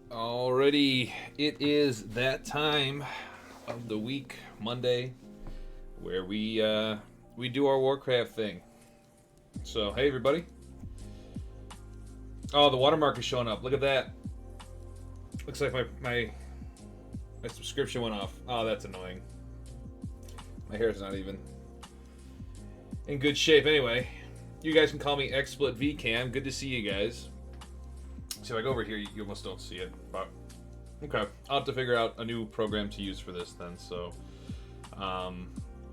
Alrighty, it is that time of the week, Monday, where we do our Warcraft thing. So hey everybody! Oh, the watermark is showing up. Look at that. Looks like my My subscription went off. Oh, that's annoying. My hair's not even in good shape anyway. You guys can call me XSplitVCam. Good to see you guys. See, if I go over here, you almost don't see it. But okay, I'll have to figure out a new program to use for this then. So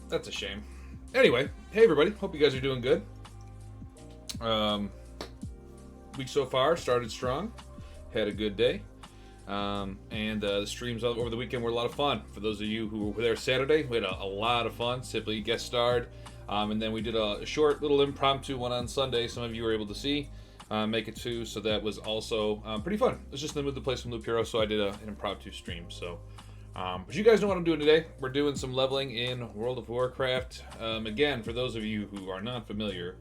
that's a shame. Anyway, hey everybody. Hope you guys are doing good. Week so far started strong. Had a good day. And the streams over the weekend were a lot of fun. For those of you who were there Saturday, we had a lot of fun. Simply guest starred. And then we did a short little impromptu one on Sunday. Some of you were able to see. Make it too. So that was also pretty fun. It was just in the mood to play some Loop Hero, so I did an impromptu stream. So, but you guys know what I'm doing today. We're doing some leveling in World of Warcraft. Again, for those of you who are not familiar,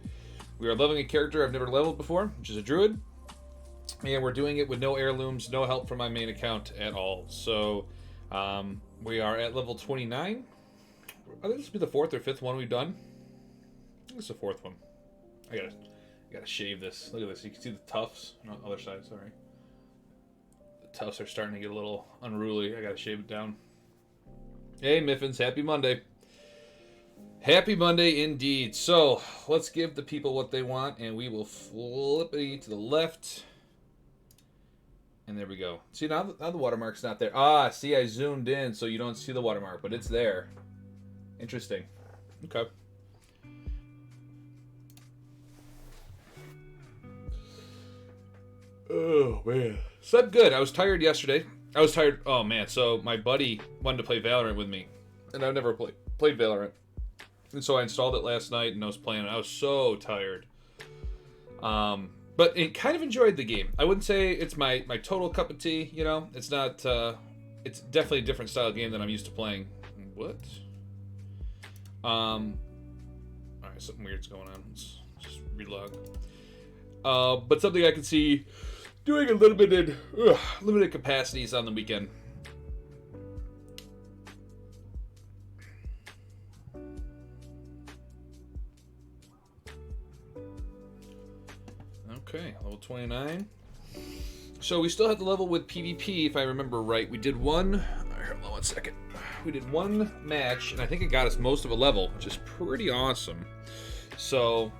we are leveling a character I've never leveled before, which is a druid. And we're doing it with no heirlooms, no help from my main account at all. So we are at level 29. I think this will be the 4th or 5th one we've done. I think it's the 4th one. I gotta shave this. Look at this. You can see the tufts. No, other side, sorry. The tufts are starting to get a little unruly. I gotta shave it down. Hey, Miffins. Happy Monday. Happy Monday indeed. So let's give the people what they want, and we will flip it to the left. And there we go. See, now the watermark's not there. Ah, see, I zoomed in so you don't see the watermark, but it's there. Interesting. Okay. Oh, man. Slept good. I was tired yesterday. I was tired. Oh, man. So my buddy wanted to play Valorant with me. And I've never played Valorant. And so I installed it last night and I was playing it. I was so tired. But it kind of enjoyed the game. I wouldn't say it's my total cup of tea, you know? It's not, it's definitely a different style of game than I'm used to playing. What? Alright, something weird's going on. Let's just relog. But something I can see doing a limited capacities on the weekend. Okay, level 29. So we still have to level with PvP, if I remember right. We did one... Hold on 1 second. We did one match, and I think it got us most of a level, which is pretty awesome. So,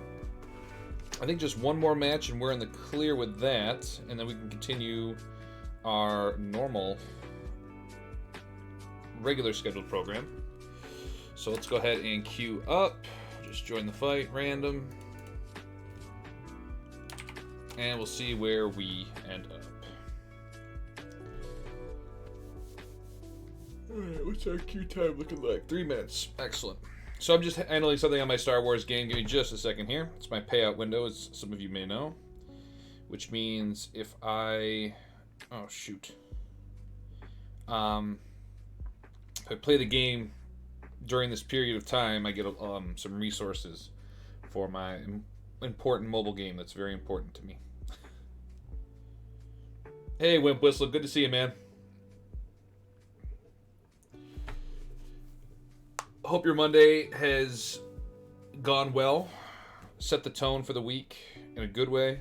I think just one more match, and we're in the clear with that. And then we can continue our normal, regular scheduled program. So let's go ahead and queue up. Just join the fight, random. And we'll see where we end up. Alright, what's our queue time looking like? 3 minutes. Excellent. So I'm just handling something on my Star Wars game. Give me just a second here. It's my payout window, as some of you may know. Which means if I... Oh, shoot. If I play the game during this period of time, I get some resources for my important mobile game that's very important to me. Hey, Wimp Whistle. Good to see you, man. Hope your Monday has gone well. Set the tone for the week in a good way.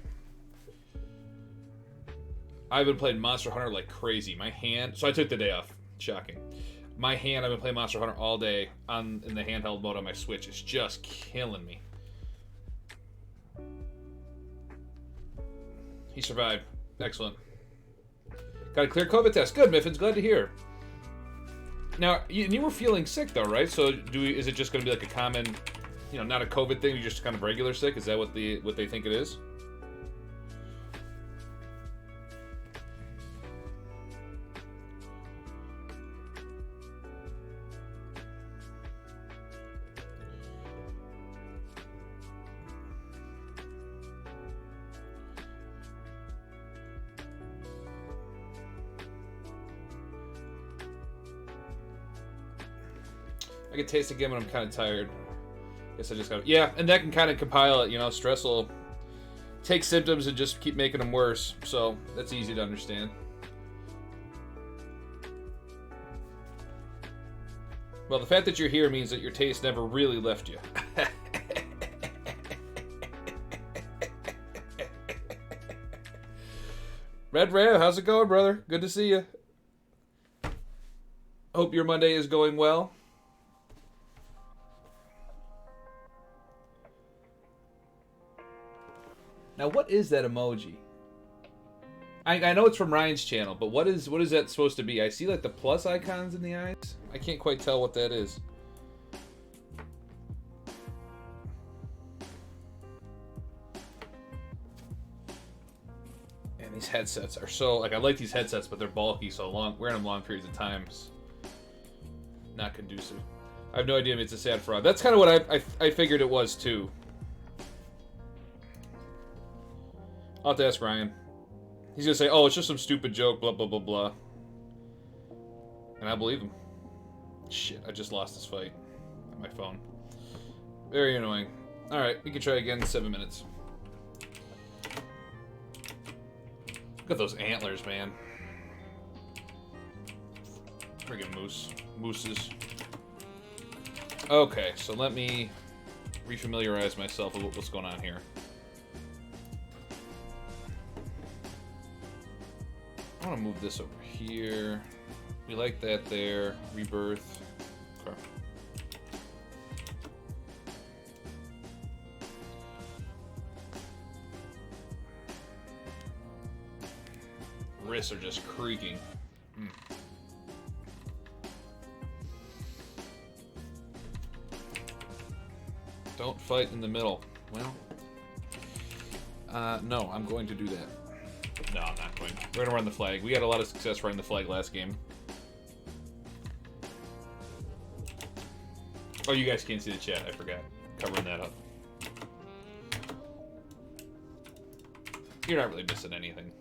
I've been playing Monster Hunter like crazy. My hand... So I took the day off. Shocking. My hand, I've been playing Monster Hunter all day in the handheld mode on my Switch. It's just killing me. He survived. Excellent. Got a clear COVID test. Good, Miffins. Glad to hear. Now, you were feeling sick, though, right? So, is it just going to be like a common, not a COVID thing? You're just kind of regular sick? Is that what they think it is? I can taste again when I'm kind of tired. Guess I just got... Yeah, and that can kind of compile it, Stress will take symptoms and just keep making them worse. So, that's easy to understand. Well, the fact that you're here means that your taste never really left you. Red Ram, how's it going, brother? Good to see you. Hope your Monday is going well. Now, what is that emoji? I know it's from Ryan's channel, but what is that supposed to be? I see like the plus icons in the eyes. I can't quite tell what that is. And these headsets are so, like, I like these headsets, but they're bulky, so wearing them long periods of time is not conducive. I have no idea if it's a sad fraud. That's kind of what I figured it was too. I'll have to ask Ryan. He's gonna say, "Oh, it's just some stupid joke, blah blah blah blah," and I believe him. Shit, I just lost this fight on my phone. Very annoying. All right, we can try again in 7 minutes. Look at those antlers, man. Friggin' mooses. Okay, so let me refamiliarize myself with what's going on here. I want to move this over here. We like that there. Rebirth. Okay. Wrists are just creaking. Don't fight in the middle. Well, no, I'm going to do that. No, I'm not going. We're gonna run the flag. We had a lot of success running the flag last game. Oh, you guys can't see the chat. I forgot. Covering that up. You're not really missing anything.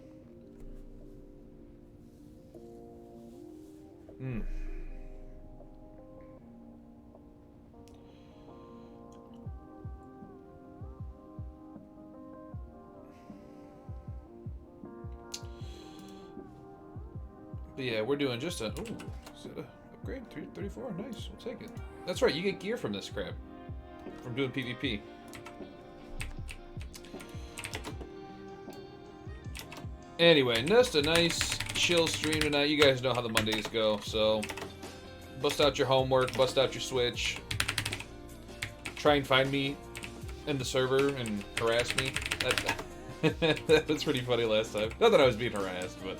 But yeah, we're doing just a... Ooh, is it a upgrade? 334? Nice. We'll take it. That's right, you get gear from this crap. From doing PvP. Anyway, just a nice, chill stream tonight. You guys know how the Mondays go, so... Bust out your homework, bust out your Switch. Try and find me in the server and harass me. That was pretty funny last time. Not that I was being harassed, but...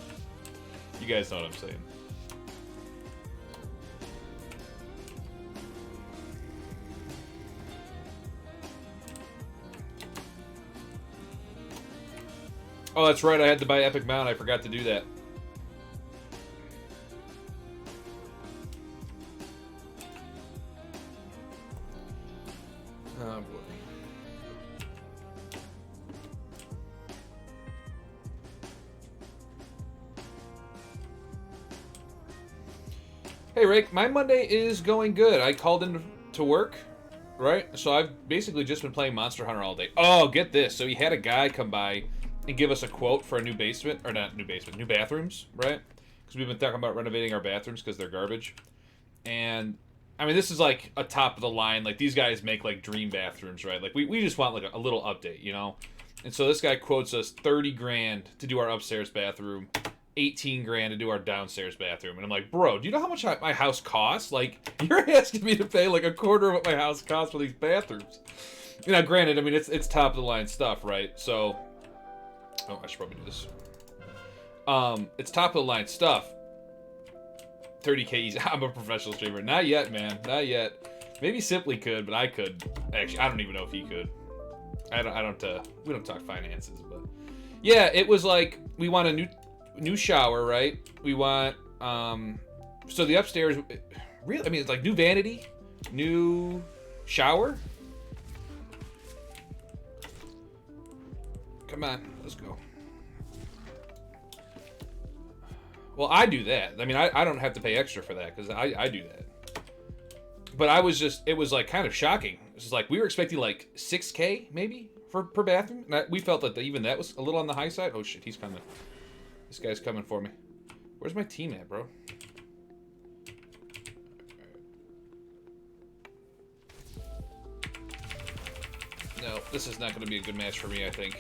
You guys know what I'm saying. Oh, that's right. I had to buy Epic Mount. I forgot to do that. Oh, boy. Hey, Rick, my Monday is going good. I called in to work, right? So I've basically just been playing Monster Hunter all day. Oh, get this. So he had a guy come by and give us a quote for a new basement. Or not new basement, new bathrooms, right? Because we've been talking about renovating our bathrooms because they're garbage. And, I mean, this is like a top of the line. Like, these guys make, like, dream bathrooms, right? Like, we just want, like, a little update, you know? And so this guy quotes us 30 grand to do our upstairs bathroom. 18 grand to do our downstairs bathroom. And I'm like, bro, do you know how much my house costs? Like, you're asking me to pay like a quarter of what my house costs for these bathrooms. You know, granted, I mean, it's top of the line stuff, right? So, oh, I should probably do this. It's top of the line stuff. 30K easy. I'm a professional streamer. Not yet, man. Not yet. Maybe Simply could, but I could. Actually, I don't even know if he could. We don't talk finances, but yeah, it was like, we want a new shower, right? We want, so the upstairs, really, I mean, it's like new vanity, new shower. Come on, let's go. Well, I do that. I mean, I don't have to pay extra for that, because I do that. But it was like kind of shocking. It's just like, we were expecting like 6K, maybe, per bathroom. And we felt that even that was a little on the high side. Oh shit, he's coming. This guy's coming for me. Where's my team at, bro? No, this is not going to be a good match for me, I think.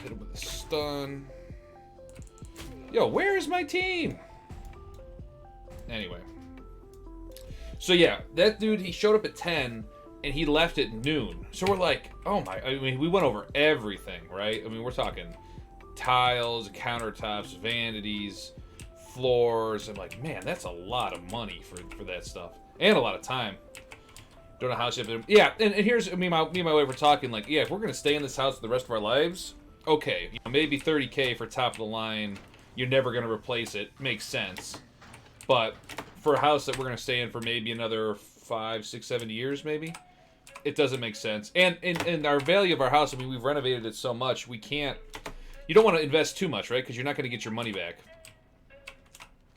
Hit him with a stun. Yo, where is my team? Anyway. So yeah, that dude, he showed up at 10 and he left at noon. So we're like, oh my, I mean, we went over everything, right? I mean, we're talking tiles, countertops, vanities, floors. I'm like, man, that's a lot of money for that stuff. And a lot of time. Don't know how she, but yeah, and here's me and my wife were talking, like, yeah, if we're gonna stay in this house for the rest of our lives, okay, you know, maybe 30K for top of the line, you're never gonna replace it, makes sense. But for a house that we're gonna stay in for maybe another 5, 6, 7 years, maybe, it doesn't make sense. And our value of our house, I mean, we've renovated it so much, we can't. You don't want to invest too much, right? Because you're not going to get your money back.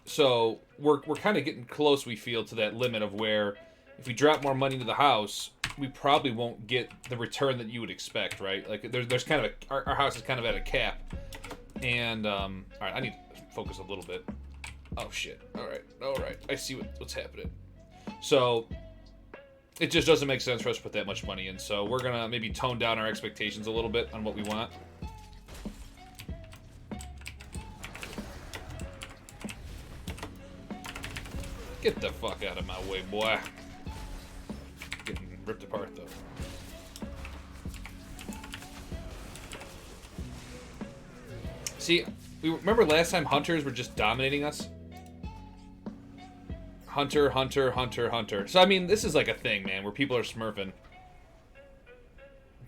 So we're kind of getting close, we feel, to that limit of where if we drop more money into the house, we probably won't get the return that you would expect, right? Like there's kind of our house is kind of at a cap. And all right, I need to focus a little bit. Oh shit! All right, I see what's happening. So it just doesn't make sense for us to put that much money in. So we're gonna maybe tone down our expectations a little bit on what we want. Get the fuck out of my way, boy. Getting ripped apart, though. See, we remember last time hunters were just dominating us? Hunter, hunter, hunter, hunter. So, I mean, this is like a thing, man, where people are smurfing.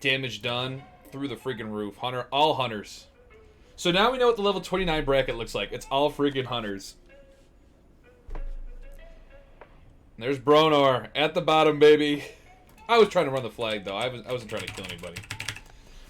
Damage done through the freaking roof. Hunter, all hunters. So now we know what the level 29 bracket looks like. It's all freaking hunters. There's Bronor at the bottom, baby. I was trying to run the flag, though. I wasn't trying to kill anybody.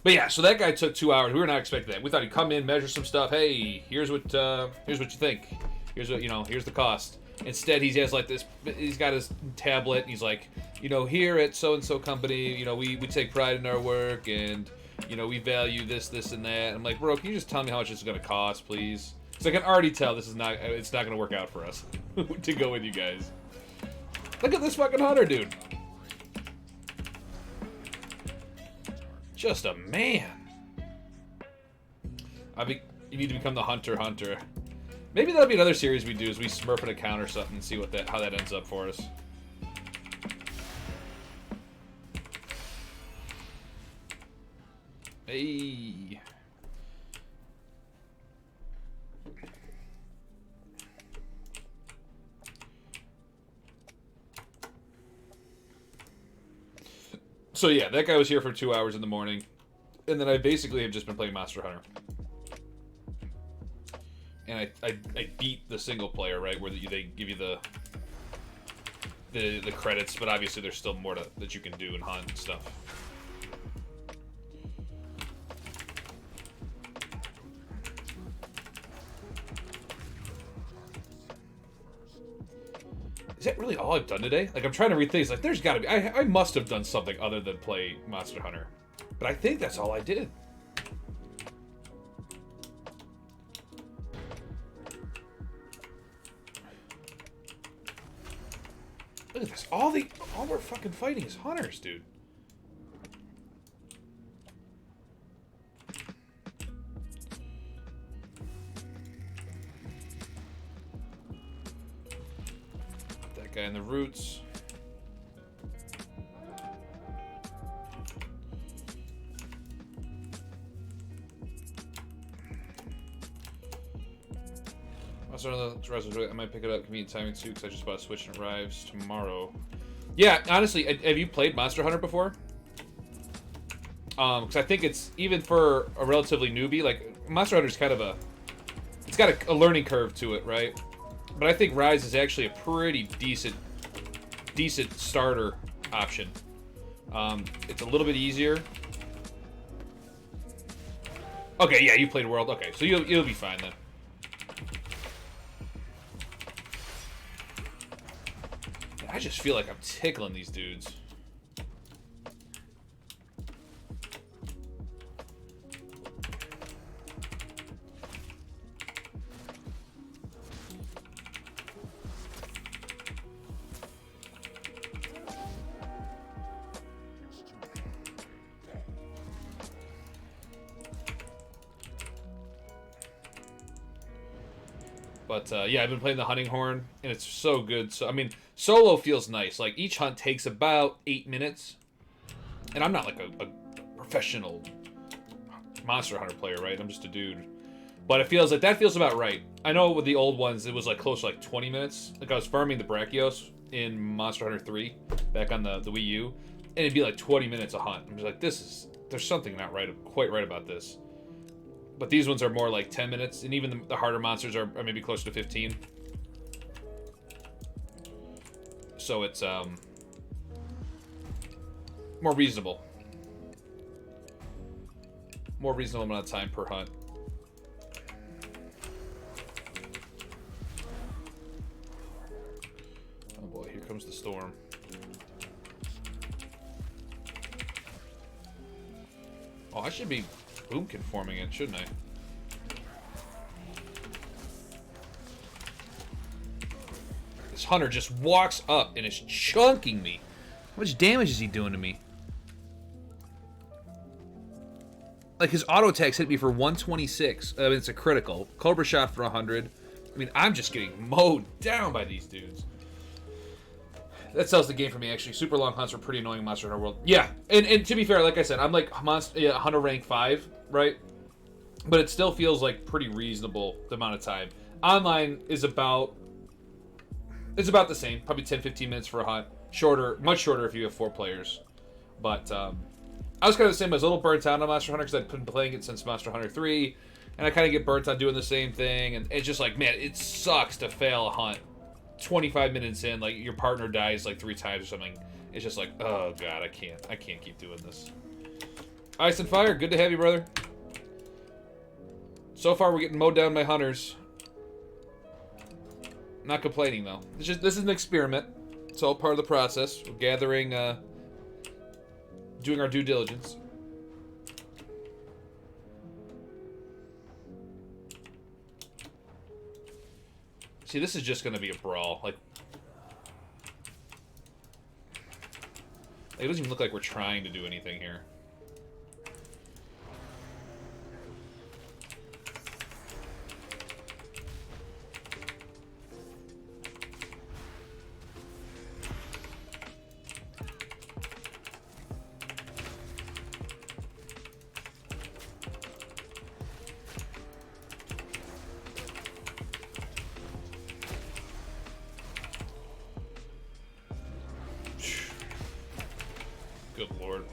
But yeah, so that guy took 2 hours. We were not expecting that. We thought he'd come in, measure some stuff. Hey, here's what you think. Here's what, here's the cost. Instead, he has like this. He's got his tablet. And he's like, here at so and so company, we take pride in our work, and we value this, and that. I'm like, bro, can you just tell me how much it's gonna cost, please? So I can already tell it's not gonna work out for us to go with you guys. Look at this fucking hunter, dude. Just a man. You need to become the hunter. Maybe that'll be another series we do, is we smurf an account or something and see how that ends up for us. Hey. So yeah, that guy was here for 2 hours in the morning, and then I basically have just been playing Monster Hunter. And I beat the single player, right, where they give you the credits, but obviously there's still more that you can do and hunt and stuff. Is that really all I've done today? Like, I'm trying to rethink. Like, there's got to be. I must have done something other than play Monster Hunter. But I think that's all I did. Look at this. All we're fucking fighting is hunters, dude. Guy in the roots. I might pick it up convenient timing too, because I just bought a Switch and it arrives tomorrow. Yeah, honestly, have you played Monster Hunter before? Because I think it's, even for a relatively newbie, like, Monster Hunter's kind of it's got a learning curve to it, right? But I think Rise is actually a pretty decent starter option. It's a little bit easier. Okay, yeah, you played World. Okay, so you'll be fine then. I just feel like I'm tickling these dudes. But yeah, I've been playing the hunting horn, and it's so good. So I mean, solo feels nice. Like each hunt takes about 8 minutes, and I'm not like a professional Monster Hunter player, right? I'm just a dude. But it feels like that feels about right. I know with the old ones, it was like close to like 20 minutes. Like I was farming the Brachios in Monster Hunter 3 back on the Wii U, and it'd be like 20 minutes a hunt. I'm just like, there's something not quite right about this. But these ones are more like 10 minutes, and even the harder monsters are maybe closer to 15. So it's more reasonable. More reasonable amount of time per hunt. Oh boy, here comes the storm. Oh, I should be boom conforming it, shouldn't I? This hunter just walks up and is chunking me. How much damage is he doing to me? Like, his auto attacks hit me for 126. I mean, it's a critical. Cobra shot for 100. I mean, I'm just getting mowed down by these dudes. That sells the game for me, actually. Super long hunts are pretty annoying in Monster Hunter World. Yeah, and to be fair, like I said, I'm like Hunter rank 5, right? But it still feels like pretty reasonable the amount of time. Online is about... It's about the same. Probably 10-15 minutes for a hunt. Shorter, much shorter if you have 4 players. But I was kind of the same. I was a little burnt out on Monster Hunter because I'd been playing it since Monster Hunter 3. And I kind of get burnt on doing the same thing. And it's just like, man, it sucks to fail a hunt. 25 minutes in, like, your partner dies like 3 times or something. It's just like, oh god, I can't keep doing this. Ice and Fire, good to have you, brother. So far, we're getting mowed down by hunters. Not complaining, though. This is an experiment. It's all part of the process. We're gathering, doing our due diligence. See, this is just going to be a brawl. Like, it doesn't even look like we're trying to do anything here. Good lord.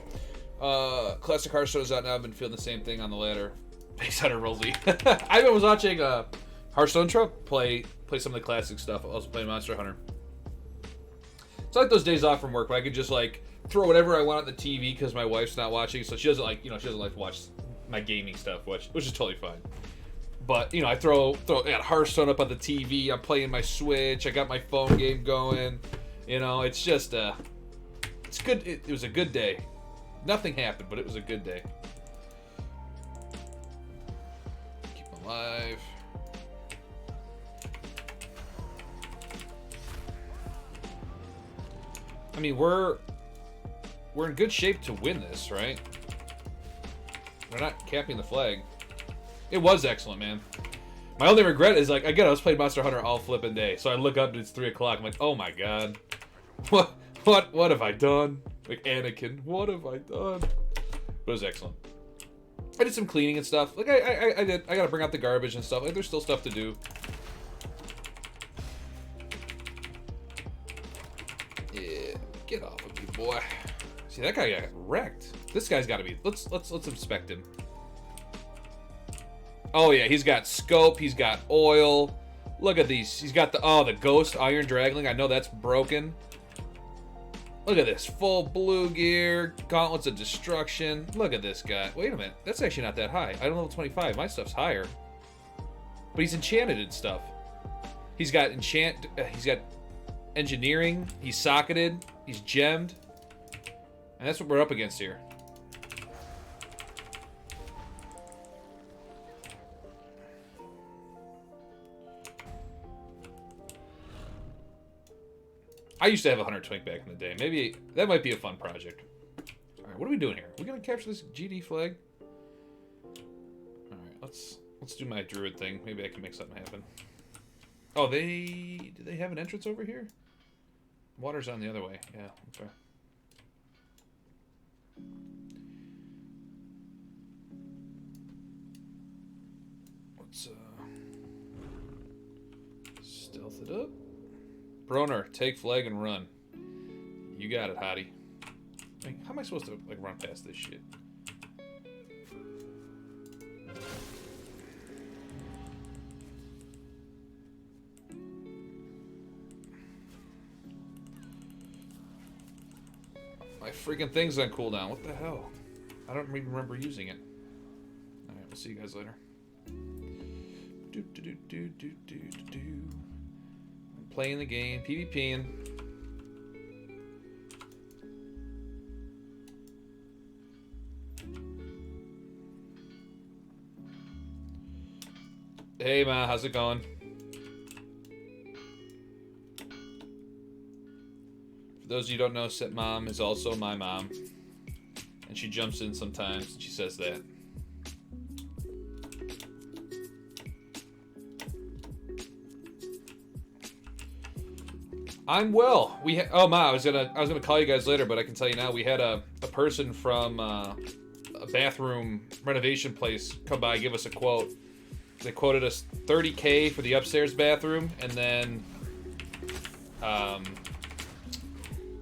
Classic Hearthstone is out now. I've been feeling the same thing on the ladder. Base Hunter Rollsy. I was watching Hearthstone Truck play some of the classic stuff. I was playing Monster Hunter. It's like those days off from work where I could just like throw whatever I want on the TV because my wife's not watching, so she doesn't like to watch my gaming stuff, which is totally fine. But I throw I got Hearthstone up on the TV. I'm playing my Switch. I got my phone game going. It's just it's good. It was a good day. Nothing happened, but it was a good day. Keep them alive. I mean, we're in good shape to win this, right? We're not capping the flag. It was excellent, man. My only regret is, like, again, I was playing Monster Hunter all flipping day, so I look up and it's 3 o'clock. I'm like, oh my god, what have I done? Like Anakin, what have I done? But it was excellent. I did some cleaning and stuff. Like I gotta bring out the garbage and stuff. Like there's still stuff to do. Yeah, get off of me, boy. See, that guy got wrecked. This guy's got to be. Let's inspect him. Oh yeah, he's got scope. He's got oil. Look at these. He's got the ghost iron dragling. I know that's broken. Look at this. Full blue gear. Gauntlets of destruction. Look at this guy. Wait a minute. That's actually not that high. I don't level 25. My stuff's higher. But he's enchanted and stuff. He's got he's got engineering. He's socketed. He's gemmed. And that's what we're up against here. I used to have a Hunter Twink back in the day. Maybe that might be a fun project. All right, what are we doing here? We're gonna capture this GD flag. All right, let's do my druid thing. Maybe I can make something happen. Oh, do they have an entrance over here? Water's on the other way. Yeah, okay. Let's stealth it up. Bronor, take flag and run. You got it, hottie. Like, how am I supposed to like run past this shit? My freaking thing's on cooldown. What the hell? I don't even remember using it. Alright, we'll see you guys later. I'm playing the game, PvPing. Hey Ma, how's it going? For those of you who don't know, Sit Mom is also my mom. And she jumps in sometimes and she says that. I'm well. Oh Ma, I was gonna call you guys later, but I can tell you now we had a person from a bathroom renovation place come by give us a quote. They quoted us $30K for the upstairs bathroom, and then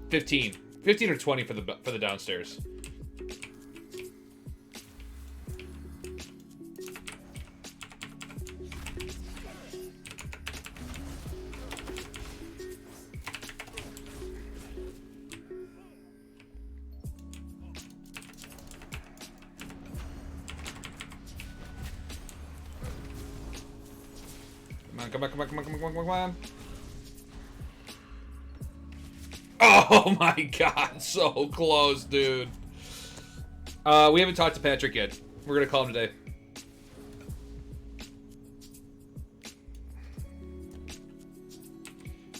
15 or 20 for the downstairs. Come on. Oh my god, so close, dude. We haven't talked to Patrick yet. We're gonna call him today.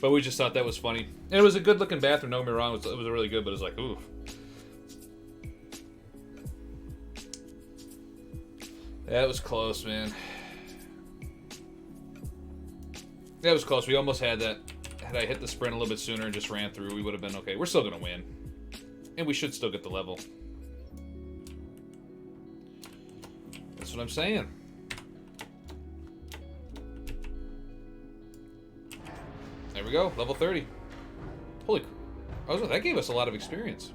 But we just thought that was funny. And it was a good looking bathroom, don't get me wrong. It was really good, but it was like, ooh. That was close, man. That was close. We almost had that. Had I hit the sprint a little bit sooner and just ran through, we would have been okay. We're still going to win. And we should still get the level. That's what I'm saying. There we go. Level 30. Holy... that gave us a lot of experience.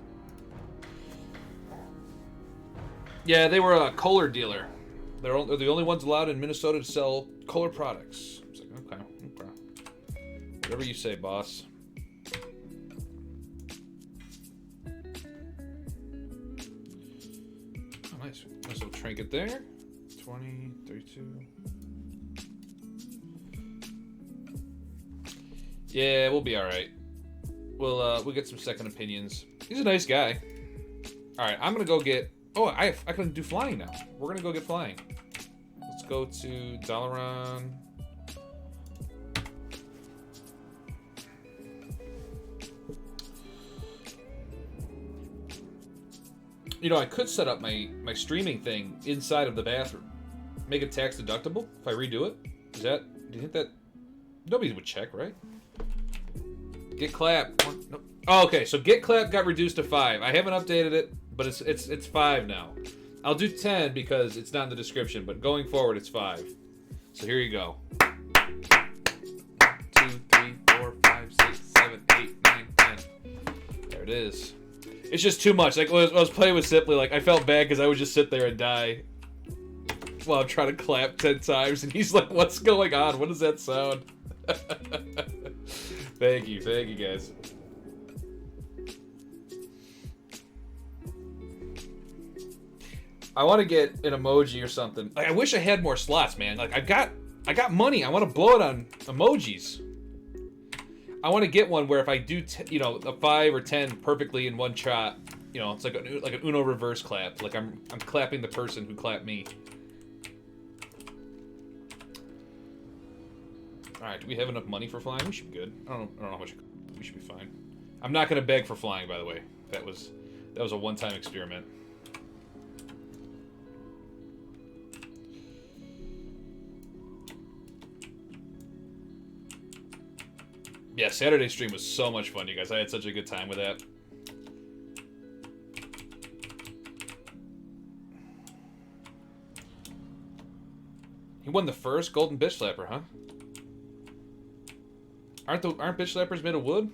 Yeah, they were a Kohler dealer. They're the only ones allowed in Minnesota to sell Kohler products. I was like, okay. Whatever you say, boss. Oh, nice. Nice little trinket there. 20, 32. Yeah, we'll be all right. We'll get some second opinions. He's a nice guy. All right, I'm gonna go get. Oh, I can do flying now. We're gonna go get flying. Let's go to Dalaran. You know, I could set up my streaming thing inside of the bathroom. Make it tax deductible if I redo it. Do you think that... Nobody would check, right? Get clap. No. Oh, okay, so get clap got reduced to 5. I haven't updated it, but it's 5 now. I'll do 10 because it's not in the description, but going forward, it's 5. So here you go. 1, 2, 3, 4, 5, 6, 7, 8, 9, 10. There it is. It's just too much. Like, when I was playing with Sipley, like, I felt bad because I would just sit there and die while I'm trying to clap 10 times, and he's like, what's going on? What does that sound? Thank you, guys. I want to get an emoji or something. Like, I wish I had more slots, man. Like, I got money. I want to blow it on emojis. I want to get one where if I do, a 5 or 10 perfectly in one shot, it's like an Uno reverse clap. Like I'm clapping the person who clapped me. All right, do we have enough money for flying? We should be good. I don't know how much. We should be fine. I'm not gonna beg for flying, by the way. That was a one-time experiment. Yeah, Saturday stream was so much fun, you guys. I had such a good time with that. He won the first golden bitch slapper, huh? Aren't bitch slappers made of wood?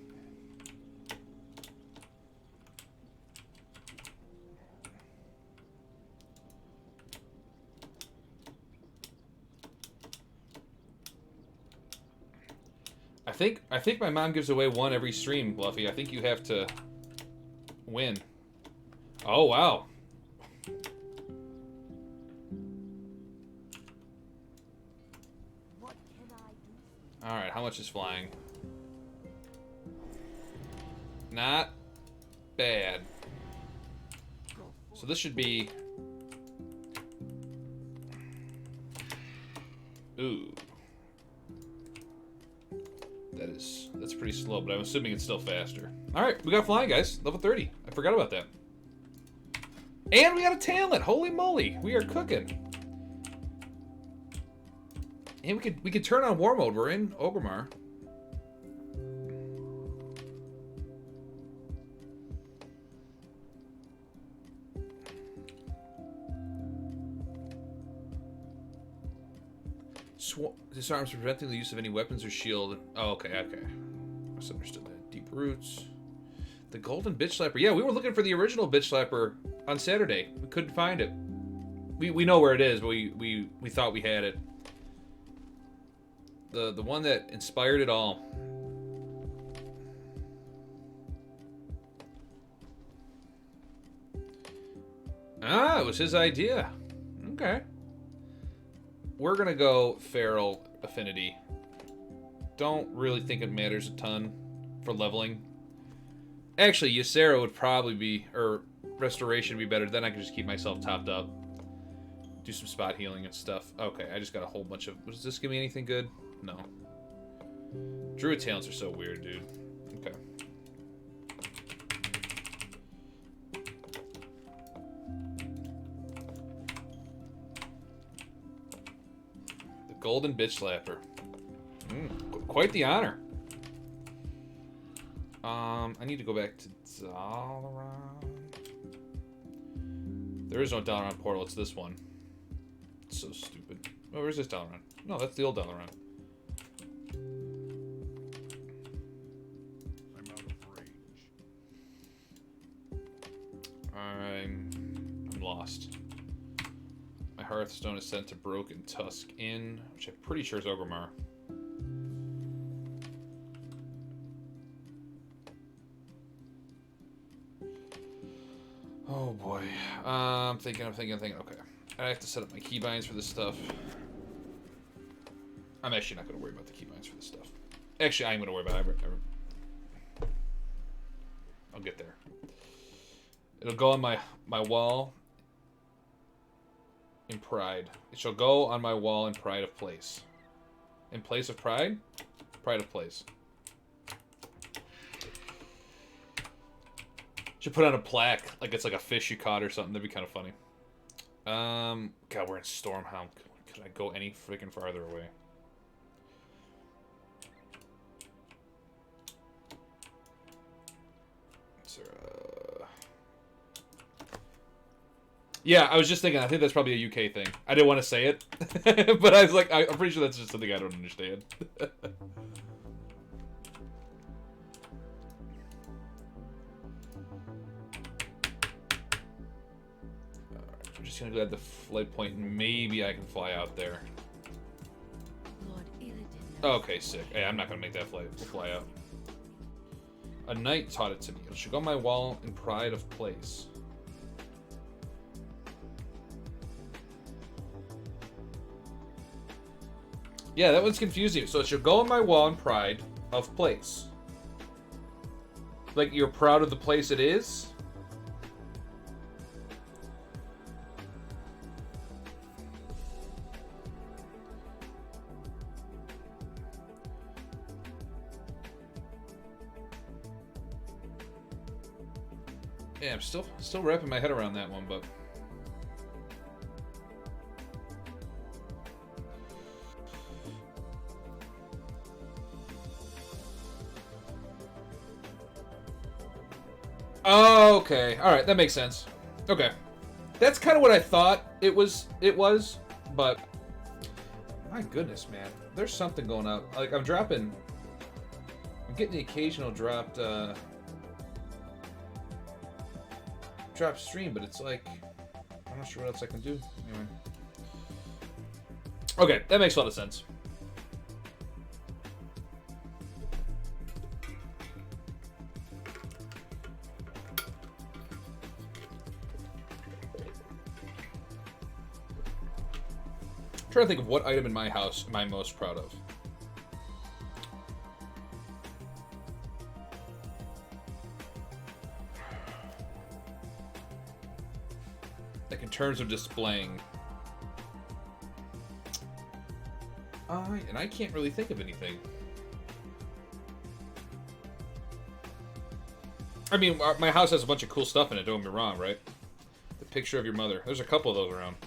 I think my mom gives away one every stream, Bluffy. I think you have to win. Oh wow. What can I do? All right, how much is flying? Not bad. So this should be. Ooh. That's pretty slow, but I'm assuming it's still faster. All right, we got flying, guys. Level 30. I forgot about that. And we got a talent. Holy moly, we are cooking. And we could turn on war mode. We're in Orgrimmar. Disarms preventing the use of any weapons or shield. Oh, okay. I misunderstood that. Deep roots. The golden bitch slapper. Yeah, we were looking for the original bitch slapper on Saturday. We couldn't find it. We know where it is, but we thought we had it. The one that inspired it all. Ah, it was his idea. Okay. We're gonna go feral affinity. Don't really think it matters a ton for leveling. Actually, Ysera would probably be, or restoration would be better. Then I can just keep myself topped up. Do some spot healing and stuff. Okay, I just got a whole bunch of... Does this give me anything good? No. Druid talents are so weird, dude. Okay. The golden bitch slapper. Quite the honor. I need to go back to Dalaran. There is no Dalaran portal, it's this one. It's so stupid. Oh, where's this Dalaran? No, that's the old Dalaran. I'm out of range. I'm lost. My Hearthstone is sent to Broken Tusk Inn, which I'm pretty sure is Orgrimmar. Oh boy. I'm thinking. Okay. I have to set up my keybinds for this stuff. I'm actually not going to worry about the keybinds for this stuff. Actually, I am going to worry about it. I'll get there. It'll go on my wall in Pride. It shall go on my wall in Pride of Place. In place of Pride? Pride of Place. Should put on a plaque, like it's like a fish you caught or something. That'd be kind of funny. God, we're in Stormhound. Could I go any freaking farther away? Yeah, I was just thinking, I think that's probably a UK thing. I didn't want to say it, but I was like, I'm pretty sure that's just something I don't understand. Alright, I'm just gonna go at the flight point, and maybe I can fly out there. Okay, sick. Hey, I'm not gonna make that flight. We'll fly out. A knight taught it to me. It should go on my wall in Pride of Place. Yeah, that one's confusing. So it should go on my wall in Pride of Place. Like, you're proud of the place it is? Yeah, I'm still wrapping my head around that one, but... Oh, okay. All right, that makes sense. Okay. That's kind of what I thought it was, but my goodness, man. There's something going on. Like, I'm getting the occasional dropped stream, but it's like, I'm not sure what else I can do. Anyway. Okay, that makes a lot of sense. I'm trying to think of what item in my house am I most proud of. Like in terms of displaying. And I can't really think of anything. I mean, my house has a bunch of cool stuff in it, don't get me wrong, right? The picture of your mother. There's a couple of those around.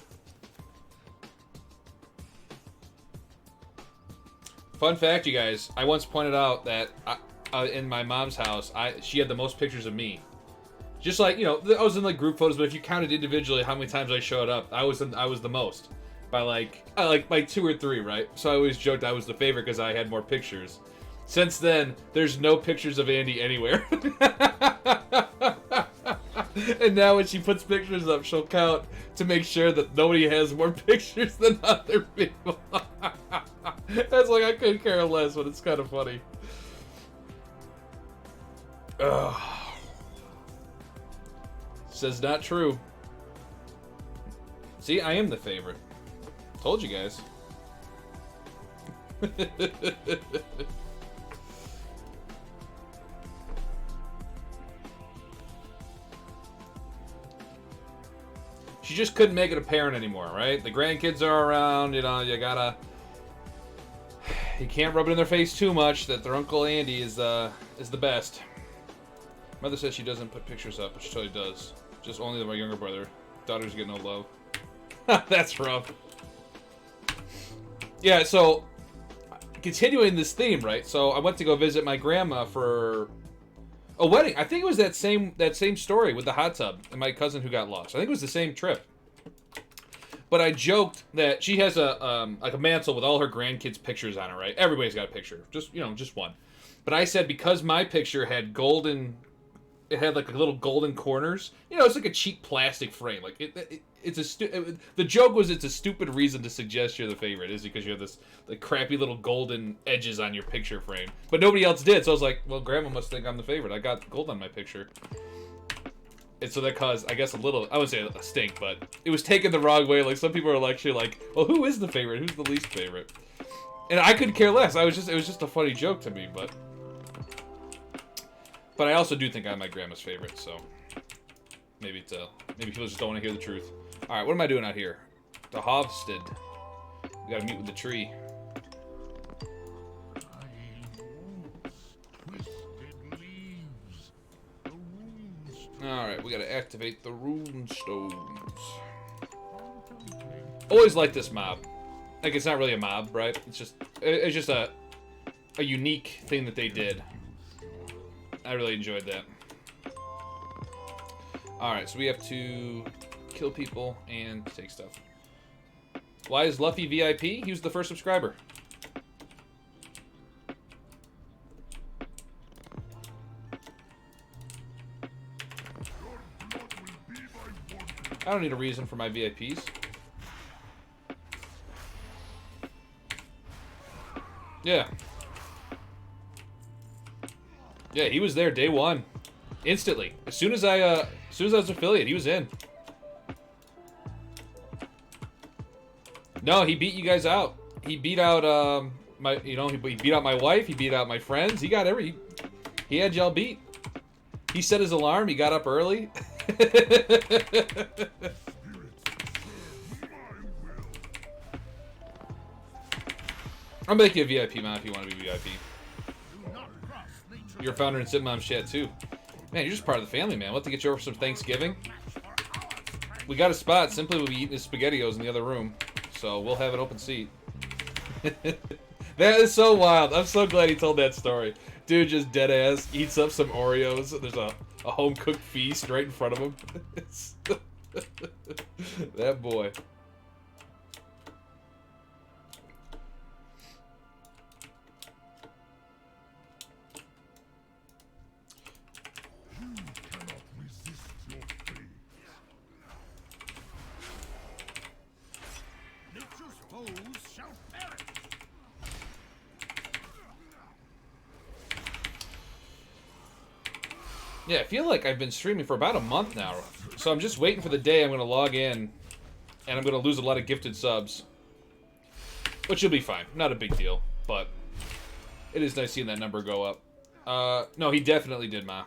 Fun fact, you guys, I once pointed out that in my mom's house, she had the most pictures of me. Just like, you know, I was in like group photos, but if you counted individually how many times I showed up, I was the most. By like 2 or 3, right? So I always joked I was the favorite because I had more pictures. Since then, there's no pictures of Andy anywhere. And now when she puts pictures up, she'll count to make sure that nobody has more pictures than other people. That's like, I couldn't care less, but it's kind of funny. Ugh. Says not true. See, I am the favorite. Told you guys. She just couldn't make it apparent anymore, right? The grandkids are around, you know, you can't rub it in their face too much that their Uncle Andy is the best. Mother says she doesn't put pictures up, but she totally does. Just only my younger brother. Daughters get no love. That's rough. Yeah, so continuing this theme, right? So I went to go visit my grandma for a wedding. I think it was that same story with the hot tub and my cousin who got lost. I think it was the same trip. But I joked that she has a like a mantle with all her grandkids' pictures on it, right? Everybody's got a picture, just one. But I said because my picture had golden, it had like little golden corners. You know, it's like a cheap plastic frame. Like the joke was it's a stupid reason to suggest you're the favorite is because you have this like crappy little golden edges on your picture frame. But nobody else did, so I was like, well, Grandma must think I'm the favorite. I got gold on my picture. And so that caused, I guess, I wouldn't say a stink, but it was taken the wrong way. Like some people are actually like, well, who is the favorite? Who's the least favorite? And I couldn't care less. It was just a funny joke to me, but I also do think I'm my grandma's favorite, so maybe people just don't want to hear the truth. All right, what am I doing out here? The Hovsted. We gotta meet with the tree. All right, we gotta activate the rune stones. Always like this mob. Like it's not really a mob, right? It's just a unique thing that they did. I really enjoyed that. Alright, so we have to kill people and take stuff. Why is Luffy VIP? He was the first subscriber. I don't need a reason for my VIPs. Yeah. Yeah, he was there day one. Instantly. As soon as I was affiliate, he was in. No, he beat you guys out. He beat out he beat out my wife, he beat out my friends. He got he had y'all beat. He set his alarm, he got up early. I'll make you a VIP, man, if you want to be VIP. You're a founder in Sitmom's chat, too. Man, you're just part of the family, man. We'll have to get you over some Thanksgiving. We got a spot. Simply will be eating his SpaghettiOs in the other room. So we'll have an open seat. That is so wild. I'm so glad he told that story. Dude just dead ass eats up some Oreos. There's A home-cooked feast right in front of him. That boy. Yeah, I feel like I've been streaming for about a month now. So I'm just waiting for the day I'm going to log in. And I'm going to lose a lot of gifted subs. Which will be fine. Not a big deal. But it is nice seeing that number go up. No, he definitely did, Ma.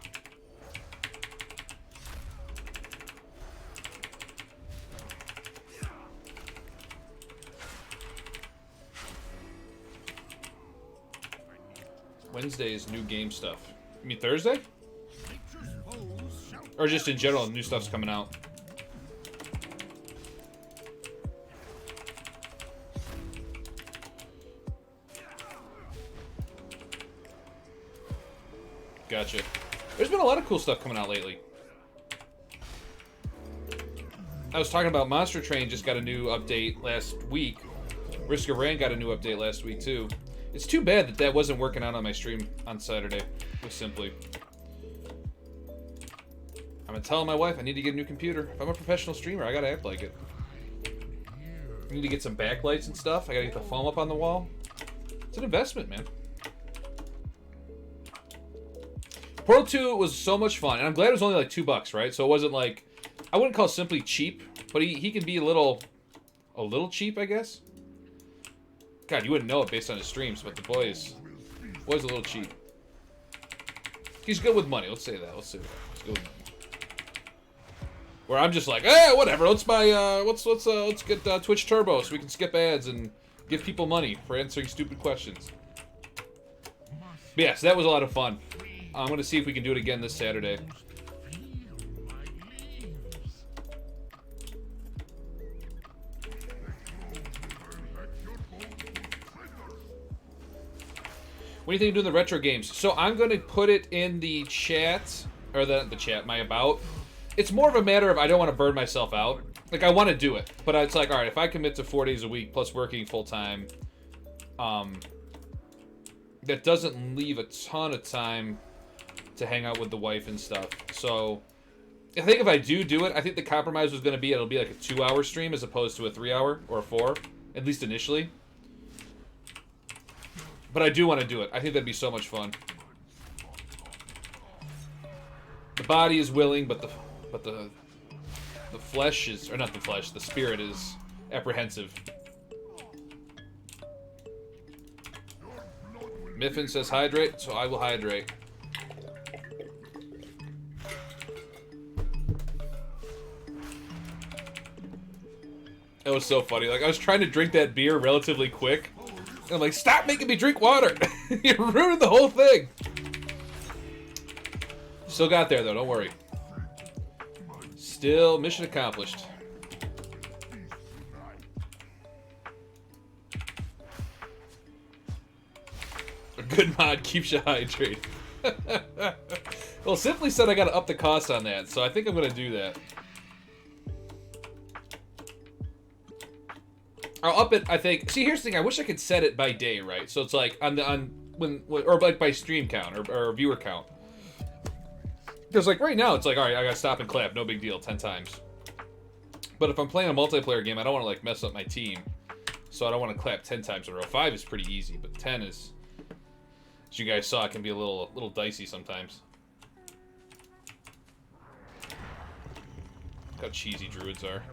Wednesday is new game stuff. You mean Thursday? Or just in general, new stuff's coming out. Gotcha. There's been a lot of cool stuff coming out lately. I was talking about Monster Train just got a new update last week. Risk of Rain got a new update last week too. It's too bad that that wasn't working out on my stream on Saturday. Just simply. I'm gonna tell my wife I need to get a new computer. If I'm a professional streamer, I gotta act like it. I need to get some backlights and stuff. I gotta get the foam up on the wall. It's an investment, man. Portal 2 was so much fun, and I'm glad it was only like $2, right? So it wasn't like, I wouldn't call it simply cheap, but he can be a little cheap, I guess. God, you wouldn't know it based on his streams, but the boy's a little cheap. He's good with money. Let's say that. He's good with money. Where I'm just like, whatever. Let's buy. Let's get Twitch Turbo so we can skip ads and give people money for answering stupid questions. But yeah, so that was a lot of fun. I'm gonna see if we can do it again this Saturday. What do you think of doing the retro games? So I'm going to put it in the chat, or the chat, my about. It's more of a matter of I don't want to burn myself out. Like, I want to do it, but it's like, all right, if I commit to 4 days a week plus working full-time, that doesn't leave a ton of time to hang out with the wife and stuff. So I think if I do it, I think the compromise was going to be it'll be like a 2-hour stream as opposed to a 3-hour or a 4, at least initially. But I do want to do it. I think that'd be so much fun. The body is willing, but the flesh is, or not the flesh, the spirit is apprehensive. Miffin says hydrate, so I will hydrate. That was so funny. Like, I was trying to drink that beer relatively quick. And I'm like, stop making me drink water! You ruined the whole thing! Still got there, though. Don't worry. Still mission accomplished. A good mod keeps you hydrated. Well, Simply said I gotta up the cost on that, so I think I'm gonna do that. I'll up it, I think. See, here's the thing. I wish I could set it by day, right? So it's like or like by stream count or viewer count. Because like right now, it's like, all right, I gotta stop and clap. No big deal, 10 times. But if I'm playing a multiplayer game, I don't want to like mess up my team. So I don't want to clap 10 times in a row. 5 is pretty easy, but 10 is, as you guys saw, it can be a little dicey sometimes. Look how cheesy druids are.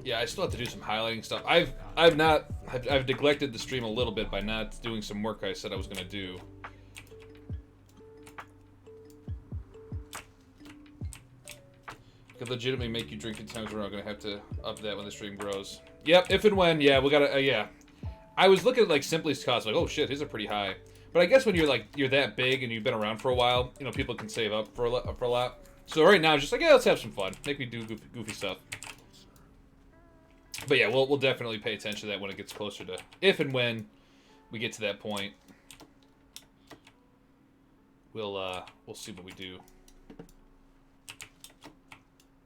Yeah, I still have to do some highlighting stuff. I've neglected the stream a little bit by not doing some work I said I was gonna do. Could legitimately make you drink 10 times in a row. I'm gonna have to up that when the stream grows. Yep, if and when. Yeah, we gotta. Yeah, I was looking at like Simply's cost. Like, oh shit, his are pretty high. But I guess when you're that big and you've been around for a while, you know, people can save up for a lot. So right now, just like, yeah, let's have some fun. Make me do goofy stuff. But yeah, we'll definitely pay attention to that when it gets closer to, if and when we get to that point. We'll see what we do. Am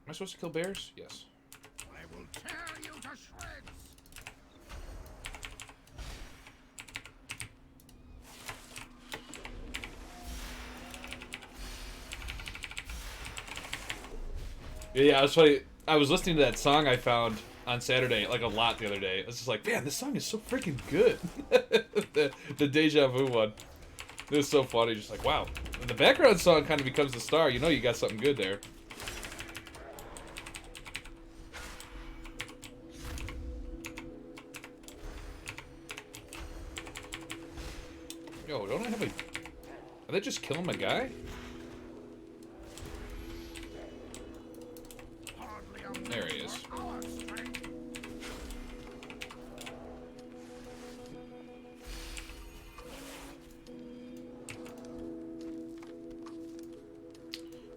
I supposed to kill bears? Yes. I will tear you to shreds. Yeah, it was funny. I was listening to that song I found on Saturday, like a lot the other day. I was just like, man, this song is so freaking good. the Deja Vu one. It was so funny. Just like, wow. When the background song kind of becomes the star, you know you got something good there. Yo, don't I have a... Are they just killing my guy? There he is.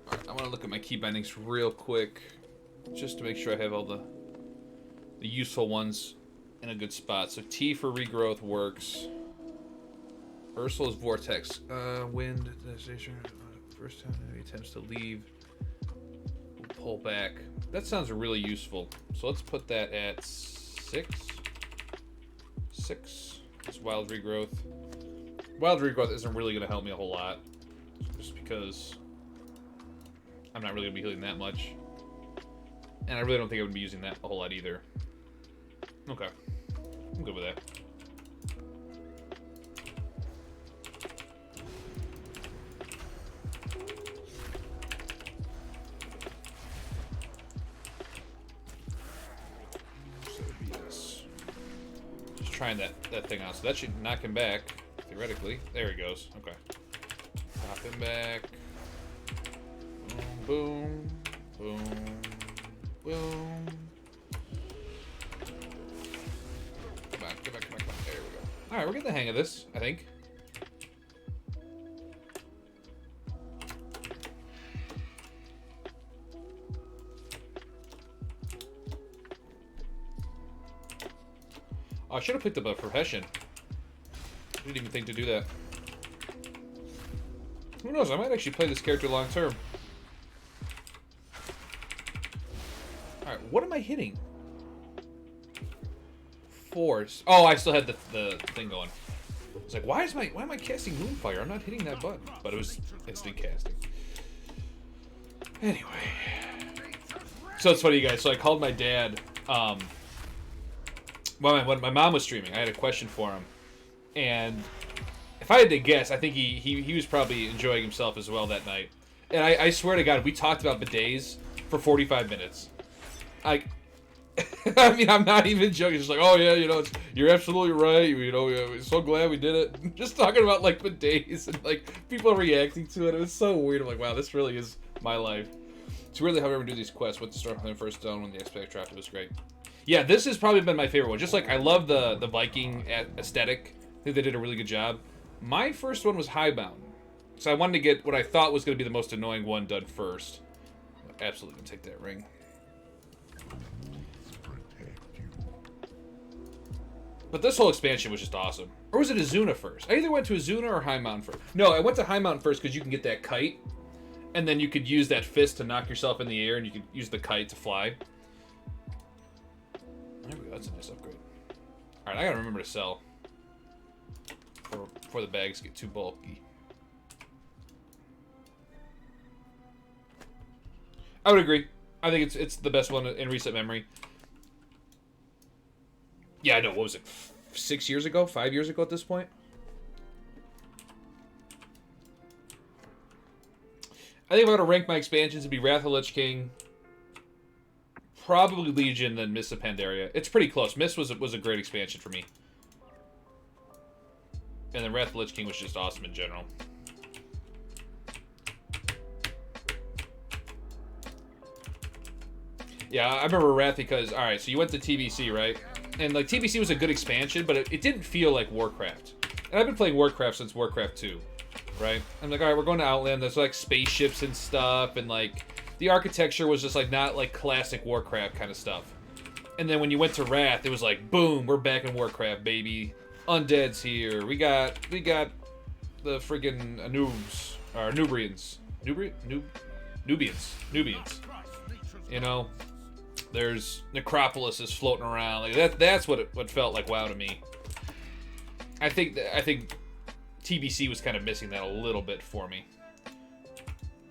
Alright, I want to look at my key bindings real quick, just to make sure I have all the useful ones in a good spot. So T for regrowth works. Ursula's vortex. Wind. First time he tends to leave. We'll pull back. That sounds really useful. So let's put that at 6. 6. It's wild regrowth. Wild regrowth isn't really going to help me a whole lot, just because I'm not really going to be healing that much. And I really don't think I would be using that a whole lot either. Okay. I'm good with that. Trying that thing out, so that should knock him back theoretically. There he goes. Okay, knock him back. Boom, boom, boom, boom. Come on, come on, come on, come on. There we go. All right, we're getting the hang of this, I think. Oh, I should have picked up a profession. Didn't even think to do that. Who knows? I might actually play this character long term. Alright, what am I hitting? Force. Oh, I still had the thing going. It's like, why am I casting Moonfire? I'm not hitting that button. But it was instant casting. Anyway. So it's funny, you guys. So I called my dad, when my mom was streaming. I had a question for him, and if I had to guess, I think he was probably enjoying himself as well that night. And I swear to God, we talked about bidets for 45 minutes. I mean, I'm not even joking. It's like, oh yeah, you know, you're absolutely right. You know, we're so glad we did it. Just talking about like bidets and like people reacting to it. It was so weird. I'm like, wow, this really is my life. It's really how I ever do these quests. What to start from the first stone when the expect traffic was great. Yeah, this has probably been my favorite one. Just like, I love the Viking aesthetic. I think they did a really good job. My first one was Highbound. So I wanted to get what I thought was going to be the most annoying one done first. I'm absolutely going to take that ring. But this whole expansion was just awesome. Or was it Azuna first? I either went to Azuna or High Mountain first. No, I went to High Mountain first because you can get that kite. And then you could use that fist to knock yourself in the air, and you could use the kite to fly. There we go, that's a nice upgrade. Alright, I gotta remember to sell. Before the bags get too bulky. I would agree. I think it's the best one in recent memory. Yeah, I know, what was it? 6 years ago? 5 years ago at this point? I think if I were to rank my expansions, it'd be Wrath of the Lich King, probably Legion, then Mists of Pandaria. It's pretty close. Mist was a great expansion for me. And then Wrath of the Lich King was just awesome in general. Yeah, I remember Wrath because, alright, so you went to TBC, right? And like TBC was a good expansion, but it didn't feel like Warcraft. And I've been playing Warcraft since Warcraft 2, right? I'm like, all right, we're going to Outland. There's like spaceships and stuff, and like the architecture was just like not like classic Warcraft kind of stuff. And then when you went to Wrath, it was like, boom, we're back in Warcraft, baby. Undead's here. We got the friggin' Anubs, or Nubians. Nubians. You know, there's Necropolis is floating around. Like that's what felt like WoW to me. I think TBC was kind of missing that a little bit for me.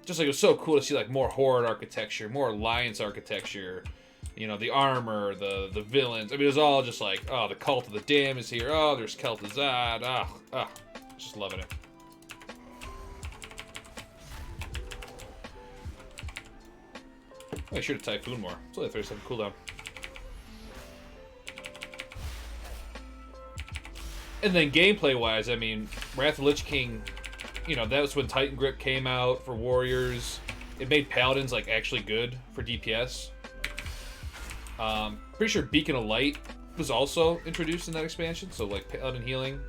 Just like it was so cool to see like more Horde architecture, more Alliance architecture. You know, the armor, the villains. I mean, it was all just like, oh, the Cult of the Dam is here. Oh, there's Kel'Thuzad. Just loving it. I should have Typhoon more. It's only a 30-second cooldown. And then gameplay-wise, I mean, Wrath of the Lich King, you know, that was when Titan Grip came out for Warriors. It made Paladins, like, actually good for DPS. Pretty sure Beacon of Light was also introduced in that expansion, so, like, Paladin healing.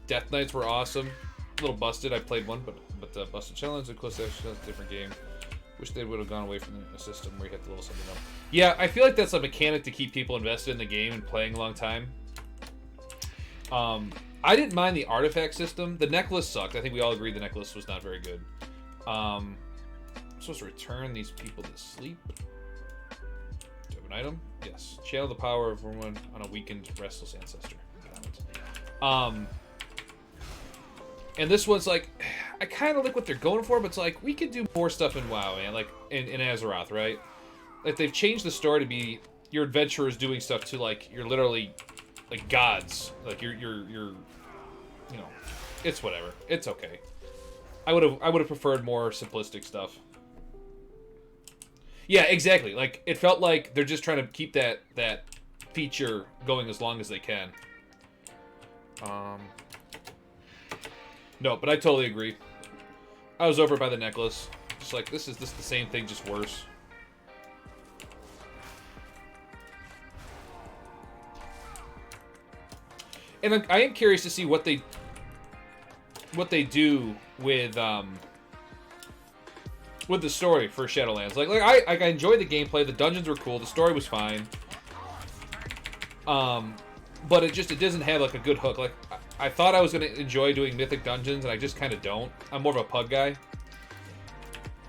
Death Knights were awesome. A little busted. I played one, but Busted Challenge, of course, that's a different game. Wish they would have gone away from the system where you had to level something up. Yeah, I feel like that's a mechanic to keep people invested in the game and playing a long time. I didn't mind the artifact system. The necklace sucked. I think we all agreed the necklace was not very good. I'm supposed to return these people to sleep. Do I have an item? Yes. Channel the power of everyone on a weakened, restless ancestor. And this one's like, I kind of like what they're going for, but it's like, we could do more stuff in WoW, man. Like, in Azeroth, right? Like, they've changed the story to be your adventurers doing stuff to, like, you're literally, like, gods. Like, you're you know, it's whatever. It's okay. I would have preferred more simplistic stuff. Yeah, exactly. Like, it felt like they're just trying to keep that feature going as long as they can. No, but I totally agree. I was over by the necklace. Just like, this is the same thing, just worse. And I am curious to see what they do with the story for Shadowlands. Like I enjoyed the gameplay. The dungeons were cool. The story was fine. But it doesn't have like a good hook. Like I thought I was gonna enjoy doing mythic dungeons, and I just kind of don't. I'm more of a pug guy.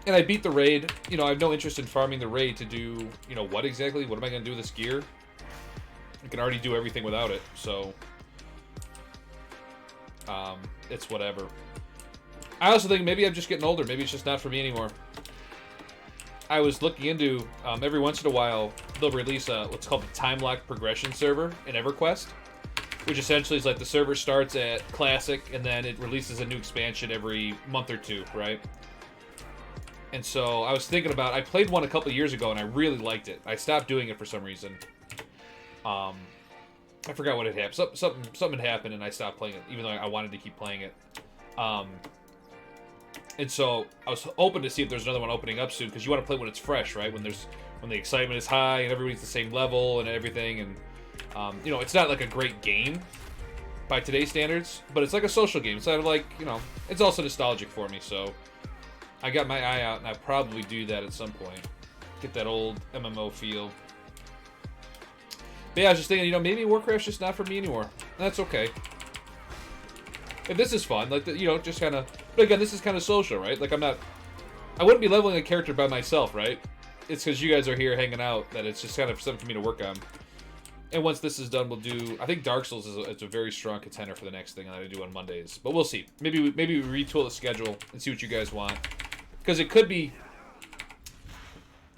And I beat the raid. You know, I have no interest in farming the raid to do, you know, what exactly? What am I gonna do with this gear? I can already do everything without it, so it's whatever. I also think maybe I'm just getting older. Maybe it's just not for me anymore. I was looking into, every once in a while, they'll release what's called the time-locked progression server in EverQuest, which essentially is like the server starts at Classic, and then it releases a new expansion every month or two, right? And so I was thinking about, I played one a couple years ago, and I really liked it. I stopped doing it for some reason. I forgot what had happened. Something had happened, and I stopped playing it, even though I wanted to keep playing it. And so I was hoping to see if there's another one opening up soon, because you want to play when it's fresh, right? When the excitement is high and everybody's the same level and everything. And you know, it's not like a great game by today's standards, but it's like a social game. It's kind of like, you know, it's also nostalgic for me. So I got my eye out, and I'll probably do that at some point. Get that old MMO feel. But yeah, I was just thinking, you know, maybe Warcraft's just not for me anymore. That's okay. If this is fun, like, you know, just kind of... But again, this is kind of social, right? Like, I wouldn't be leveling a character by myself, right? It's because you guys are here hanging out that it's just kind of something for me to work on. And once this is done, we'll do... I think Dark Souls is a very strong contender for the next thing that I do on Mondays. But we'll see. Maybe we retool the schedule and see what you guys want. Because it could be...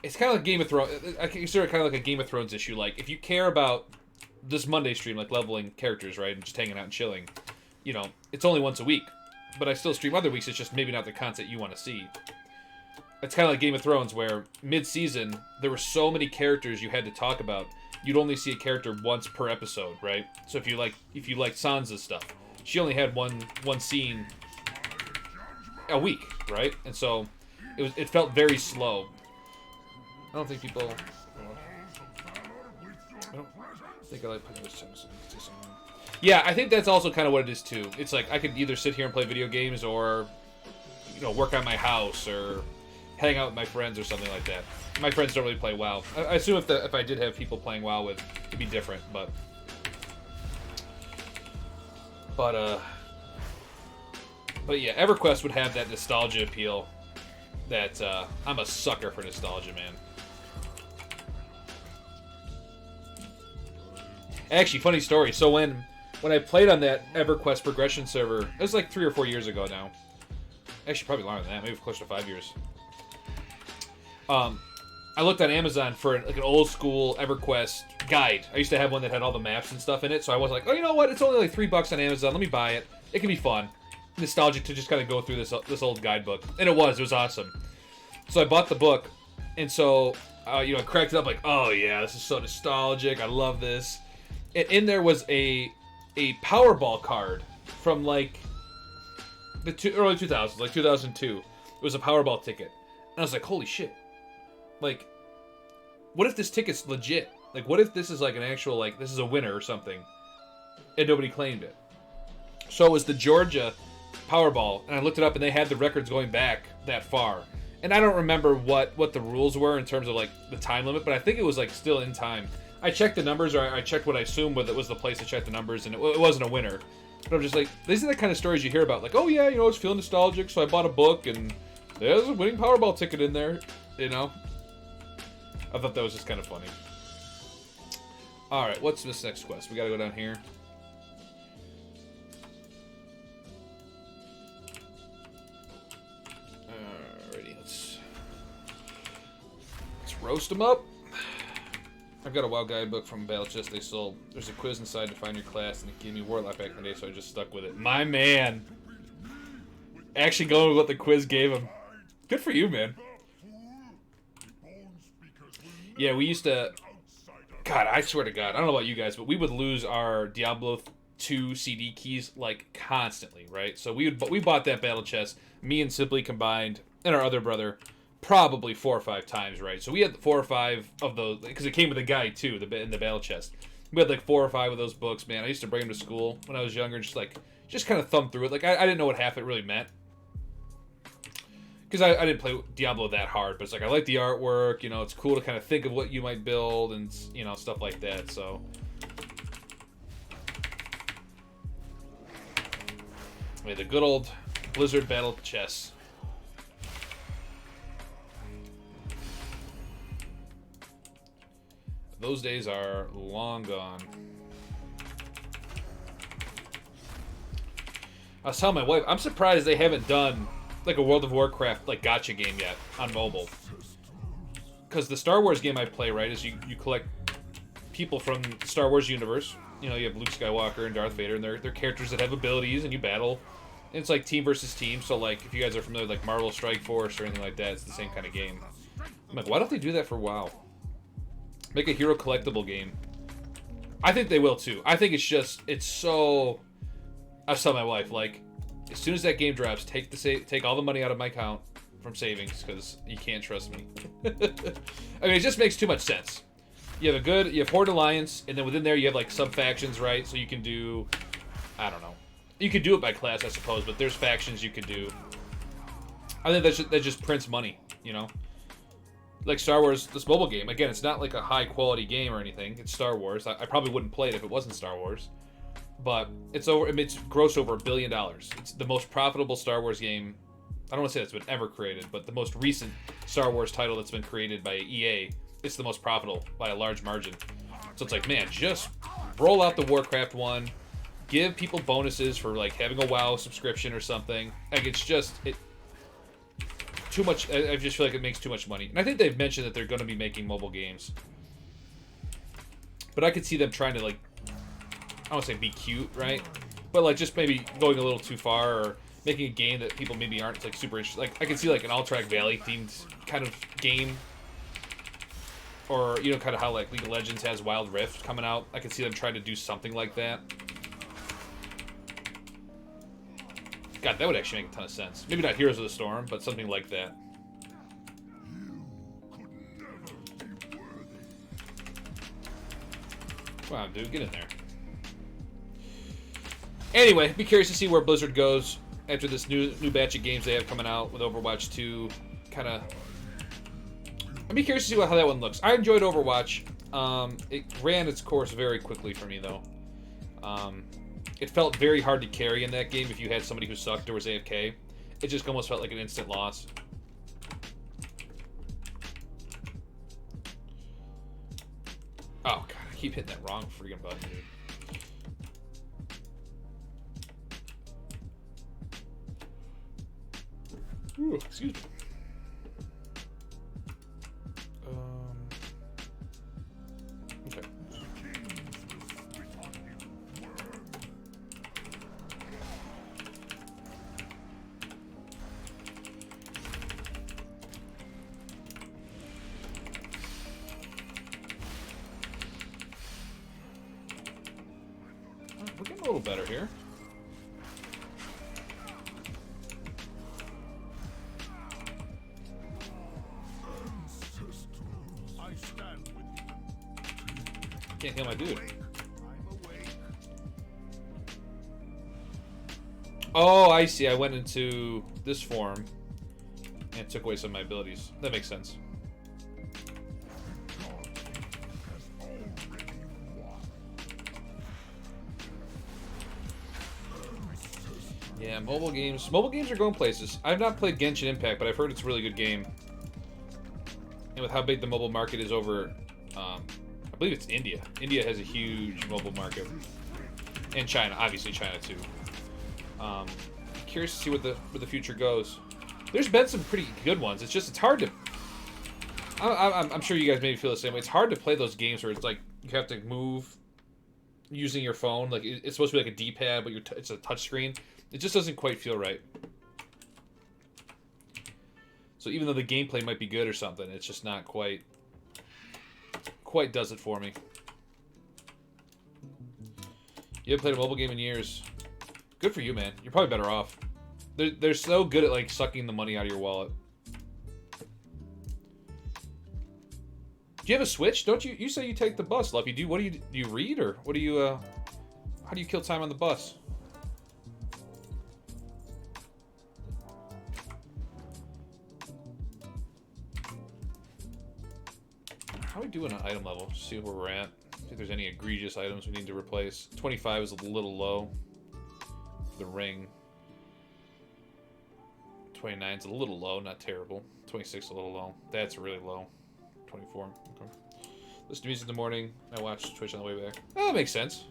It's kind of like Game of Thrones. I consider it kind of like a Game of Thrones issue. Like, if you care about this Monday stream, like leveling characters, right? And just hanging out and chilling, you know, it's only once a week. But I still stream other weeks. It's just maybe not the content you want to see. It's kind of like Game of Thrones, where mid-season, there were so many characters you had to talk about. You'd only see a character once per episode, right? So if you like Sansa's stuff, she only had one scene a week, right? And so it felt very slow. I don't think people... don't think I like playing this time. Yeah, I think that's also kind of what it is too. It's like I could either sit here and play video games or, you know, work on my house or hang out with my friends or something like that. My friends don't really play WoW. I assume if I did have people playing WoW with, it'd be different, but yeah, EverQuest would have that nostalgia appeal. That I'm a sucker for nostalgia, man. Actually, funny story. So when I played on that EverQuest progression server, it was like 3 or 4 years ago now. Actually, probably longer than that. Maybe close to 5 years. I looked on Amazon for like an old school EverQuest guide. I used to have one that had all the maps and stuff in it, so I was like, oh, you know what? It's only like $3 on Amazon. Let me buy it. It can be fun, nostalgic to just kind of go through this old guidebook, and it was awesome. So I bought the book, and so you know, I cracked it up like, oh yeah, this is so nostalgic. I love this. And in there was a Powerball card from like the early 2000s, like 2002. It was a Powerball ticket, and I was like, holy shit. Like, what if this ticket's legit? Like, what if this is like an actual, like, this is a winner or something, and nobody claimed it? So it was the Georgia Powerball, and I looked it up, and they had the records going back that far. And I don't remember what the rules were in terms of, like, the time limit, but I think it was, like, still in time. I checked the numbers, or I checked what I assumed was the place to check the numbers, and it wasn't a winner. But I'm just like, these are the kind of stories you hear about. Like, oh, yeah, you know, I was feeling nostalgic, so I bought a book, and there's a winning Powerball ticket in there, you know? I thought that was just kind of funny. Alright, what's this next quest? We gotta go down here. Alrighty, let's roast them up. I've got a WoW guidebook from Battle Chest they sold. There's a quiz inside to find your class, and it gave me Warlock back in the day, so I just stuck with it. My man! Actually going with what the quiz gave him. Good for you, man. Yeah, we used to... God, I swear to God, I don't know about you guys, but we would lose our Diablo 2 CD keys, like, constantly, right? So we bought that battle chest, me and Simply combined, and our other brother, probably 4 or 5 times, right? So we had 4 or 5 of those, because it came with a guide, too, in the battle chest. We had, like, 4 or 5 of those books, man. I used to bring them to school when I was younger, just kind of thumb through it. Like, I didn't know what half it really meant. Because I didn't play Diablo that hard, but it's like, I like the artwork, you know, it's cool to kind of think of what you might build and, you know, stuff like that, so. I mean, the good old Blizzard battle chess. Those days are long gone. I was telling my wife, I'm surprised they haven't done like a World of Warcraft like gacha game yet on mobile, because the Star Wars game I play, right, is you collect people from the Star Wars universe. You know, you have Luke Skywalker and Darth Vader, and they're characters that have abilities, and you battle. And it's like team versus team. So like if you guys are familiar with like Marvel Strike Force or anything like that, it's the same kind of game. I'm like, why don't they do that for WoW? Make a hero collectible game. I think they will too. I think it's so. I was telling my wife, like, as soon as that game drops, take all the money out of my account from savings, because you can't trust me. I mean, it just makes too much sense. You have Horde Alliance, and then within there you have like sub factions, right? So you can do, I don't know, you could do it by class, I suppose, but there's factions you could do. I think that just prints money, you know. Like Star Wars, this mobile game, again, it's not like a high quality game or anything. It's Star Wars. I probably wouldn't play it if it wasn't Star Wars. But it's grossed over $1 billion. It's the most profitable Star Wars game. I don't want to say that's been ever created, but the most recent Star Wars title that's been created by EA, it's the most profitable by a large margin. So it's like, man, just roll out the Warcraft one, give people bonuses for like having a WoW subscription or something. Like it's just too much. I just feel like it makes too much money. And I think they've mentioned that they're going to be making mobile games, but I could see them trying to like, I don't want to say be cute, right? But like just maybe going a little too far, or making a game that people maybe aren't like super interested. Like I could see like an Alterac Valley themed kind of game, or you know, kind of how like League of Legends has Wild Rift coming out. I could see them trying to do something like that. God, that would actually make a ton of sense. Maybe not Heroes of the Storm, but something like that. Come on, dude, get in there. Anyway, be curious to see where Blizzard goes after this new batch of games they have coming out with Overwatch 2. I'd be curious to see how that one looks. I enjoyed Overwatch. It ran its course very quickly for me, though. It felt very hard to carry in that game if you had somebody who sucked or was AFK. It just almost felt like an instant loss. Oh, God, I keep hitting that wrong freaking button, dude. Ooh, excuse me. Okay. We're getting a little better here. Can't kill my dude. Oh, I see. I went into this form and took away some of my abilities. That makes sense. Yeah, mobile games. Mobile games are going places. I've not played Genshin Impact, but I've heard it's a really good game. And with how big the mobile market is over, I believe it's India. India has a huge mobile market. And China, obviously China too. Curious to see what the future goes. There's been some pretty good ones. It's hard to. I'm sure you guys maybe feel the same way. It's hard to play those games where it's like you have to move using your phone. Like it's supposed to be like a D-pad, but it's a touch screen. It just doesn't quite feel right. So even though the gameplay might be good or something, it's just not quite does it for me. You haven't played a mobile game in years. Good for you, man. You're probably better off. They're so good at like sucking the money out of your wallet. Do you have a Switch? Don't you? You say you take the bus, Luffy. Do you read or what do you? How do you kill time on the bus? How are we doing on item level? See where we're at. See if there's any egregious items we need to replace. 25 is a little low. The ring. 29 is a little low, not terrible. 26 is a little low. That's really low. 24. Okay. Listen to music in the morning. I watch Twitch on the way back. Oh, that makes sense.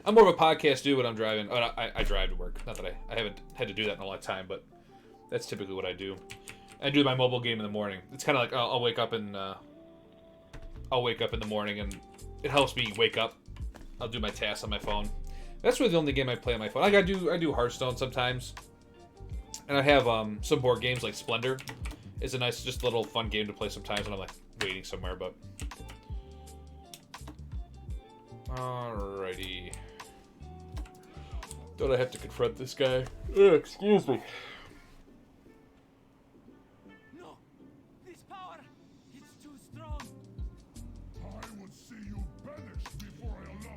I'm more of a podcast dude when I'm driving. Oh, I drive to work. Not that I haven't had to do that in a long time, but that's typically what I do. I do my mobile game in the morning. It's kind of like I'll wake up and I'll wake up in the morning and it helps me wake up. I'll do my tasks on my phone. That's really the only game I play on my phone. Like I do Hearthstone sometimes, and I have some board games like Splendor. It's a nice, just little fun game to play sometimes when I'm like waiting somewhere. But alrighty, don't I have to confront this guy? Excuse me.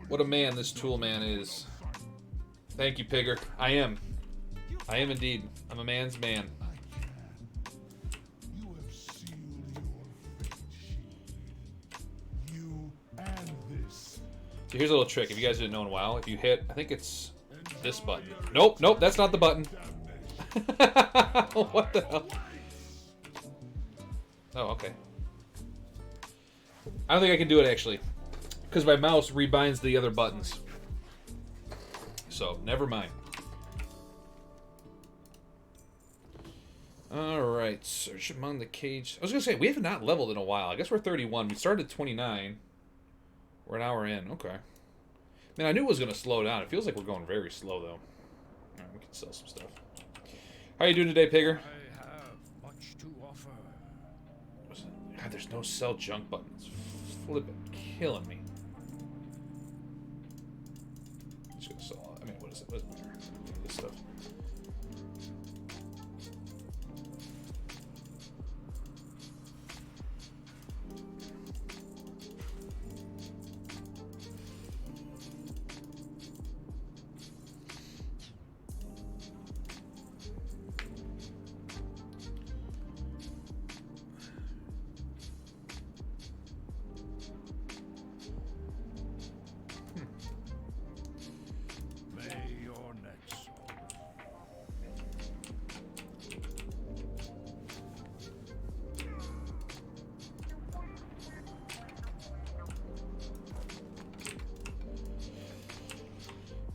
What a man this tool man is. Thank you, Pigger. I am indeed. I'm a man's man. You have sealed your fate, sheep. You and this. So here's a little trick. If you guys didn't know in a while, if you hit, I think it's this button. Nope, that's not the button. What the hell? Oh, okay. I don't think I can do it actually. Because my mouse rebinds the other buttons. So, never mind. Alright, search among the cage. I was going to say, we have not leveled in a while. I guess we're 31. We started at 29. We're an hour in. Okay. Man, I knew it was going to slow down. It feels like we're going very slow, though. Alright, we can sell some stuff. How you doing today, Pigger? I have much to offer. God, there's no sell junk buttons. Flippin' killing me. Just gonna sell. I mean, what is it? What is this stuff?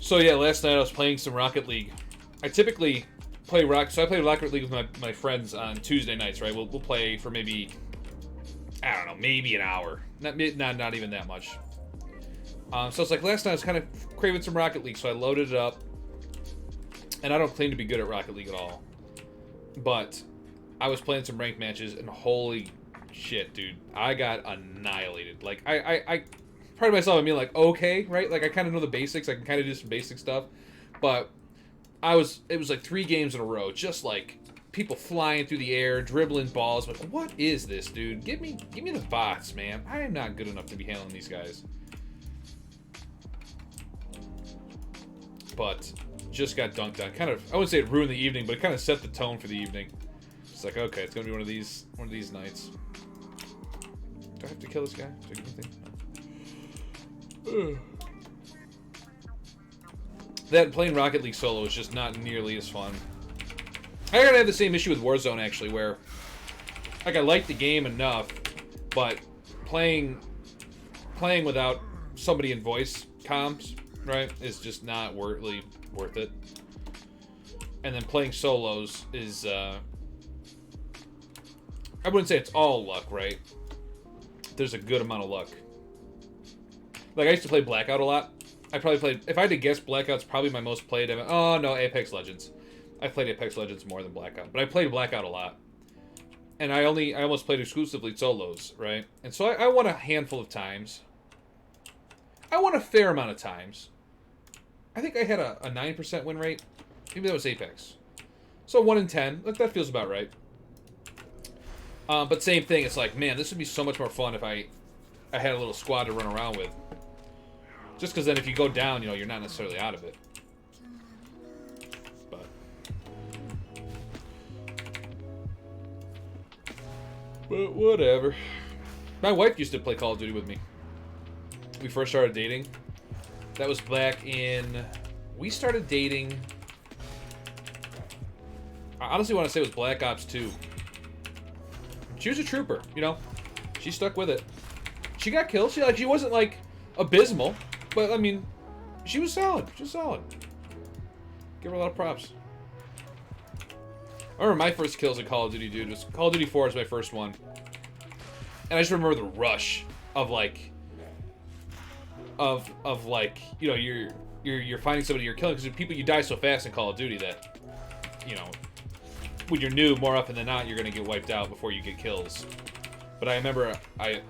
So yeah, last night I was playing some Rocket League. I typically play so I play Rocket League with my friends on Tuesday nights, right? We'll play for maybe, I don't know, maybe an hour. Not even that much. So it's like last night I was kind of craving some Rocket League, so I loaded it up. And I don't claim to be good at Rocket League at all. But I was playing some ranked matches, and holy shit, dude. I got annihilated. Like, I pride myself on being like, okay, right? Like, I kind of know the basics. I can kind of do some basic stuff. But it was like 3 games in a row. Just like people flying through the air, dribbling balls. Like, what is this, dude? Give me the bots, man. I am not good enough to be handling these guys. But just got dunked on. Kind of, I wouldn't say it ruined the evening, but it kind of set the tone for the evening. It's like, okay, it's gonna be one of these nights. Do I have to kill this guy? Do I get anything? That playing Rocket League solo is just not nearly as fun. I gotta have the same issue with Warzone actually, where like I like the game enough, but playing without somebody in voice comms, right, is just not really worth it. And then playing solos is I wouldn't say it's all luck, right? There's a good amount of luck. Like I used to play Blackout a lot. I probably played, if I had to guess, Blackout's probably my most played. Oh no, Apex Legends. I played Apex Legends more than Blackout, but I played Blackout a lot. And I almost played exclusively solos, right? And so I won a handful of times. I won a fair amount of times. I think I had a 9% win rate. Maybe that was Apex. So 1 in 10. That feels about right. But same thing. It's like, man, this would be so much more fun if I had a little squad to run around with. Just because then if you go down, you know, you're not necessarily out of it. But whatever. My wife used to play Call of Duty with me. We first started dating. That was back in... We started dating... I honestly want to say it was Black Ops 2. She was a trooper, you know? She stuck with it. She got killed. She wasn't, like, abysmal. But, I mean, she was solid. She was solid. Give her a lot of props. I remember my first kills in Call of Duty, dude. It was Call of Duty 4 was my first one. And I just remember the rush of like you know, you're finding somebody you're killing, because people, you die so fast in Call of Duty that, you know, when you're new, more often than not, you're gonna get wiped out before you get kills. But I remember it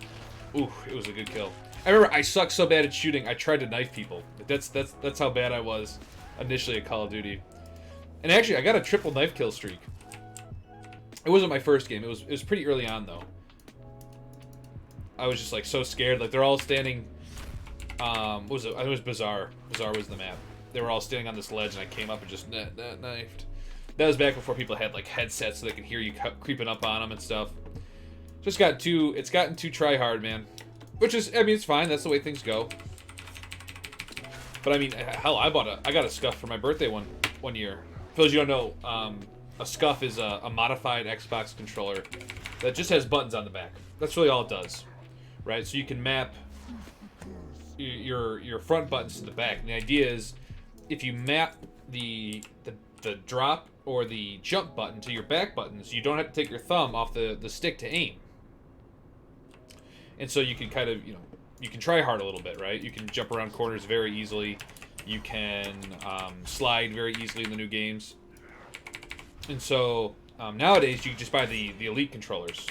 was a good kill. I remember I sucked so bad at shooting, I tried to knife people. That's how bad I was initially at Call of Duty. And actually, I got a triple knife kill streak. It wasn't my first game. It was pretty early on though. I was just like so scared. Like they're all standing. What was it? I think it was Bazaar. Bazaar was the map. They were all standing on this ledge, and I came up and just knifed. That was back before people had like headsets so they could hear you creeping up on them and stuff. It's gotten too try hard, man. Which is, I mean, it's fine. That's the way things go. But I mean, hell, I got a scuff for my birthday one year. For those of you who don't know, a scuff is a modified Xbox controller that just has buttons on the back. That's really all it does, right? So you can map your front buttons to the back. And the idea is, if you map the drop or the jump button to your back buttons, you don't have to take your thumb off the stick to aim. And so you can kind of, you know, you can try hard a little bit, right? You can jump around corners very easily. You can slide very easily in the new games. And so nowadays you can just buy the Elite controllers,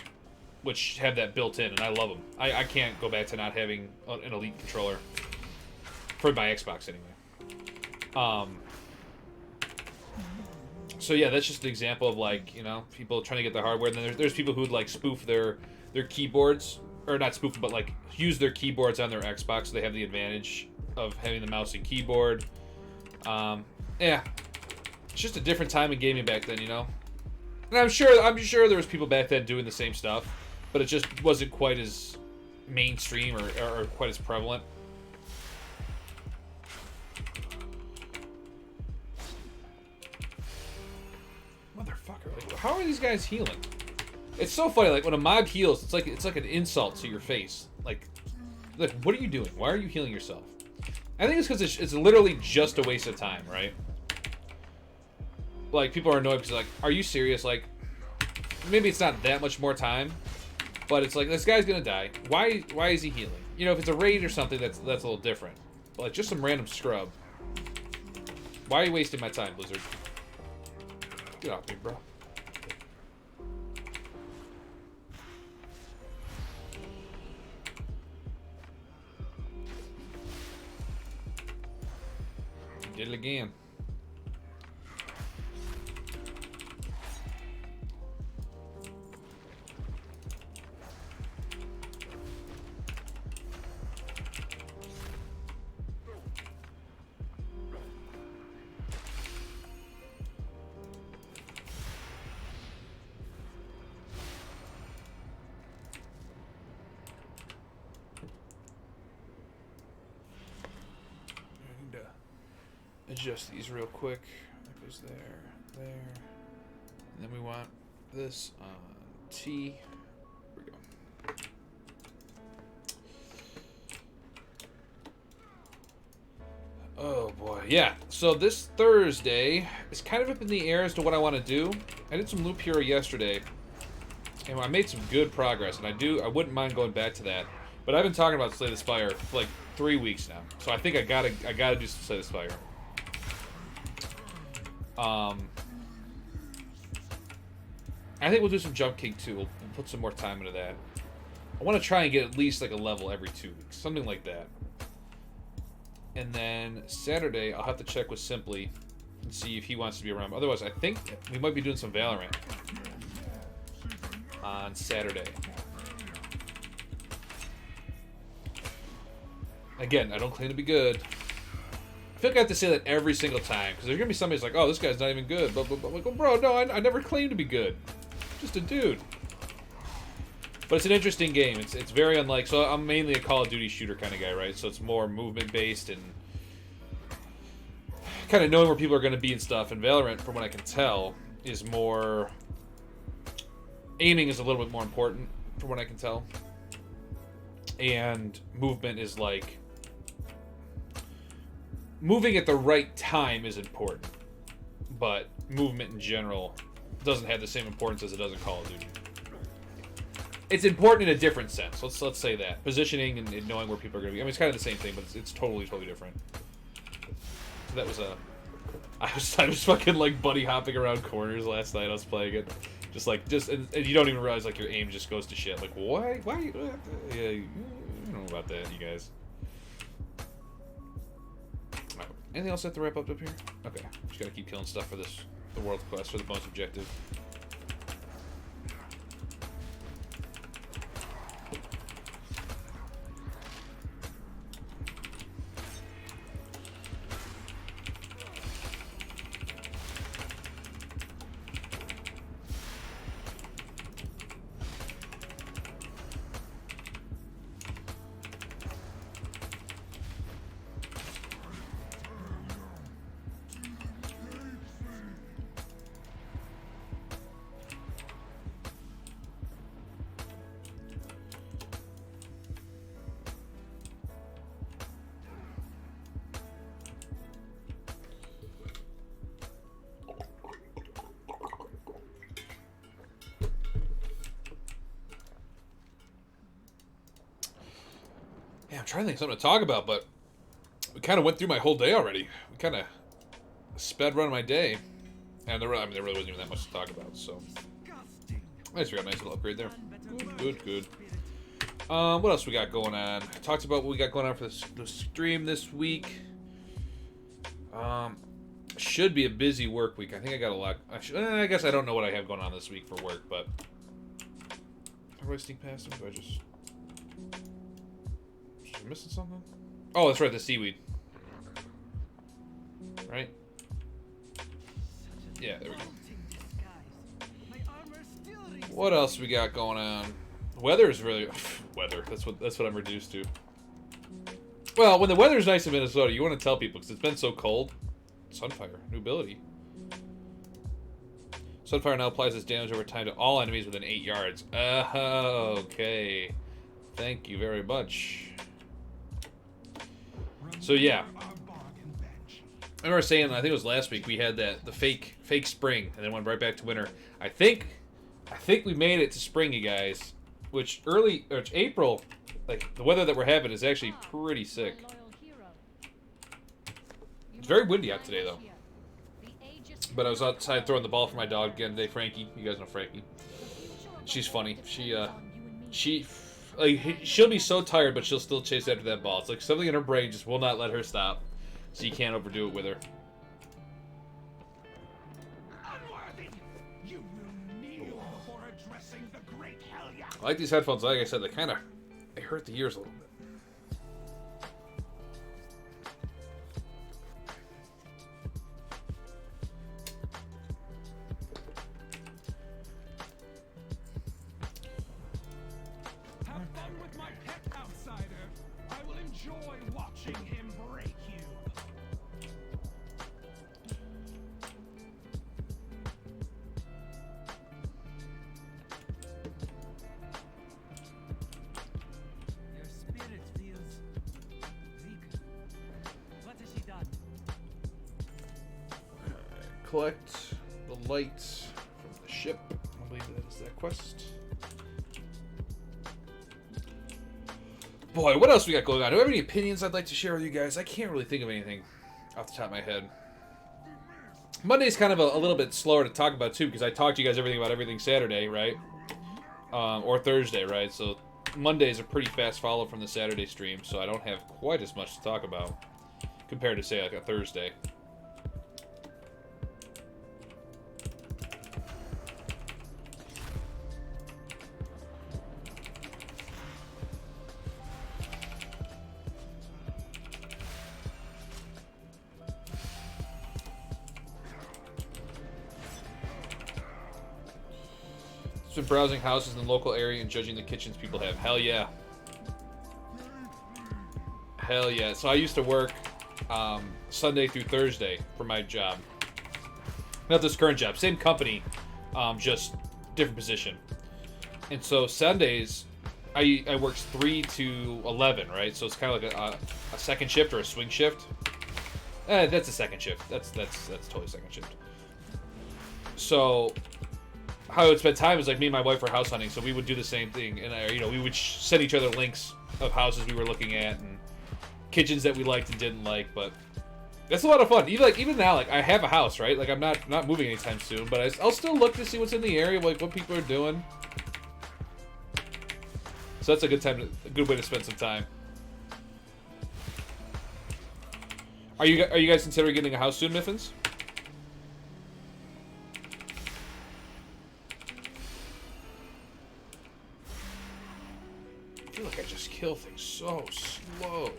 which have that built in, and I love them. I can't go back to not having an Elite controller for my Xbox anyway. So yeah, that's just an example of, like, you know, people trying to get the hardware. And then there's people who'd like spoof their keyboards, or not spoof, but like use their keyboards on their Xbox so they have the advantage of having the mouse and keyboard. Yeah, it's just a different time in gaming back then, you know. And I'm sure there was people back then doing the same stuff, but it just wasn't quite as mainstream or quite as prevalent. Motherfucker! Like, how are these guys healing? It's so funny. Like when a mob heals, it's like an insult to your face. Like, what are you doing? Why are you healing yourself? I think it's because it's literally just a waste of time, right? Like, people are annoyed because, like, are you serious? Like, maybe it's not that much more time, but it's like, this guy's gonna die. Why is he healing? You know, if it's a raid or something, that's a little different. But, like, just some random scrub. Why are you wasting my time, Blizzard? Get off me, bro. Did it again. Adjust these real quick. That goes there, there. And then we want this on T. Here we go. Oh boy, yeah. So this Thursday is kind of up in the air as to what I want to do. I did some Loop Hero yesterday, and I made some good progress, and I wouldn't mind going back to that. But I've been talking about Slay the Spire for like 3 weeks now, so I think I gotta do some Slay the Spire. I think we'll do some Jump King too. We'll put some more time into that. I want to try and get at least like a level every 2 weeks, something like that. And then Saturday, I'll have to check with Simply and see if he wants to be around. Otherwise, I think we might be doing some Valorant on Saturday. Again, I don't claim to be good. I feel like I have to say that every single time, because there's going to be somebody who's like, oh, this guy's not even good. But I'm like, oh, bro, no, I never claimed to be good. Just a dude. But it's an interesting game. It's very unlike... So I'm mainly a Call of Duty shooter kind of guy, right? So it's more movement-based and kind of knowing where people are going to be and stuff. And Valorant, from what I can tell, is more... Aiming is a little bit more important, from what I can tell. And movement is like... Moving at the right time is important. But movement in general doesn't have the same importance as it does in Call of Duty. It's important in a different sense. Let's say that. Positioning and knowing where people are going to be. I mean, it's kind of the same thing, but it's totally different. So that was a... I was fucking, like, buddy hopping around corners last night. I was playing it. And you don't even realize, like, your aim just goes to shit. Like, why? Yeah, you don't know about that, you guys. Right. Anything else I have to wrap up here? Okay. Just gotta keep killing stuff for the world quest, for the bonus objective. Yeah, I'm trying to think of something to talk about, but we kind of went through my whole day already. We kind of sped run my day. And there really wasn't even that much to talk about, so. Nice, we got a nice little upgrade there. Good. What else we got going on? I talked about what we got going on for the stream this week. Should be a busy work week. I think I got a lot. I guess I don't know what I have going on this week for work, but. How do I sneak past him? Do I just. Am I missing something? Oh, that's right, the seaweed. Right? Yeah, there we go. What else we got going on? Weather is really weather. That's what I'm reduced to. Well, when the weather's nice in Minnesota, you want to tell people because it's been so cold. Sunfire, new ability. Sunfire now applies its damage over time to all enemies within 8 yards. Okay. Thank you very much. So yeah, Our bargain bench. I remember saying, I think it was last week, we had the fake spring and then went right back to winter. I think we made it to spring, you guys, which April, like the weather that we're having is actually pretty sick. It's very windy out today though. But I was outside throwing the ball for my dog again today, Frankie. You guys know Frankie. She's funny. She'll be so tired, but she'll still chase after that ball. It's like something in her brain just will not let her stop. So you can't overdo it with her. Unworthy! You will kneel before addressing the great Helya. I like these headphones. Like I said, they hurt the ears a little bit. Have fun with my pet outsider. I will enjoy watching him break you. Your spirit feels weak. What has she done? Collect the light from the ship. I believe that is that quest. Boy, what else we got going on? Do I have any opinions I'd like to share with you guys? I can't really think of anything off the top of my head. Monday's kind of a little bit slower to talk about too, because I talked to you guys about everything Saturday, right? Or Thursday, right? So Monday's a pretty fast follow from the Saturday stream, so I don't have quite as much to talk about compared to, say, like a Thursday. Been browsing houses in the local area and judging the kitchens people have. Hell yeah. Hell yeah. So I used to work Sunday through Thursday for my job. Not this current job. Same company, just different position. And so Sundays, I worked 3 to 11, right? So it's kind of like a second shift or a swing shift. That's a second shift. That's totally second shift. So how I would spend time is like me and my wife were house hunting, so we would do the same thing, and we would send each other links of houses we were looking at and kitchens that we liked and didn't like. But that's a lot of fun. Even now, like I have a house, right? Like I'm not moving anytime soon, but I'll still look to see what's in the area, like what people are doing. So that's a good way to spend some time. Are you guys considering getting a house soon, Miffins? I feel like I just kill things so slow.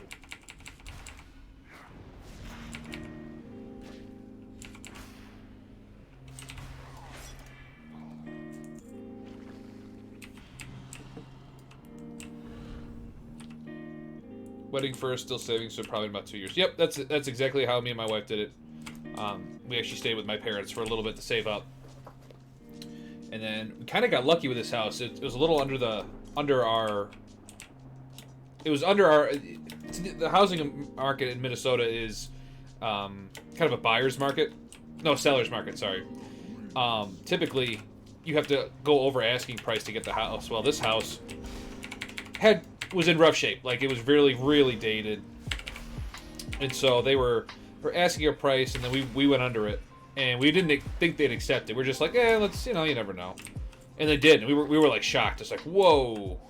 Wedding first, still saving, so probably about 2 years. Yep, that's exactly how me and my wife did it. We actually stayed with my parents for a little bit to save up, and then we kind of got lucky with this house. It was a little under our. The housing market in Minnesota is kind of a buyer's market. No, seller's market, sorry. Typically, you have to go over asking price to get the house. Well, this house was in rough shape. Like, it was really, really dated. And so they were asking a price, and then we went under it. And we didn't think they'd accept it. We're just like, let's, you never know. And they did. And we were like shocked. It's like, whoa.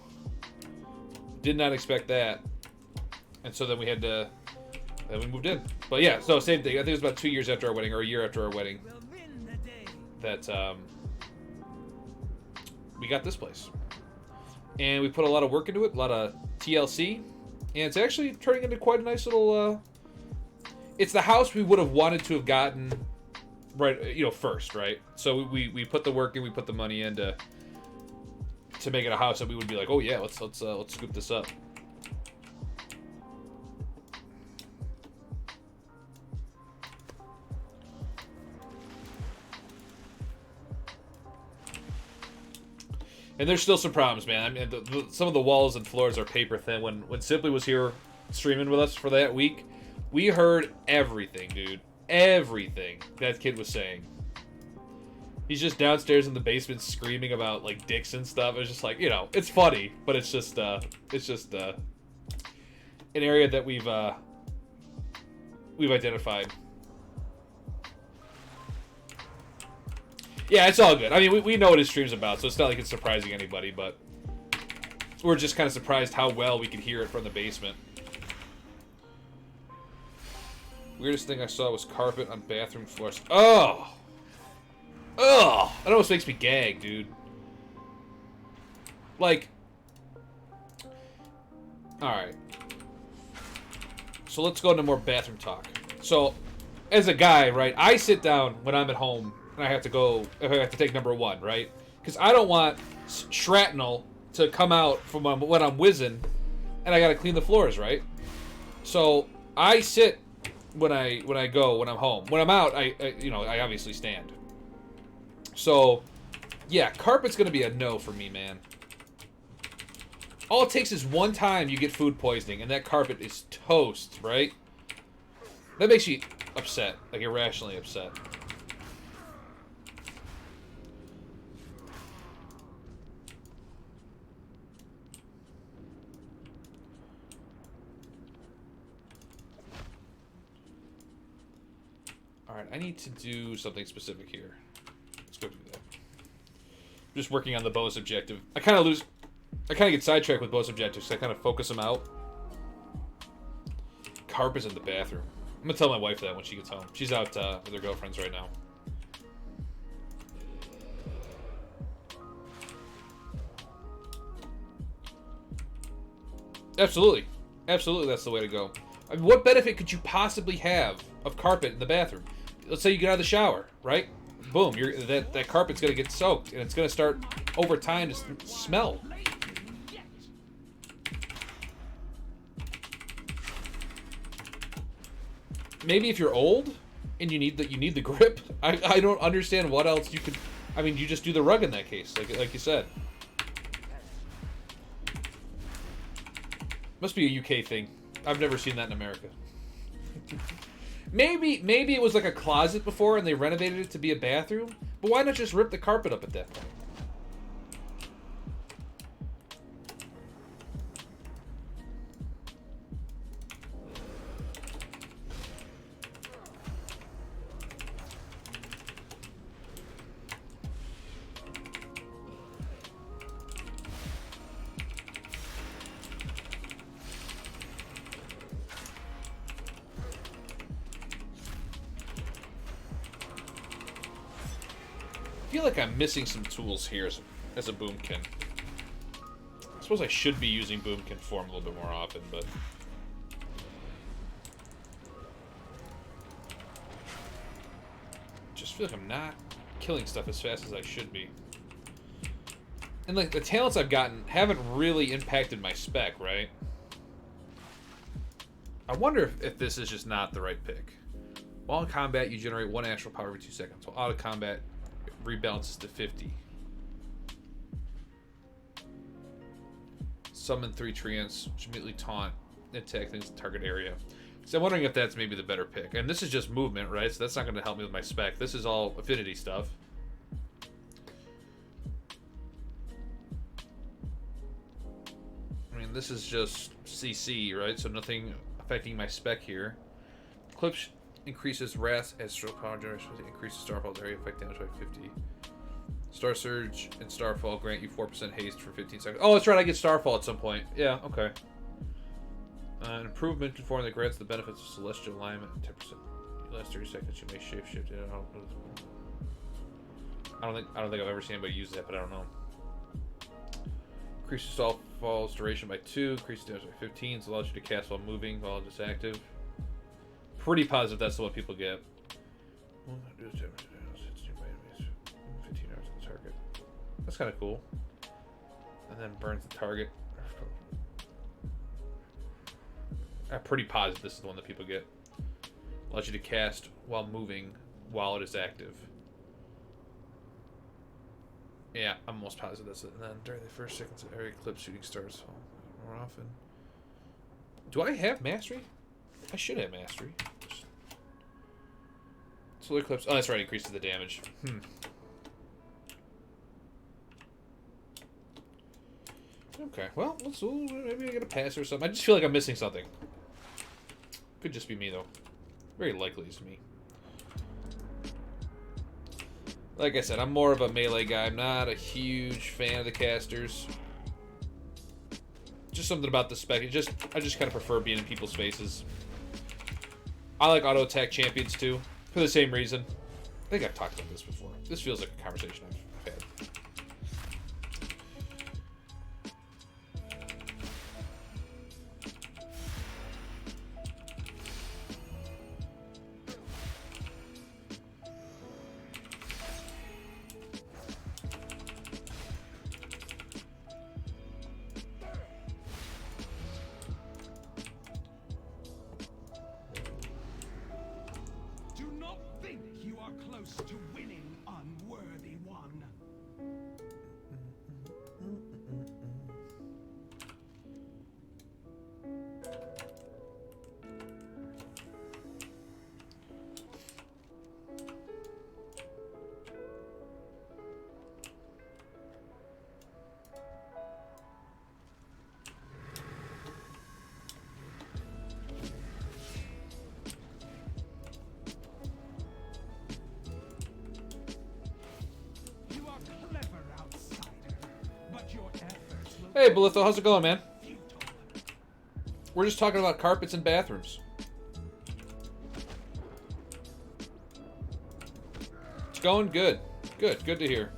Did not expect that. And so then we moved in. But yeah, so same thing. I think it was about 2 years after our wedding, or a year after our wedding, that we got this place. And we put a lot of work into it, a lot of TLC, and it's actually turning into quite a nice little, it's the house we would have wanted to have gotten right, first, right? So we put the work in, we put the money in to make it a house that we would be like, oh yeah, let's scoop this up. And there's still some problems, man. I mean, some of the walls and floors are paper thin. When Simply was here streaming with us for that week, We heard everything, dude. Everything that kid was saying. He's just downstairs in the basement screaming about like dicks and stuff. It's just like, you know, it's funny, but it's just an area that we've identified. Yeah, it's all good. I mean, we know what his stream's about, so it's not like it's surprising anybody, but we're just kind of surprised how well we could hear it from the basement. Weirdest thing I saw was carpet on bathroom floors. Oh! Ugh! That almost makes me gag, dude. Like... Alright. So let's go into more bathroom talk. So, as a guy, right, I sit down when I'm at home and I have to go, if I have to take number one, right? Because I don't want shrapnel to come out from when I'm whizzing and I gotta clean the floors, right? So, I sit when I'm home. When I'm out, I obviously stand. So, yeah, carpet's gonna be a no for me, man. All it takes is one time you get food poisoning and that carpet is toast, right? That makes you upset, like irrationally upset. Alright, I need to do something specific here. Let's go do that. I'm just working on the bonus objective. I kind of get sidetracked with bonus objectives, so I kind of focus them out. Carpet's in the bathroom. I'm gonna tell my wife that when she gets home. She's out with her girlfriends right now. Absolutely. Absolutely, that's the way to go. I mean, what benefit could you possibly have of carpet in the bathroom? Let's say you get out of the shower, right? Boom, that carpet's gonna get soaked, and it's gonna start over time to smell. Maybe if you're old and you need the grip, I don't understand what else you could. I mean, you just do the rug in that case, like you said. Must be a UK thing. I've never seen that in America. Maybe it was like a closet before and they renovated it to be a bathroom. But why not just rip the carpet up at that point? I feel like I'm missing some tools here as a boomkin. I suppose I should be using boomkin form a little bit more often, but... just feel like I'm not killing stuff as fast as I should be. And like the talents I've gotten haven't really impacted my spec, right? I wonder if this is just not the right pick. While in combat, you generate 1 astral power every 2 seconds. While out of combat, rebalances to 50. Summon 3 treants, which immediately taunt and attack things in the target area. So I'm wondering if that's maybe the better pick. And this is just movement, right? So that's not going to help me with my spec. This is all affinity stuff. I mean, this is just CC, right? So nothing affecting my spec here. Clips increases wrath as stroke power generation. Increases starfall's area effect damage by 50. Star Surge and Starfall grant you 4% haste for 15 seconds. Oh, that's right. I get Starfall at some point. Yeah, okay. An improvement conform that grants the benefits of celestial alignment. 10%. Last 30 seconds, you may shape shift. I don't think I've ever seen anybody use that, but I don't know. Increases Starfall's duration by 2. Increases damage by 15. So allows you to cast while moving while it's active. Pretty positive that's what people get. 15 hours on the target. That's kind of cool. And then burns the target. I'm pretty positive this is the one that people get. Allows you to cast while moving while it is active. Yeah, I'm almost positive that's it. And then during the first seconds of every eclipse, shooting stars fall more often. Do I have mastery? I should have mastery. Solar eclipse. Oh, that's right. Increases the damage. Okay. Well, maybe I get a pass or something. I just feel like I'm missing something. Could just be me though. Very likely it's me. Like I said, I'm more of a melee guy. I'm not a huge fan of the casters. Just something about the spec. I just kind of prefer being in people's faces. I like auto attack champions too, for the same reason. I think I've talked about this before. This feels like a conversation I've had. Do not think you are close to winning, unworthy one. You are clever, outsider, but your efforts will Hey, Belitho, how's it going, man? be futile. We're just talking about carpets and bathrooms. It's going good. Good to hear.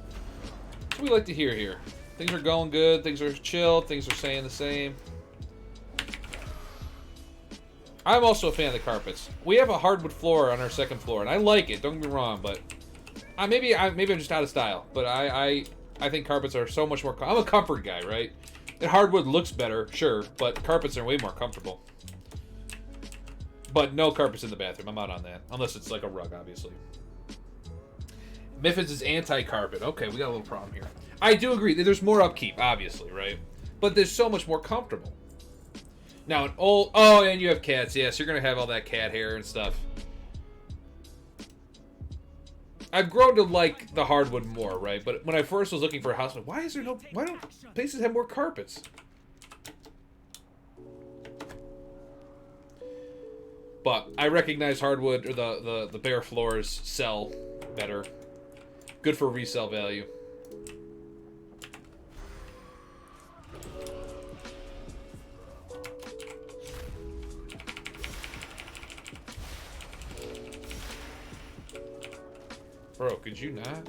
That's what we like to hear here. Things are going good, things are chill, things are staying the same. I'm also a fan of the carpets. We have a hardwood floor on our second floor, and I like it, don't get me wrong, but maybe I'm just out of style, but I think carpets are so much more... I'm a comfort guy, right? And hardwood looks better, sure, but carpets are way more comfortable. But no carpets in the bathroom. I'm out on that. Unless it's like a rug, obviously. Miffins is anti-carpet. Okay, we got a little problem here. I do agree. There's more upkeep, obviously, right? But there's so much more comfortable. Now, an old... Oh, and you have cats. Yes, you're going to have all that cat hair and stuff. I've grown to like the hardwood more, right? But when I first was looking for a house, I'm like, why don't places have more carpets? But I recognize hardwood or the bare floors sell better. Good for resale value. Bro, could you not?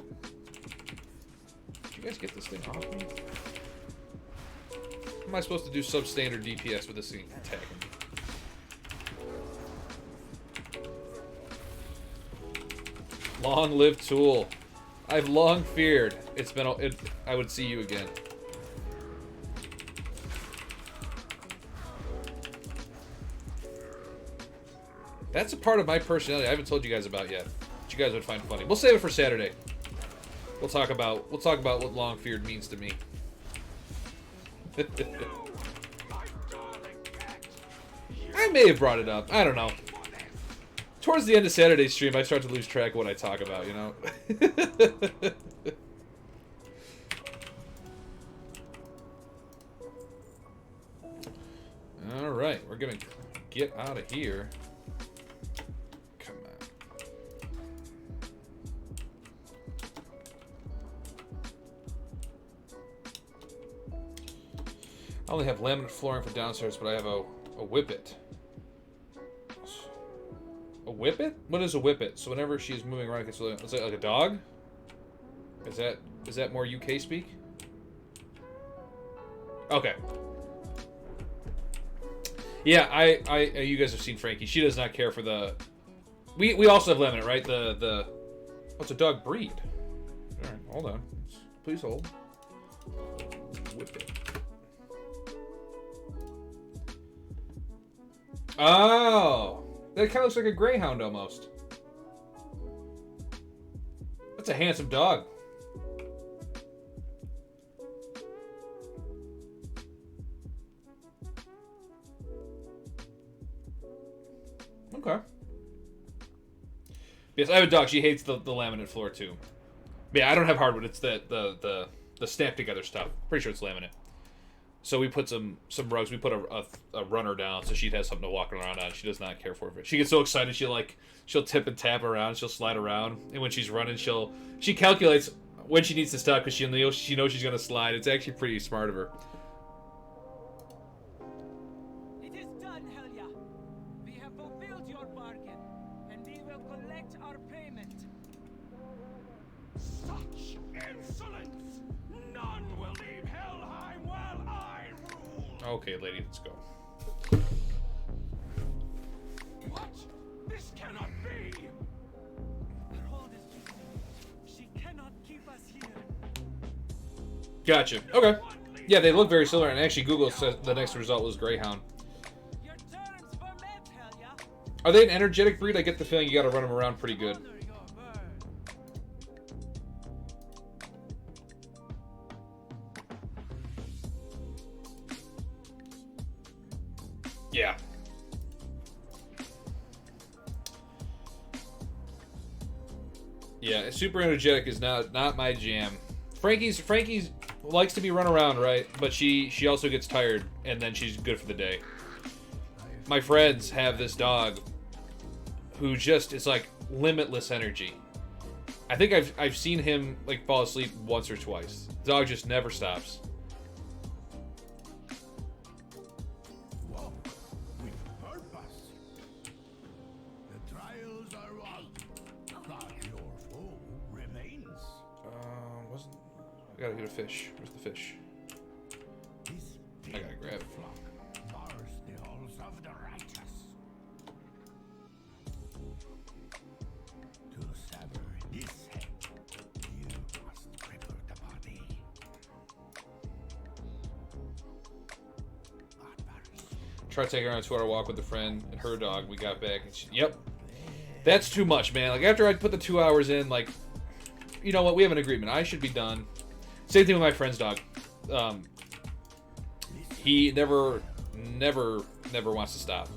Did you guys get this thing off me? How am I supposed to do substandard DPS with this thing attacking me? Long live Tool. I've long feared I would see you again. That's a part of my personality I haven't told you guys about yet. You guys would find funny. We'll save it for Saturday. We'll talk about what long feared means to me. I may have brought it up. I don't know. Towards the end of Saturday's stream, I start to lose track of what I talk about, you know? Alright, we're gonna get out of here. Come on. I only have laminate flooring for downstairs, but I have a whippet. A whippet? What is a whippet? So whenever she's moving around, it's like a dog? Is that more UK speak? Okay. Yeah, you guys have seen Frankie. She does not care for the... We also have laminate, right? What's a dog breed? Alright, hold on. Please hold. Whippet. Oh! That kind of looks like a greyhound almost. That's a handsome dog. Okay. Yes, I have a dog. She hates the laminate floor too. But yeah, I don't have hardwood. It's the snap together stuff. Pretty sure it's laminate. So we put some rugs. We put a runner down so she'd have something to walk around on. She does not care for it. She gets so excited she'll tip and tap around. She'll slide around, and when she's running, she calculates when she needs to stop because she knows she's gonna slide. It's actually pretty smart of her. It is done, Helya. We have fulfilled your bargain, and we will collect our payment. Such insolence! None will leave Helheim while I rule! Okay, lady, let's go. What? This cannot be! Her hold is too strong. She cannot keep us here. Gotcha. Okay. Yeah, they look very similar, and actually Google says the next result was Greyhound. Your terms were met, Helya. Are they an energetic breed? I get the feeling you gotta run them around pretty good. Honor your word. Yeah. Yeah, super energetic is not my jam. Frankie's likes to be run around, right? But she also gets tired, and then she's good for the day. My friends have this dog who just is like limitless energy. I think I've seen him like fall asleep once or twice. The dog just never stops. Walk with purpose. The trials are won, but your foe remains. Wasn't I gotta get a fish. Where's the fish? This I gotta grab it. flock bars the halls of the righteous. To sever this head, you must cripple the body. Try taking her on a 2-hour walk with a friend and her dog. We got back and yep. That's too much, man. Like after I put the 2 hours in, like, you know what? We have an agreement. I should be done. Same thing with my friend's dog. He never wants to stop.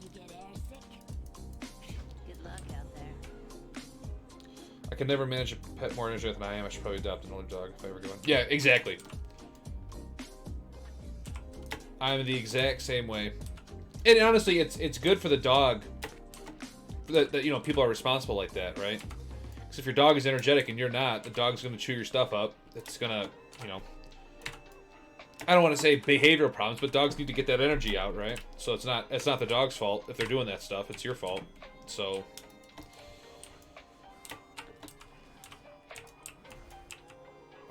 You get airsick? Good luck out there. I can never manage a pet more energetic than I am. I should probably adopt an older dog if I ever get one. Yeah, exactly. I'm the exact same way. And honestly, it's good for the dog that you know people are responsible like that, right? Because if your dog is energetic and you're not, the dog's going to chew your stuff up. It's gonna, you know. I don't want to say behavioral problems, but dogs need to get that energy out, right? So it's not the dog's fault if they're doing that stuff. It's your fault. So.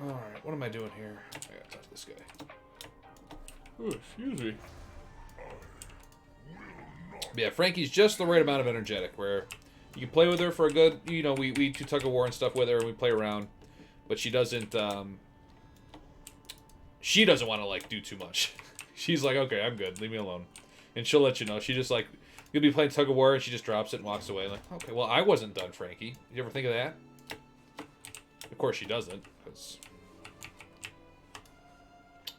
All right, what am I doing here? I gotta talk to this guy. Oh, excuse me. Yeah, Frankie's just the right amount of energetic where you can play with her for a good, you know, we do tug of war and stuff with her and we play around, but she doesn't want to like do too much. She's like, okay, I'm good, leave me alone. And she'll let you know. She just like, you'll be playing tug of war and she just drops it and walks away. Like, okay, well, I wasn't done, Frankie. You ever think of that? Of course she doesn't, because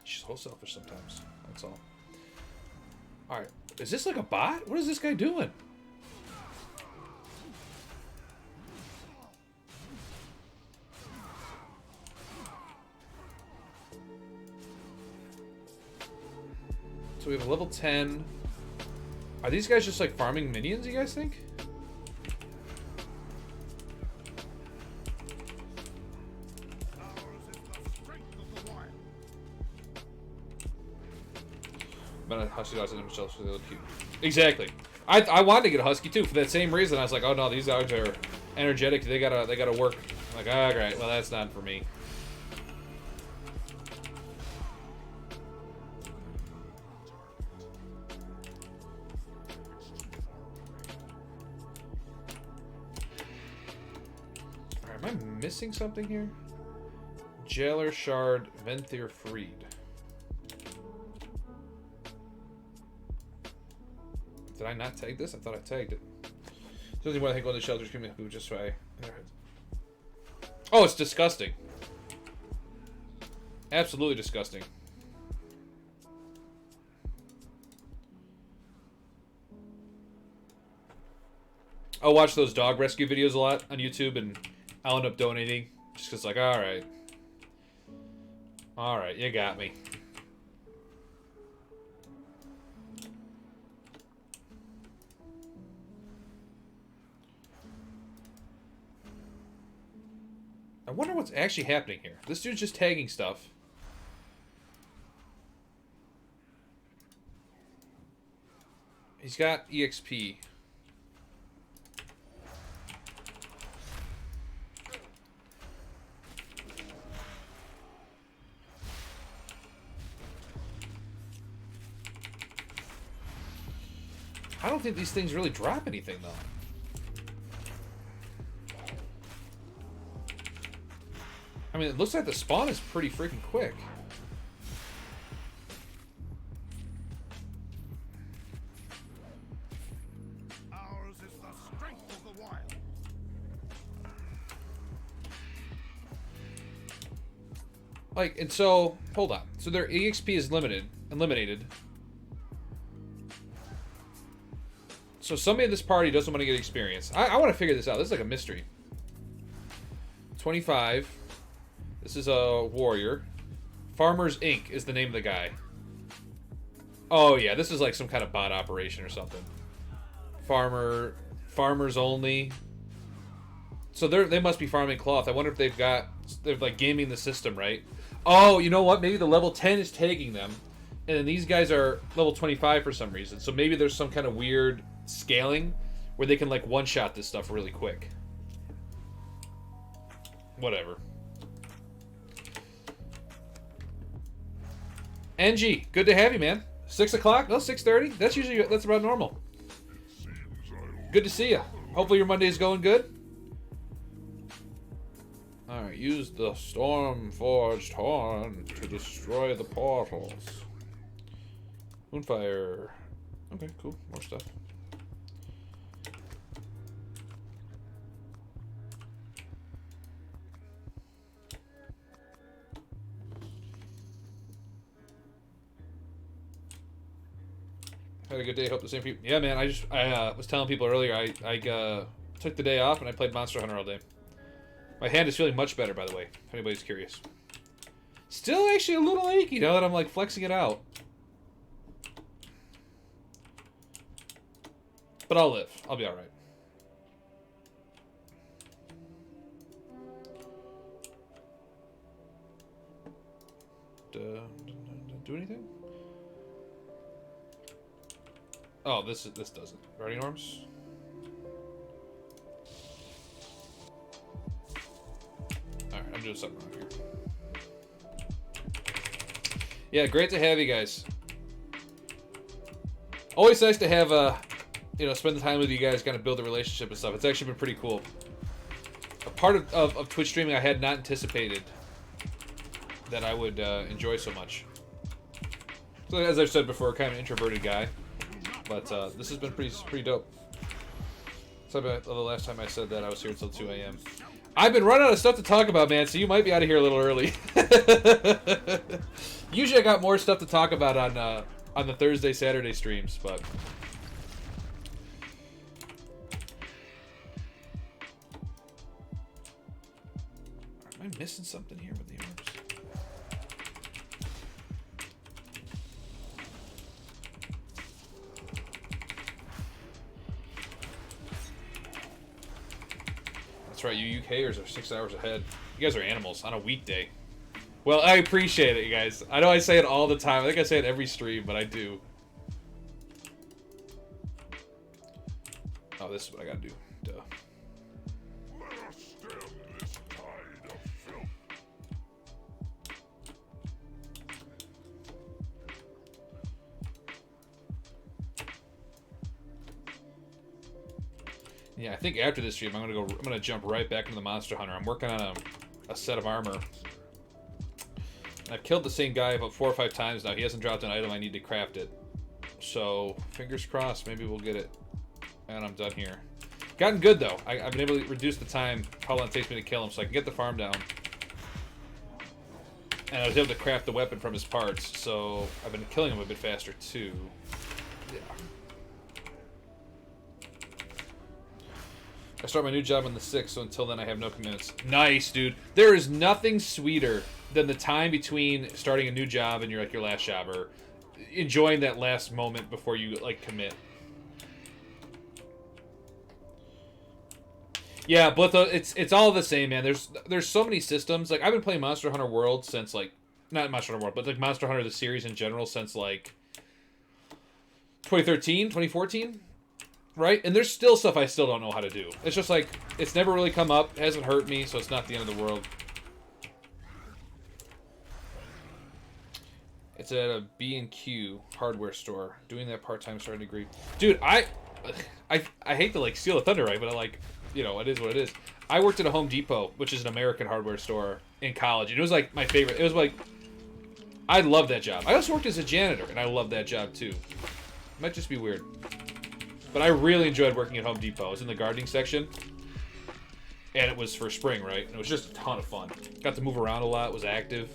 she's so selfish sometimes. That's all. Alright. Is this like a bot? What is this guy doing? So we have a level 10. Are these guys just like farming minions, you guys think? But a husky dogs in themselves so they look cute. Exactly. I wanted to get a husky too for that same reason. I was like, oh no, these dogs are energetic. They gotta work. I'm like, all right, well that's not for me. All right, am I missing something here? Jailer Shard Venthyr Freed. Did I not tag this? I thought I tagged it. Doesn't want to go to the shelters. Give me food just so I. Oh, it's disgusting. Absolutely disgusting. I'll watch those dog rescue videos a lot on YouTube, and I'll end up donating just because, like, all right, you got me. I wonder what's actually happening here. This dude's just tagging stuff. He's got EXP. I don't think these things really drop anything, though. I mean, it looks like the spawn is pretty freaking quick. Ours is the strength of the wild. Like, and so, hold on. So their EXP is eliminated. So somebody in this party doesn't want to get experience. I want to figure this out. This is like a mystery. 25. This is a warrior. Farmers Inc. is the name of the guy. Oh yeah, this is like some kind of bot operation or something. Farmers only. So they must be farming cloth. I wonder if they're like gaming the system, right? Oh, you know what? Maybe the level 10 is tagging them, and then these guys are level 25 for some reason. So maybe there's some kind of weird scaling where they can like one-shot this stuff really quick. Whatever. NG, good to have you, man. 6 o'clock? No, 6:30. That's about normal. Good to see you. Hopefully your Monday's going good. Alright, use the Stormforged Horn to destroy the portals. Moonfire. Okay, cool. More stuff. Had a good day. Hope the same for you. Yeah, man. I was telling people earlier. I took the day off and I played Monster Hunter all day. My hand is feeling much better, by the way. If anybody's curious. Still, actually, a little achy now that I'm like flexing it out. But I'll live. I'll be all right. Do anything? Oh, this doesn't. Guardian Arms? Alright, I'm doing something wrong here. Yeah, great to have you guys. Always nice to have, spend the time with you guys, kind of build a relationship and stuff. It's actually been pretty cool. A part of Twitch streaming I had not anticipated that I would enjoy so much. So, as I've said before, kind of an introverted guy. But this has been pretty dope. So the last time I said that, I was here until 2 a.m. I've been running out of stuff to talk about, man, so you might be out of here a little early. Usually I got more stuff to talk about on the Thursday, Saturday streams, but... Am I missing something here with the arms? That's right, you UKers are 6 hours ahead. You guys are animals on a weekday. Well, I appreciate it, you guys. I know I say it all the time. I think I say it every stream, but I do. Oh, this is what I gotta do. Duh. Let us stem this tide of filth. Yeah, I think after this stream, I'm gonna jump right back into the Monster Hunter. I'm working on a set of armor. And I've killed the same guy about 4 or 5 times now. He hasn't dropped an item. I need to craft it. So, fingers crossed, maybe we'll get it. And I'm done here. Gotten good, though. I've been able to reduce the time, how long it takes me to kill him, so I can get the farm down. And I was able to craft the weapon from his parts, so I've been killing him a bit faster, too. Yeah. I start my new job on the 6th, so until then I have no commitments. Nice, dude. There is nothing sweeter than the time between starting a new job and your last job, or enjoying that last moment before you commit. Yeah, but it's all the same, man. There's so many systems. Like, I've been playing Monster Hunter World since not Monster Hunter World, but like Monster Hunter the series in general since 2013, 2014, right? And there's still stuff I still don't know how to do. It's just it's never really come up, hasn't hurt me, so it's not the end of the world. It's at a B&Q hardware store. Doing that part-time starting to agree. Dude, I hate to steal a thunder, right? But it is what it is. I worked at a Home Depot, which is an American hardware store, in college, and it was my favorite. It was I loved that job. I also worked as a janitor, and I loved that job too. Might just be weird, but I really enjoyed working at Home Depot. I was in the gardening section, and it was for spring, right? And it was just a ton of fun. Got to move around a lot. Was active.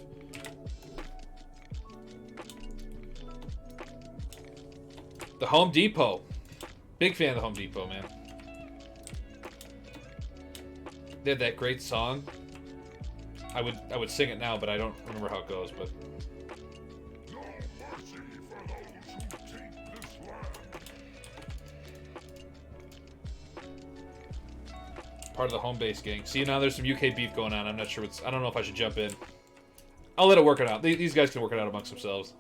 The Home Depot. Big fan of the Home Depot, man. They had that great song. I would sing it now, but I don't remember how it goes, but No mercy for those who take this land. part of the home base gang. See, now there's some UK beef going on. I'm not sure I don't know if I should jump in. I'll let it work it out. These guys can work it out amongst themselves.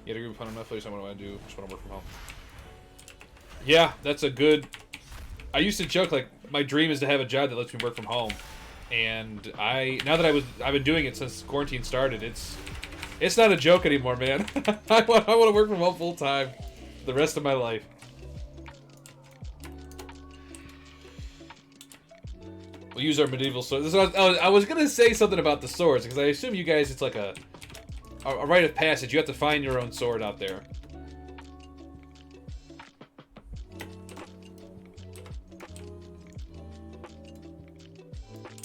Yeah, to agree with fun on Netflix. I want to do. Just want to work from home. Yeah, that's a good. I used to joke my dream is to have a job that lets me work from home, and now that I've been doing it since quarantine started. It's not a joke anymore, man. I want to work from home full time, the rest of my life. We'll use our medieval swords. I was gonna say something about the swords because I assume you guys it's like a rite of passage. You have to find your own sword out there.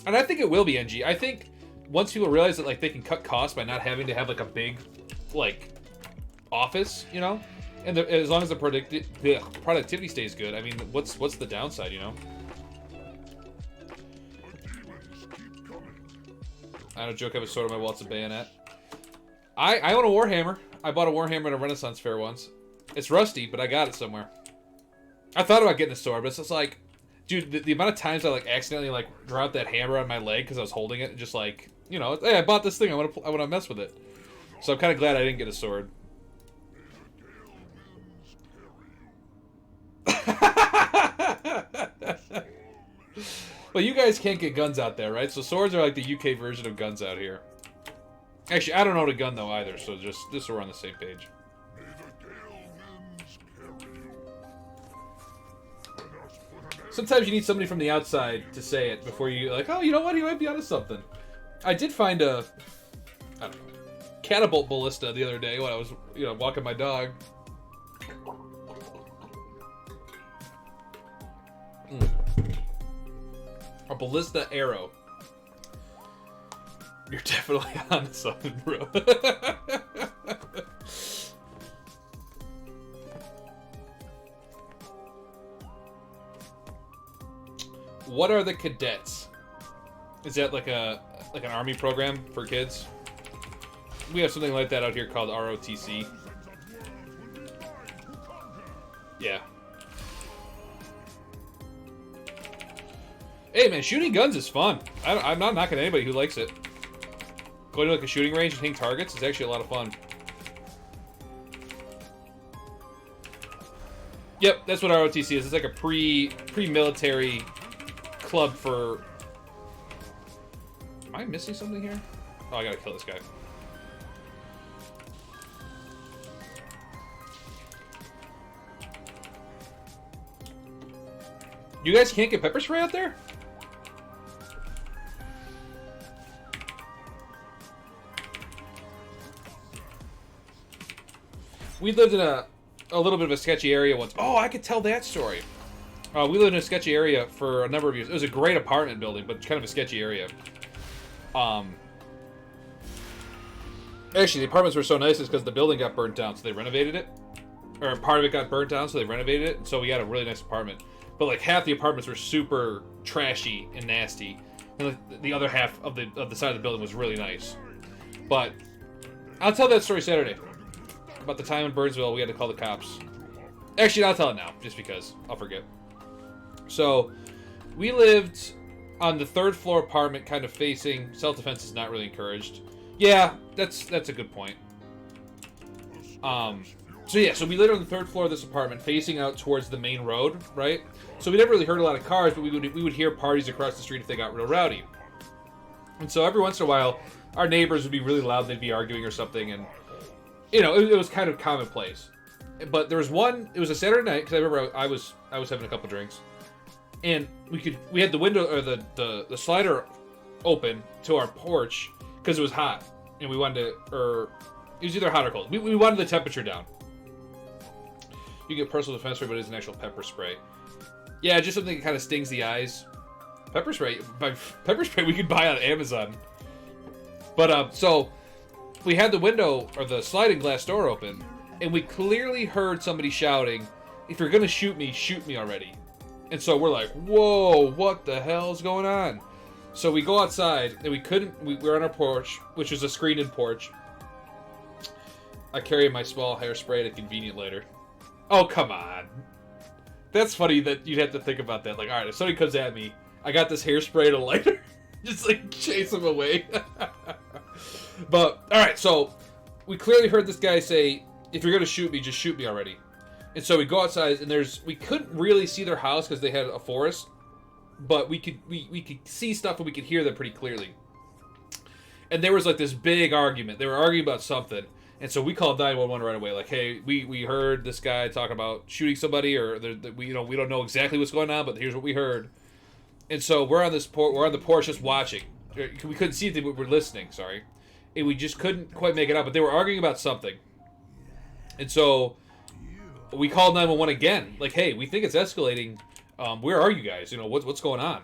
And I think it will be NG. I think once people realize that they can cut costs by not having to have a big office, and as long as the productivity stays good, I mean, what's the downside, I don't joke. I have a sword on my wall. It's a bayonet. I own a Warhammer. I bought a Warhammer at a Renaissance fair once. It's rusty, but I got it somewhere. I thought about getting a sword, but it's just dude, the amount of times I accidentally dropped that hammer on my leg because I was holding it, and just hey, I bought this thing. I want to mess with it. So I'm kind of glad I didn't get a sword. Well, you guys can't get guns out there, right? So swords are the UK version of guns out here. Actually, I don't own a gun though either, so just so we're on the same page. Sometimes you need somebody from the outside to say it before you oh, you know what? He might be onto something. I did find a catapult ballista the other day when I was walking my dog. A ballista arrow. You're definitely on something, bro. What are the cadets? Is that like an army program for kids? We have something like that out here called ROTC. Yeah. Hey man, shooting guns is fun. I'm not knocking anybody who likes it. Going to a shooting range and hitting targets is actually a lot of fun. Yep, that's what ROTC is. It's like a pre-military club for... Am I missing something here? Oh, I gotta kill this guy. You guys can't get pepper spray out there? We lived in a little bit of a sketchy area once. Oh, I could tell that story. We lived in a sketchy area for a number of years. It was a great apartment building, but kind of a sketchy area. Actually, the apartments were so nice is because the building got burnt down, so they renovated it. Or part of it got burnt down, so they renovated it. So we got a really nice apartment. But like half the apartments were super trashy and nasty, and like, the other half of the side of the building was really nice. But I'll tell that story Saturday about the time in Burnsville we had to call the cops. Actually, I'll tell it now, just because I'll forget. So we lived on the 3rd floor apartment, kind of facing self-defense is not really encouraged. Yeah, that's a good point. So we lived on the 3rd floor of this apartment, facing out towards the main road, right? So we never really heard a lot of cars, but we would hear parties across the street if they got real rowdy. And so every once in a while, our neighbors would be really loud, they'd be arguing or something, and, you know, it was kind of commonplace. But there was one, it was a Saturday night, because I remember I was having a couple drinks, and we had the window, or the slider open to our porch, because it was hot, and we wanted to, or it was either hot or cold. We wanted the temperature down. You get personal defense spray, but it's an actual pepper spray. Yeah, just something that kind of stings the eyes. Pepper spray we could buy on Amazon. But so we had the window or the sliding glass door open, and we clearly heard somebody shouting, "If you're gonna shoot me already." And so we're like, "Whoa, what the hell is going on?" So we go outside, and we were on our porch, which was a screened-in porch. I carry my small hairspray at a convenient lighter. Oh, come on. That's funny that you'd have to think about that. Like, alright, if somebody comes at me, I got this hairspray and a lighter. Just, like, chase them away. But, alright, so we clearly heard this guy say, "If you're going to shoot me, just shoot me already." And so we go outside, and we couldn't really see their house because they had a forest. But we could see stuff, and we could hear them pretty clearly. And there was, like, this big argument. They were arguing about something. And so we called 911 right away, like, "Hey, we heard this guy talking about shooting somebody, or we don't know exactly what's going on, but here's what we heard." And so we're on the porch just watching. We couldn't see them, we were listening. Sorry, and we just couldn't quite make it out. But they were arguing about something, and so we called 911 again, like, "Hey, we think it's escalating. Where are you guys? You know, what's going on?"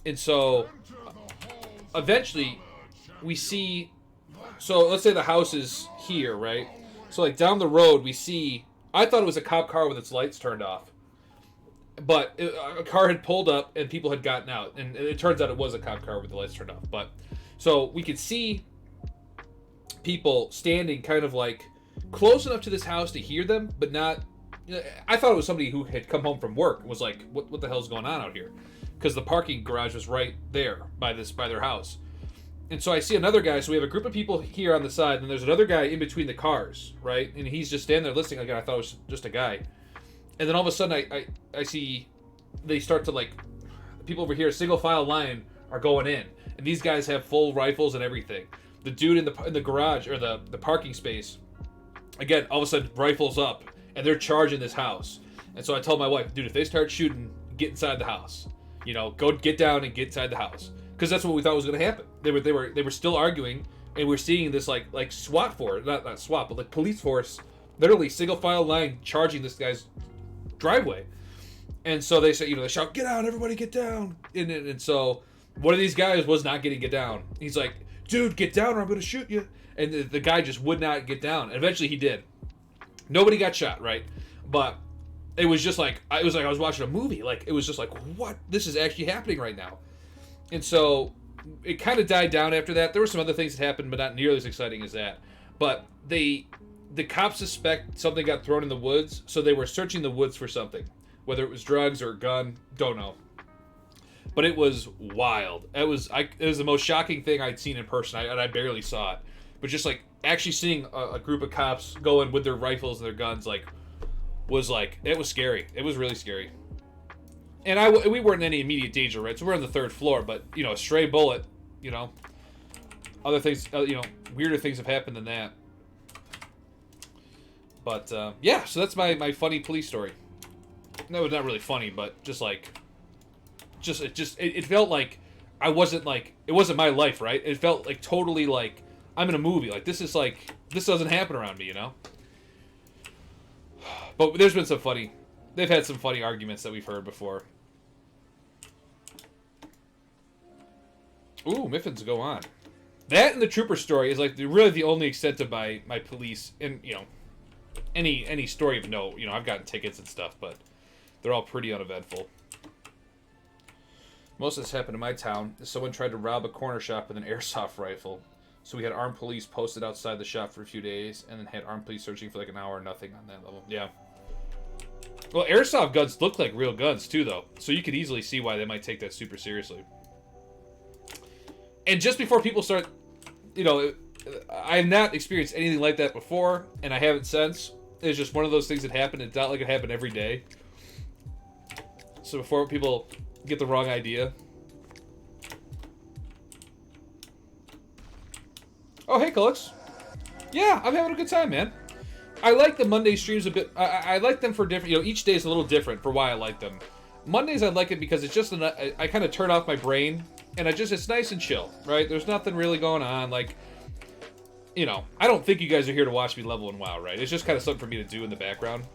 And so eventually we see. So let's say the house is here, right? So like down the road, we see. I thought it was a cop car with its lights turned off, but a car had pulled up and people had gotten out, and it turns out it was a cop car with the lights turned off. But so we could see people standing kind of like close enough to this house to hear them, but not. I thought it was somebody who had come home from work and was like, "What the hell's going on out here?" Because the parking garage was right there by their house. And so I see another guy, so we have a group of people here on the side, and there's another guy in between the cars, right? And he's just standing there listening. Again, I thought it was just a guy. And then all of a sudden, I see they start to, like, people over here, single file line, are going in. And these guys have full rifles and everything. The dude in the garage, or the parking space, again, all of a sudden, rifles up, and they're charging this house. And so I told my wife, "Dude, if they start shooting, get inside the house. You know, go get down and get inside the house." Because that's what we thought was going to happen. They were still arguing, and we're seeing this like SWAT force, not SWAT, but like police force, literally single file line charging this guy's driveway. And so they say, they shout, "Get down, everybody, get down!" And so one of these guys was not getting get down. He's like, "Dude, get down, or I'm going to shoot you." And the guy just would not get down. And eventually he did. Nobody got shot, right? But it was just like I was watching a movie. Like, it was just like, what? This is actually happening right now. And so it kind of died down after that. There were some other things that happened, but not nearly as exciting as that. But the cops suspect something got thrown in the woods, so they were searching the woods for something. Whether it was drugs or a gun, don't know. But it was wild. It was the most shocking thing I'd seen in person, and I barely saw it. But just like actually seeing a group of cops going with their rifles and their guns, it was scary. It was really scary. And we weren't in any immediate danger, right? So we're on the 3rd floor, but, a stray bullet, other things, weirder things have happened than that. But, yeah, so that's my funny police story. No, it's not really funny, but it felt like I wasn't it wasn't my life, right? It felt like totally like I'm in a movie. Like, this doesn't happen around me, But they've had some funny arguments that we've heard before. Ooh, Miffins go on. That and the trooper story is like really the only extent of my police, and any story of note. I've gotten tickets and stuff, but they're all pretty uneventful. Most of this happened in my town. Someone tried to rob a corner shop with an airsoft rifle. So we had armed police posted outside the shop for a few days, and then had armed police searching for like an hour. Nothing on that level. Yeah. Well, airsoft guns look like real guns too, though. So you could easily see why they might take that super seriously. And just before people start, I have not experienced anything like that before, and I haven't since. It's just one of those things that happened. It's not like it happened every day. So before people get the wrong idea. Oh, hey, Culix. Yeah, I'm having a good time, man. I like the Monday streams a bit. I like them for different. Each day is a little different for why I like them. Mondays I like it because it's just I kind of turn off my brain, and it's nice and chill, right? There's nothing really going on. Like, I don't think you guys are here to watch me level in WoW, right? It's just kind of something for me to do in the background.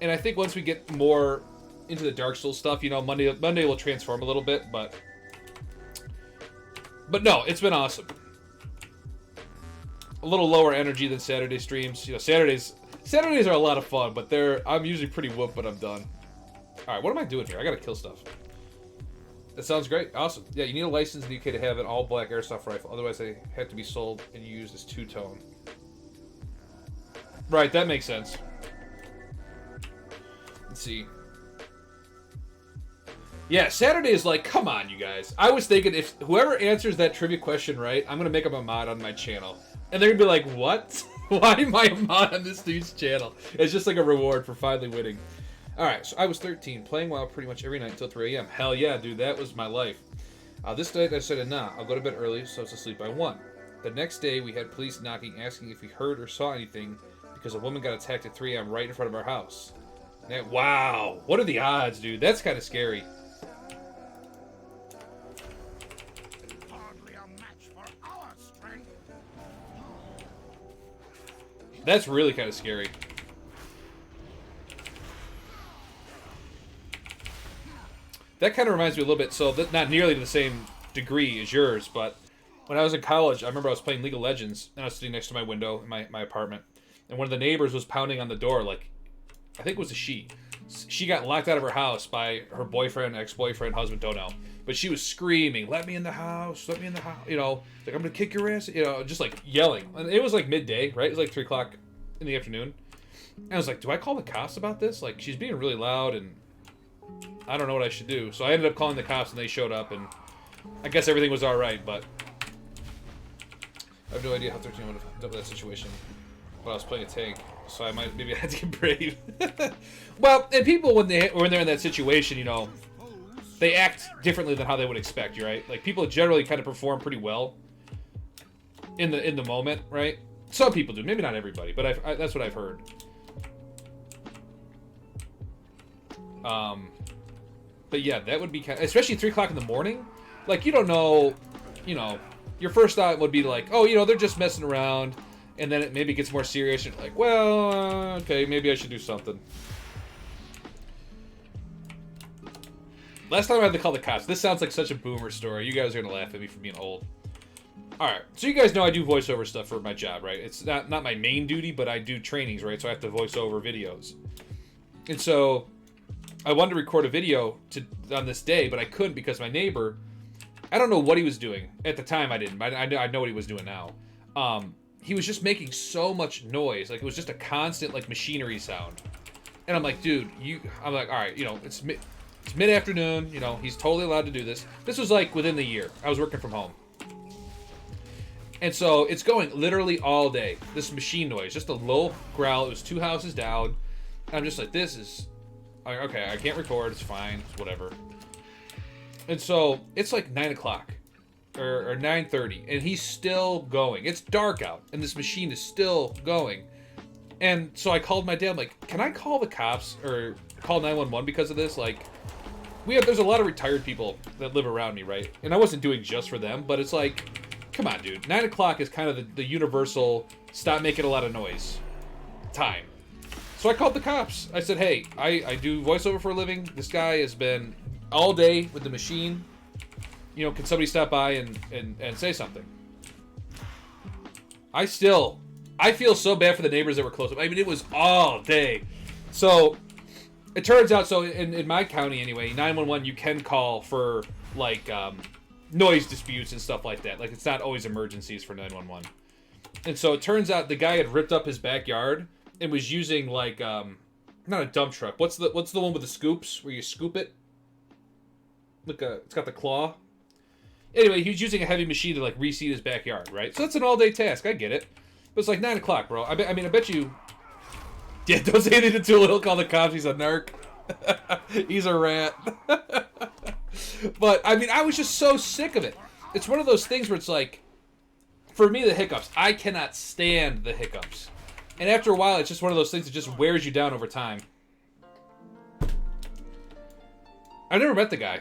And I think once we get more into the Dark Souls stuff, Monday will transform a little bit, but no, it's been awesome. A little lower energy than Saturday streams. Saturdays are a lot of fun, but I'm usually pretty whooped, but I'm done. All right, what am I doing here? I gotta kill stuff. That sounds great. Awesome. Yeah, you need a license in the UK to have an all-black airsoft rifle. Otherwise, they have to be sold and used as two-tone. Right, that makes sense. Let's see. Yeah, Saturday is like, come on, you guys. I was thinking if whoever answers that trivia question right, I'm going to make up a mod on my channel. And they're going to be like, what? Why am I a mod on this dude's channel? It's just like a reward for finally winning. Alright, so I was 13, playing WoW pretty much every night until 3 a.m. Hell yeah, dude, that was my life. This night I decided, nah, I'll go to bed early, so I was asleep by 1. The next day, we had police knocking, asking if we heard or saw anything, because a woman got attacked at 3 a.m. right in front of our house. Wow, what are the odds, dude? That's kind of scary. Hardly a match for our strength. That's really kind of scary. That kind of reminds me a little bit, so not nearly to the same degree as yours, but when I was in college, I remember I was playing League of Legends, and I was sitting next to my window in my apartment, and one of the neighbors was pounding on the door, like, I think it was a she. She got locked out of her house by her boyfriend, ex-boyfriend, husband, don't know. But she was screaming, let me in the house, let me in the house, like, I'm gonna kick your ass, just like yelling. And it was like midday, right? It was like 3 o'clock in the afternoon. And I was like, do I call the cops about this? Like, she's being really loud, and I don't know what I should do. So I ended up calling the cops, and they showed up, and I guess everything was alright, but I have no idea how 13 would have dealt with that situation. But I was playing a tank, so maybe I had to get brave. Well, and people, when they're in that situation, they act differently than how they would expect, right? Like, people generally kind of perform pretty well in the moment, right? Some people do, maybe not everybody, but that's what I've heard. But yeah, that would be kind of, especially 3 o'clock in the morning. Like, you don't know, your first thought would be like, oh, they're just messing around, and then it maybe gets more serious, and you're like, well, okay, maybe I should do something. Last time I had to call the cops. This sounds like such a boomer story. You guys are gonna laugh at me for being old. Alright, so you guys know I do voiceover stuff for my job, right? It's not my main duty, but I do trainings, right? So I have to voice over videos. And so I wanted to record a video on this day, but I couldn't because my neighbor, I don't know what he was doing. At the time I didn't, but I know what he was doing now. He was just making so much noise. Like, it was just a constant, like, machinery sound. And I'm like, dude, I'm like, alright, it's mid-afternoon, he's totally allowed to do this. This was, like, within the year. I was working from home. And so it's going literally all day. This machine noise, just a low growl. It was 2 houses down. And I'm just like, this is... Okay, I can't record. It's fine. It's whatever. And so it's like 9 o'clock. Or 9:30. And he's still going. It's dark out. And this machine is still going. And so I called my dad. I'm like, can I call the cops? Or call 911 because of this? Like, there's a lot of retired people that live around me, right? And I wasn't doing just for them. But it's like... Come on, dude. 9 o'clock is kind of the universal stop making a lot of noise time. So I called the cops. I said, hey, I do voiceover for a living. This guy has been all day with the machine. Can somebody stop by and say something? I feel so bad for the neighbors that were close. I mean, it was all day. So it turns out, so in my county anyway, 911 you can call for like noise disputes and stuff like that. Like it's not always emergencies for 911. And so it turns out the guy had ripped up his backyard and was using like not a dump truck. What's the one with the scoops where you scoop it? Look, it's got the claw. Anyway, he was using a heavy machine to like reseed his backyard, right? So that's an all-day task. I get it. But it's like 9 o'clock, bro. I mean, I bet you. Yeah, don't say anything too little. Call the cops. He's a narc. He's a rat. But I mean, I was just so sick of it. It's one of those things where it's like, for me, the hiccups. I cannot stand the hiccups. And after a while, it's just one of those things that just wears you down over time. I've never met the guy.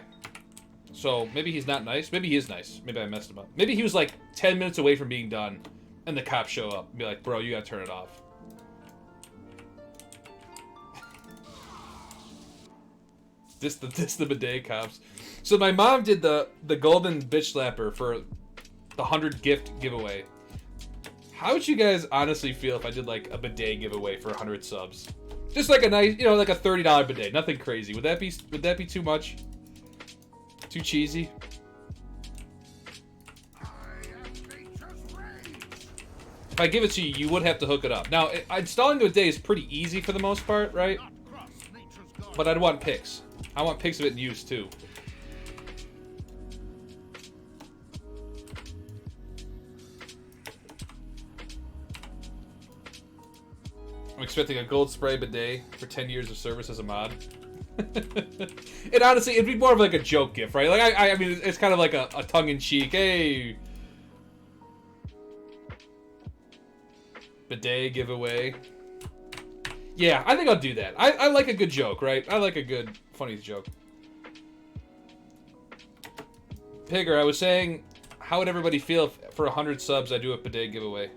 So maybe he's not nice. Maybe he is nice. Maybe I messed him up. Maybe he was like 10 minutes away from being done. And the cops show up and be like, bro, you gotta turn it off. This the bidet cops. So my mom did the golden bitch slapper for the 100 gift giveaway. How would you guys honestly feel if I did like a bidet giveaway for 100 subs? Just like a nice, you know, like a $30 bidet. Nothing crazy. Would that be too much? Too cheesy? If I give it to you, you would have to hook it up. Now, installing a bidet is pretty easy for the most part, right? But I'd want pics. I want pics of it in use too. I'm expecting a gold spray bidet for 10 years of service as a mod. And honestly, it'd be more of like a joke gift, right? Like, I mean, it's kind of like a tongue-in-cheek, hey, bidet giveaway. Yeah, I think I'll do that. I like a good joke, right? I like a good, funny joke. Pigger, I was saying, how would everybody feel if for 100 subs I do a bidet giveaway?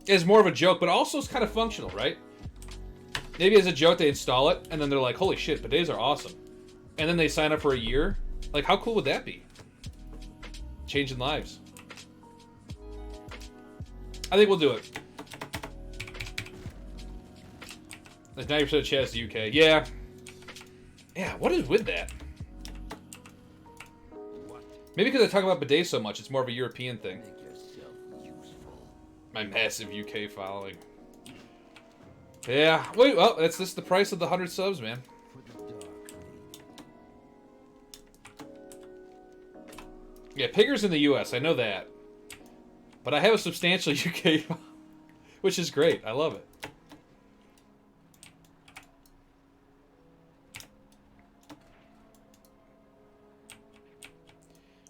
It's more of a joke, but also it's kind of functional, right? Maybe as a joke they install it, and then they're like, holy shit, bidets are awesome. And then they sign up for a year. Like, how cool would that be? Changing lives. I think we'll do it. Like 90% of chat is the UK. Yeah. Yeah, what is with that? Maybe because I talk about bidets so much, it's more of a European thing. My massive UK following. Yeah. Wait, well, that's just the price of the 100 subs, man. Yeah, Pigger's in the US, I know that. But I have a substantial UK following, which is great. I love it.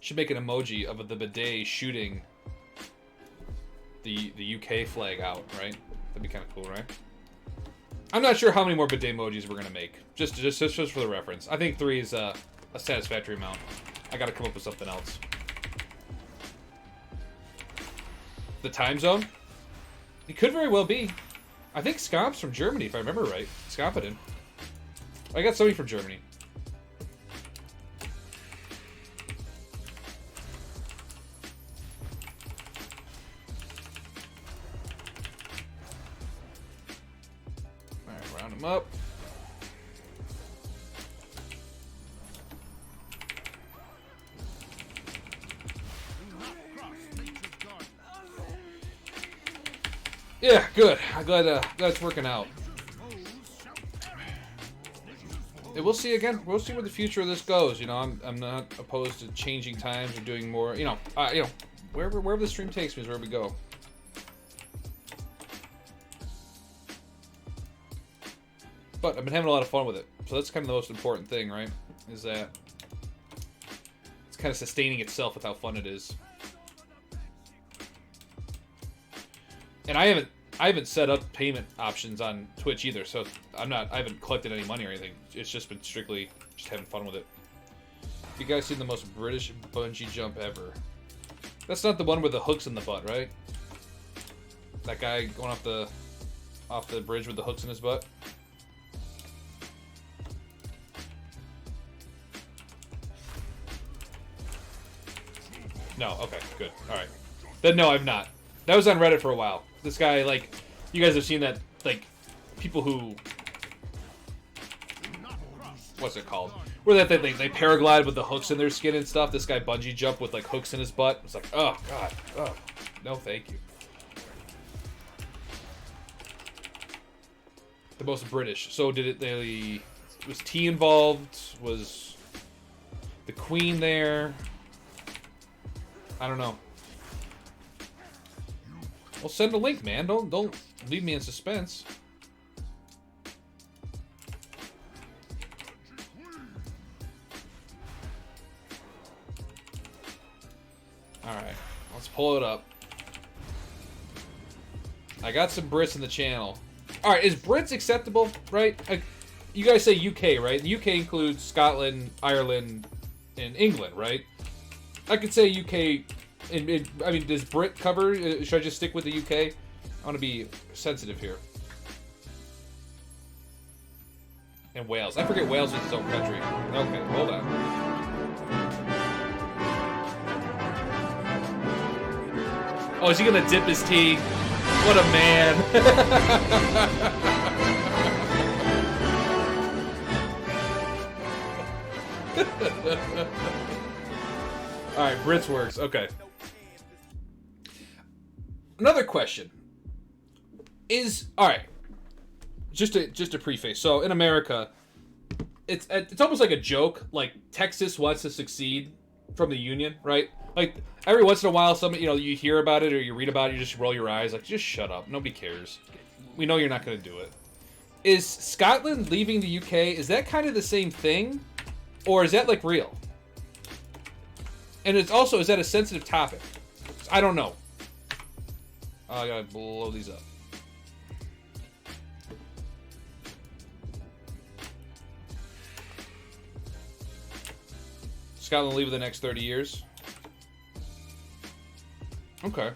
Should make an emoji of the bidet shooting the UK flag out, right? That'd be kind of cool, right? I'm not sure how many more bidet emojis we're gonna make. Just for the reference. I think 3 is a satisfactory amount. I gotta come up with something else. The time zone? It could very well be. I think Scomp's from Germany, if I remember right. Scompidin. I got somebody from Germany. Alright, round them up. Yeah, good. I'm glad it's working out. Yeah, we'll see again. We'll see where the future of this goes. You know, I'm not opposed to changing times or doing more. You know, wherever the stream takes me is where we go. But I've been having a lot of fun with it, so that's kind of the most important thing, right? Is that it's kind of sustaining itself with how fun it is. And I haven't set up payment options on Twitch either, so I haven't collected any money or anything. It's just been strictly just having fun with it. You guys seen the most British bungee jump ever? That's not the one with the hooks in the butt, right? That guy going off the bridge with the hooks in his butt. No. Okay. Good. All right. Then no, I've not. That was on Reddit for a while. This guy, like, you guys have seen that, like, people who, what's it called? Where they paraglide with the hooks in their skin and stuff. This guy bungee jumped with like hooks in his butt. It's like, oh god, oh no, thank you. The most British. So did it? Was tea involved? Was the Queen there? I don't know. Well, send a link, man. Don't leave me in suspense. Alright, let's pull it up. I got some Brits in the channel. Alright, is Brits acceptable, right? You guys say UK, right? The UK includes Scotland, Ireland, and England, right? I could say UK. I mean, does Brit cover? Should I just stick with the UK? I want to be sensitive here. And Wales. I forget Wales is its own country. Okay, hold on. Oh, is he gonna dip his tea? What a man. Alright, Brits works. Okay. Another question. Alright. Just to preface. So in America, it's almost like a joke. Like Texas wants to secede from the Union, right? Like every once in a while, you hear about it or you read about it, you just roll your eyes, like just shut up, nobody cares. We know you're not going to do it. Is Scotland leaving the UK? Is that kind of the same thing, or is that like real? And it's also, is that a sensitive topic? I don't know. I gotta blow these up. Scotland leave in the next 30 years. Okay.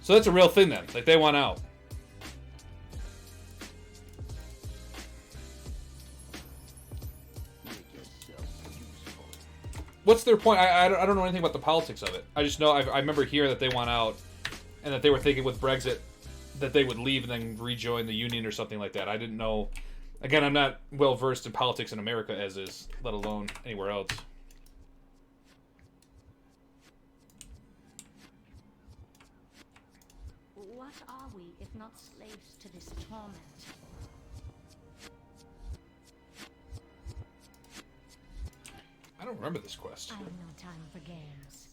So that's a real thing then. Like, they want out. What's their point? I don't know anything about the politics of it. I just know, I remember hearing that they want out, and that they were thinking with Brexit that they would leave and then rejoin the Union or something like that. I didn't know. Again, I'm not well versed in politics in America as is, let alone anywhere else. What are we if not slaves to this torment? I don't remember this quest. I have no time for games.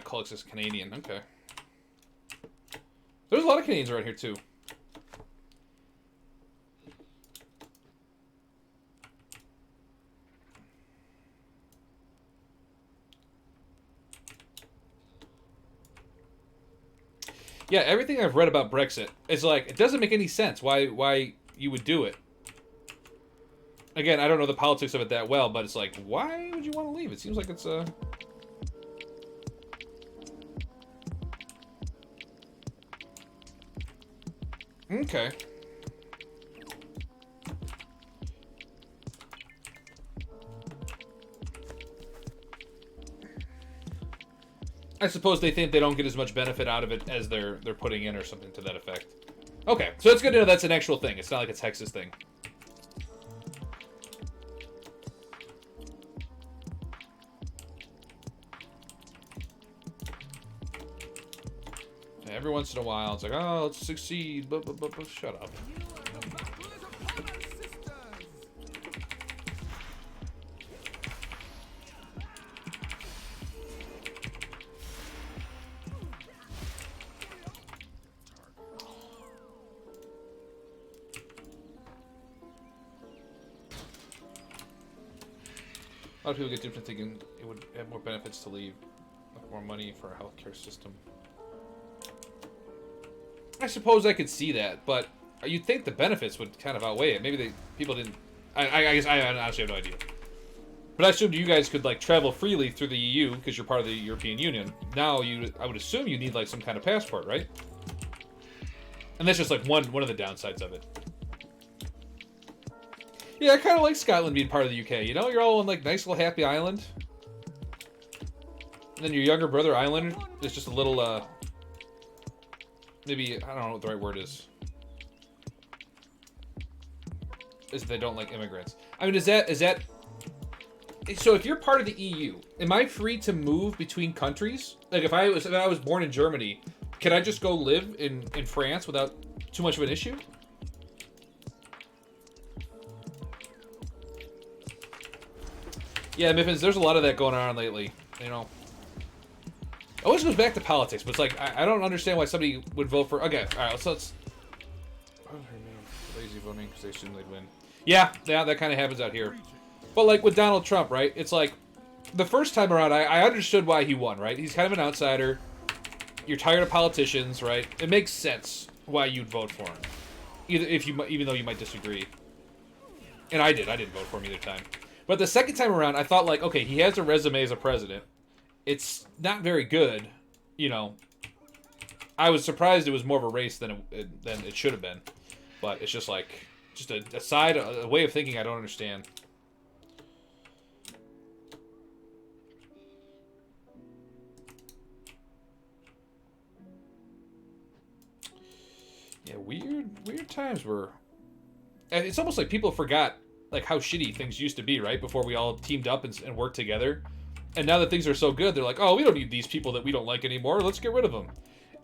Colix is Canadian. Okay. There's a lot of Canadians around here, too. Yeah, everything I've read about Brexit is like, it doesn't make any sense why you would do it. Again, I don't know the politics of it that well, but it's like, why would you want to leave? It seems like it's a... Okay. I suppose they think they don't get as much benefit out of it as they're putting in or something to that effect. Okay, so it's good to know that's an actual thing. It's not like a Texas thing. Every once in a while, it's like, oh, let's succeed. But shut up. A lot of people get duped into thinking it would have more benefits to leave, like more money for a healthcare system. I suppose I could see that, but you'd think the benefits would kind of outweigh it. Maybe people didn't. I guess I honestly have no idea. But I assumed you guys could like travel freely through the EU because you're part of the European Union. Now I would assume you need like some kind of passport, right? And that's just like one of the downsides of it. Yeah, I kind of like Scotland being part of the UK. You know, you're all on like nice little happy island. And then your younger brother, Islander, is just a little, maybe, I don't know what the right word is. Is they don't like immigrants. I mean, is that... So if you're part of the EU, am I free to move between countries? Like, if I was born in Germany, can I just go live in France without too much of an issue? Yeah, Miffins, there's a lot of that going on lately, you know. It always goes back to politics, but it's like, I don't understand why somebody would vote for... Okay, alright, let's... Lazy voting because they assume they'd win. Yeah, that kind of happens out here. But like with Donald Trump, right? It's like, the first time around, I understood why he won, right? He's kind of an outsider. You're tired of politicians, right? It makes sense why you'd vote for him. Even though you might disagree. And I didn't vote for him either time. But the second time around, I thought like, okay, he has a resume as a president. It's not very good, you know. I was surprised it was more of a race than it should have been. But it's just like, just a way of thinking I don't understand. Yeah, weird times were... And it's almost like people forgot like how shitty things used to be, right? Before we all teamed up and worked together. And now that things are so good, they're like, oh, we don't need these people that we don't like anymore. Let's get rid of them.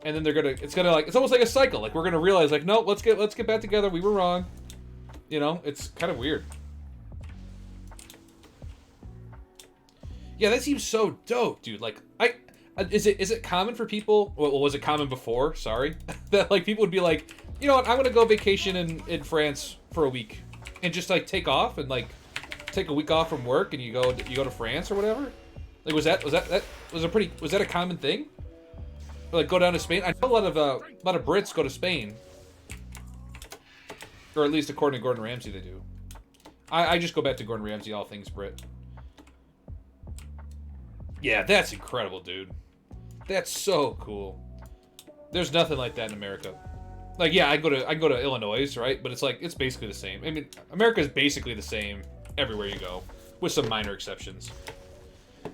And then it's almost like a cycle. Like we're gonna realize, like, no, let's get back together. We were wrong. You know, it's kind of weird. Yeah, that seems so dope, dude. Like, is it common for people? Well, was it common before? Sorry, that like people would be like, you know what? I'm gonna go vacation in France for a week, and just like take off and like take a week off from work, and you go to France or whatever. Like, was that a common thing? Or, like, go down to Spain. I know a lot of Brits go to Spain, or at least according to Gordon Ramsay, they do. I just go back to Gordon Ramsay, all things Brit. Yeah, that's incredible, dude. That's so cool. There's nothing like that in America. Like, yeah, I go to Illinois, right? But it's like, it's basically the same. I mean, America is basically the same everywhere you go, with some minor exceptions.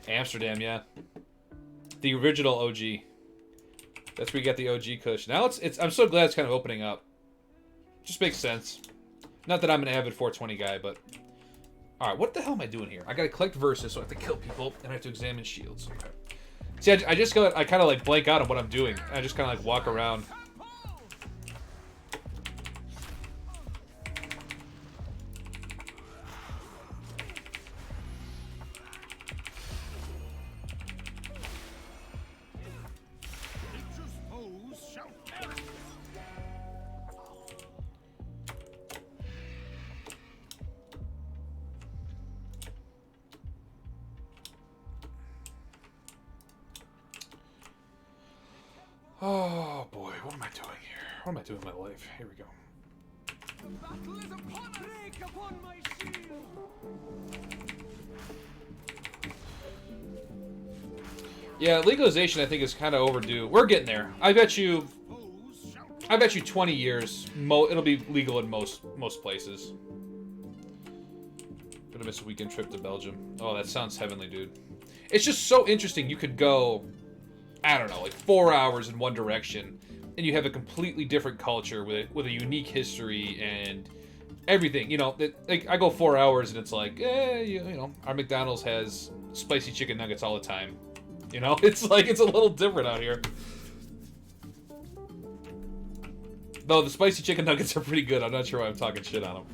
Amsterdam, yeah. The original OG. That's where you get the OG Kush. Now I'm so glad it's kind of opening up. Just makes sense. Not that I'm an avid 420 guy, but... Alright, what the hell am I doing here? I gotta collect verses, so I have to kill people, and I have to examine shields. Okay. See, I kind of like blank out on what I'm doing. I just kind of like walk around. Oh boy, what am I doing here? What am I doing with my life? Here we go. The battle is upon us. Break upon my shield. Yeah, legalization I think is kind of overdue. We're getting there. I bet you 20 years. It'll be legal in most places. Gonna miss a weekend trip to Belgium. Oh, that sounds heavenly, dude. It's just so interesting. You could go, I don't know, like 4 hours in one direction, and you have a completely different culture with a unique history and everything. You know, like I go 4 hours and it's like, you know, our McDonald's has spicy chicken nuggets all the time. You know, it's like it's a little different out here. Though the spicy chicken nuggets are pretty good. I'm not sure why I'm talking shit on them.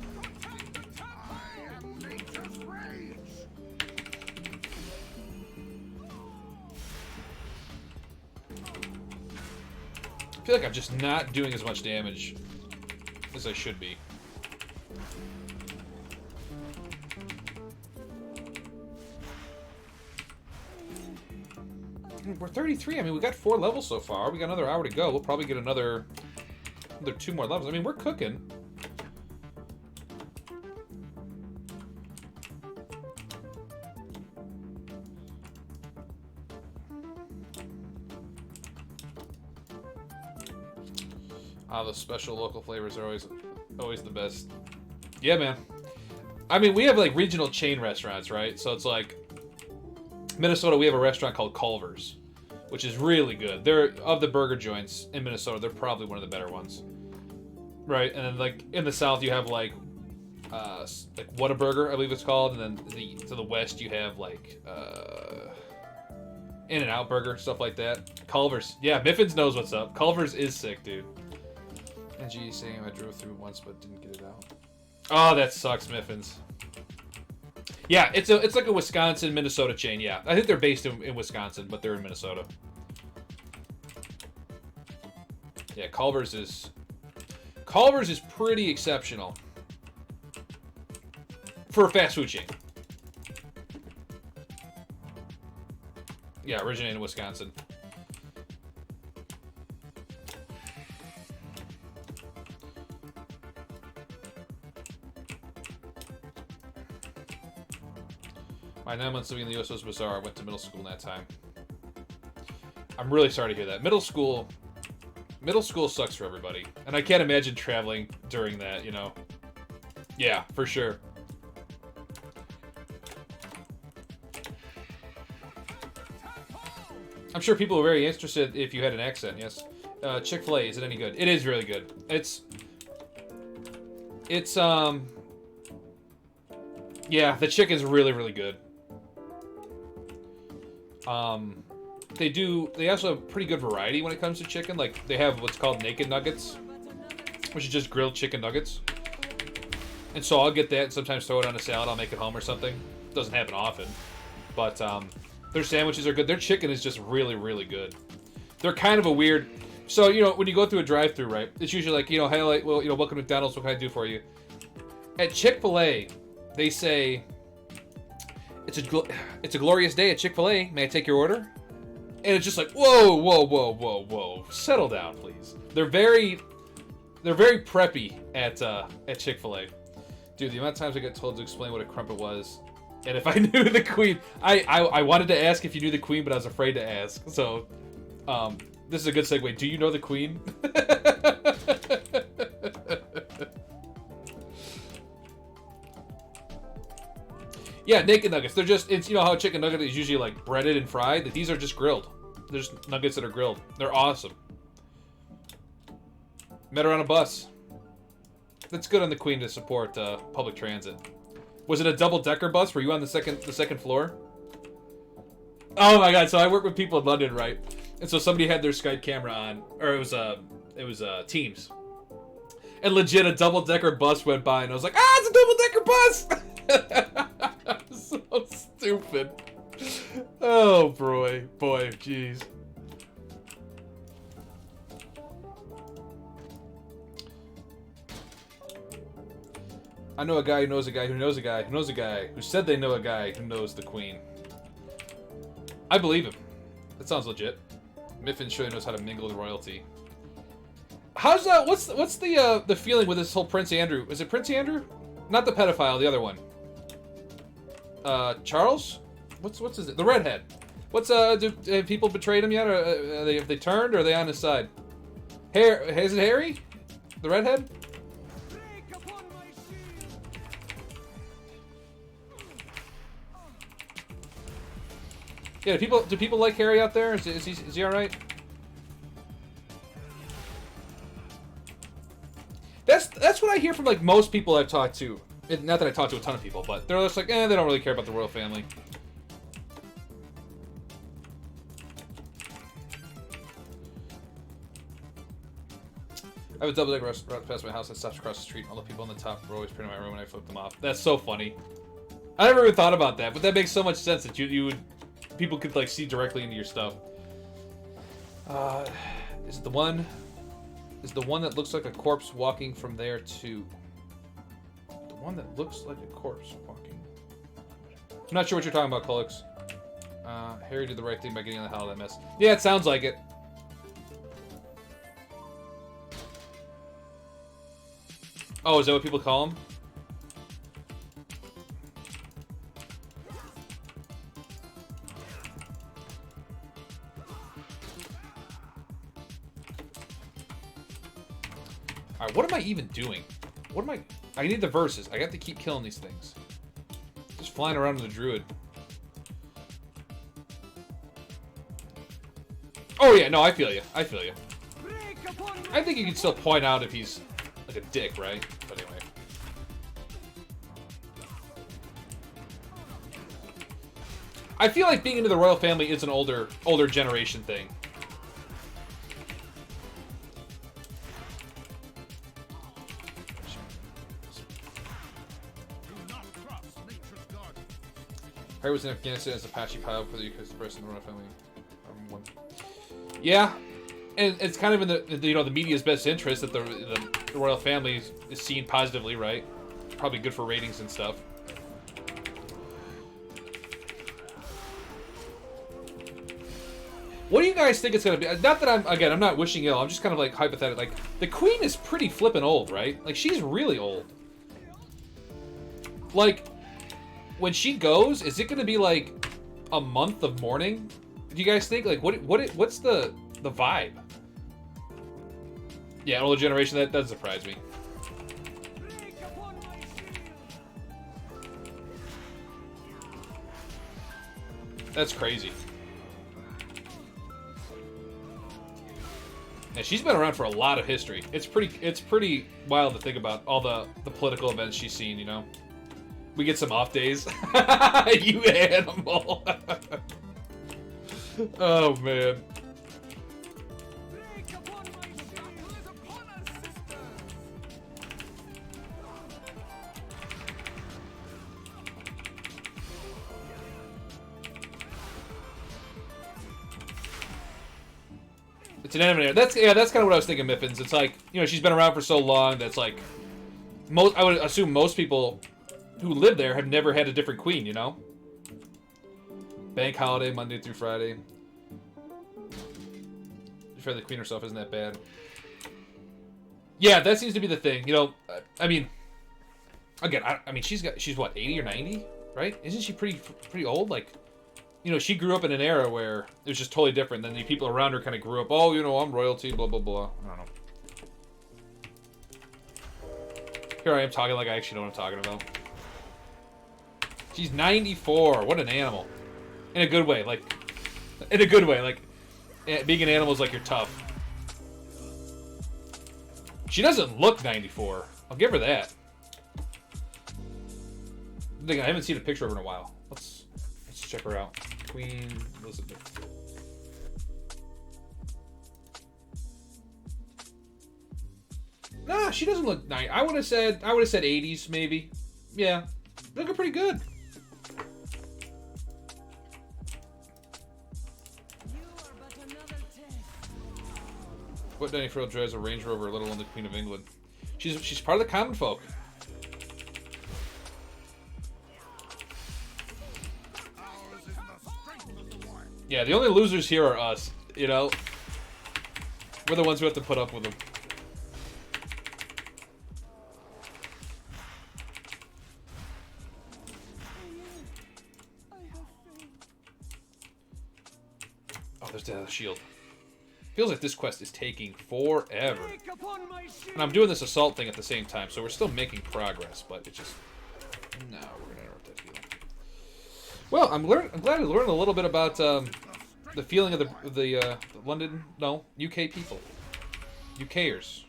I feel like I'm just not doing as much damage as I should be. We're 33. I mean, we got 4 levels so far. We got another hour to go. We'll probably get another 2 more levels. I mean, we're cooking. Ah, the special local flavors are always the best. Yeah, man. I mean, we have like regional chain restaurants, right? So it's like Minnesota, we have a restaurant called Culver's, which is really good. They're of the burger joints in Minnesota, they're probably one of the better ones, right? And then like in the South, you have like Whataburger, I believe it's called, and then to the west you have like In-N-Out Burger, stuff like that. Culver's, yeah, Miffins knows what's up. Culver's is sick, dude. And gee, same. I drove through once but didn't get it out. Oh, that sucks, Miffins. Yeah, it's like a Wisconsin Minnesota chain. Yeah, I think they're based in Wisconsin, but they're in Minnesota. Yeah, Culver's is pretty exceptional for a fast food chain. Yeah, originated in Wisconsin. My 9 months living in the US was bizarre. I went to middle school in that time. I'm really sorry to hear that. Middle school sucks for everybody. And I can't imagine traveling during that, you know. Yeah, for sure. I'm sure people are very interested if you had an accent, yes. Chick-fil-A, is it any good? It is really good. Yeah, the chicken's really, really good. They also have pretty good variety when it comes to chicken. Like, they have what's called naked nuggets, which is just grilled chicken nuggets. And so I'll get that and sometimes throw it on a salad. I'll make it home or something. Doesn't happen often. But, their sandwiches are good. Their chicken is just really, really good. They're kind of a weird... So, you know, when you go through a drive-thru, right? It's usually like, you know, hey, like, well, you know, welcome to McDonald's. What can I do for you? At Chick-fil-A, they say, it's a glorious day at Chick-fil-A. May I take your order? And it's just like, whoa, whoa, whoa, whoa, whoa. Settle down, please. They're very preppy at Chick-fil-A. Dude, the amount of times I got told to explain what a crumpet was, and if I knew the Queen, I wanted to ask if you knew the Queen, but I was afraid to ask. So, this is a good segue. Do you know the Queen? Yeah, naked nuggets. They're just, it's, you know how a chicken nugget is usually like breaded and fried? These are just grilled. They're just nuggets that are grilled. They're awesome. Met her on a bus. That's good on the Queen to support public transit. Was it a double-decker bus? Were you on the second floor? Oh my god! So I work with people in London, right? And so somebody had their Skype camera on, or it was Teams, and legit a double-decker bus went by, and I was like, ah, it's a double-decker bus! So stupid. Oh boy, jeez. I know a guy who knows a guy who knows a guy who knows a guy who said they know a guy who knows the Queen. I believe him. That sounds legit. Miffin surely knows how to mingle with royalty. How's that? What's the feeling with this whole Prince Andrew? Is it Prince Andrew? Not the pedophile, the other one. Charles? What's his name? The redhead. Have people betrayed him yet? Or have they turned, or are they on his side? Is it Harry? The redhead? Yeah, do people like Harry out there? Is he all right? That's what I hear from like most people I've talked to. Not that I talked to a ton of people, but they're just like, they don't really care about the royal family. I have a double-decker restaurant past my house that stops across the street. All the people on the top were always printing my room and I flipped them off. That's so funny. I never even thought about that, but that makes so much sense that people could like see directly into your stuff. Is the one that looks like a corpse walking from there too? The one that looks like a corpse walking. I'm not sure what you're talking about, Colix. Harry did the right thing by getting the hell out of that mess. Yeah, it sounds like it. Oh, is that what people call him? Alright, what am I even doing? What am I... I need the verses. I got to keep killing these things. Just flying around with the druid. Oh yeah, no, I feel you. I feel you. I think you can still point out if he's like a dick, right? But anyway. I feel like being into the royal family is an older generation thing. Harry was in Afghanistan as Apache pilot for the person in the royal family. Yeah, and it's kind of in the the media's best interest that the royal family is seen positively, right? Probably good for ratings and stuff. What do you guys think it's gonna be? Not that I'm not wishing ill. I'm just kind of like hypothetical. Like the queen is pretty flippin' old, right? Like she's really old. Like when she goes, is it gonna be like a month of mourning? Do you guys think like what's the vibe? Yeah, older generation, that does surprise me. That's crazy. Yeah, she's been around for a lot of history. It's pretty wild to think about all the political events she's seen, you know? We get some off days. You animal. Oh, man. It's an enemy. That's kind of what I was thinking, Miffins. It's like, you know, she's been around for so long that's like I would assume most people who live there have never had a different queen, you know? Bank holiday, Monday through Friday. For the queen herself isn't that bad. Yeah, that seems to be the thing. You know, I mean, again, I mean, she's what, 80 or 90, right? Isn't she pretty old? Like, you know, she grew up in an era where it was just totally different. Then the people around her kind of grew up. Oh, you know, I'm royalty, blah blah blah. I don't know. Here I am talking like I actually know what I'm talking about. She's 94. What an animal. In a good way, like, in a good way, like, being an animal is like you're tough. She doesn't look 94. I'll give her that. I haven't seen a picture of her in a while. Let's check her out. Queen Elizabeth. Nah, she doesn't look 90. I would have said 80s maybe. Yeah, looking pretty good. What Danny Frill drives a Range Rover, let alone the Queen of England? She's part of the common folk. Yeah, the only losers here are us. You know, we're the ones who have to put up with them. Oh, there's the shield. Feels like this quest is taking forever. And I'm doing this assault thing at the same time, so we're still making progress, but it's just... No, we're going to interrupt that feeling. Well, I'm glad I learned a little bit about the feeling of the London... No, UK people. UKers.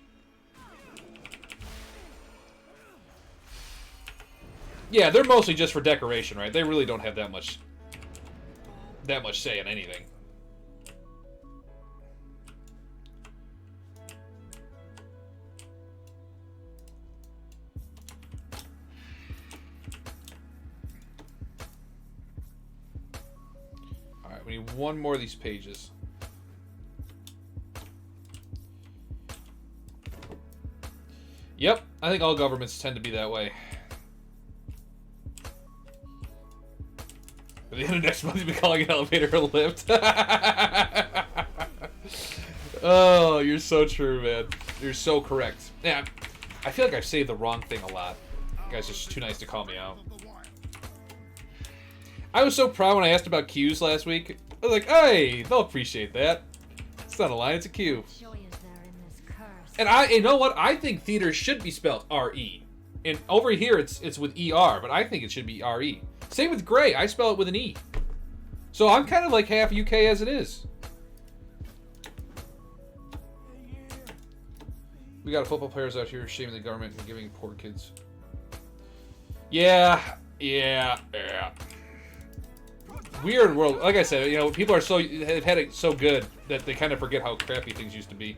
Yeah, they're mostly just for decoration, right? They really don't have that much say in anything. We need one more of these pages. Yep, I think all governments tend to be that way. At the end of next month, you'll be calling an elevator a lift. Oh, you're so true, man. You're so correct. Yeah, I feel like I've saved the wrong thing a lot. You guys are just too nice to call me out. I was so proud when I asked about Qs last week. I was like, hey, they'll appreciate that. It's not a line, it's a Q. And you know what? I think theater should be spelled R-E. And over here, it's with ER, but I think it should be RE. Same with Gray. I spell it with an E. So I'm kind of like half UK as it is. We got football players out here shaming the government and giving poor kids. Yeah. Weird world. Like I said, you know, people are have had it so good that they kind of forget how crappy things used to be.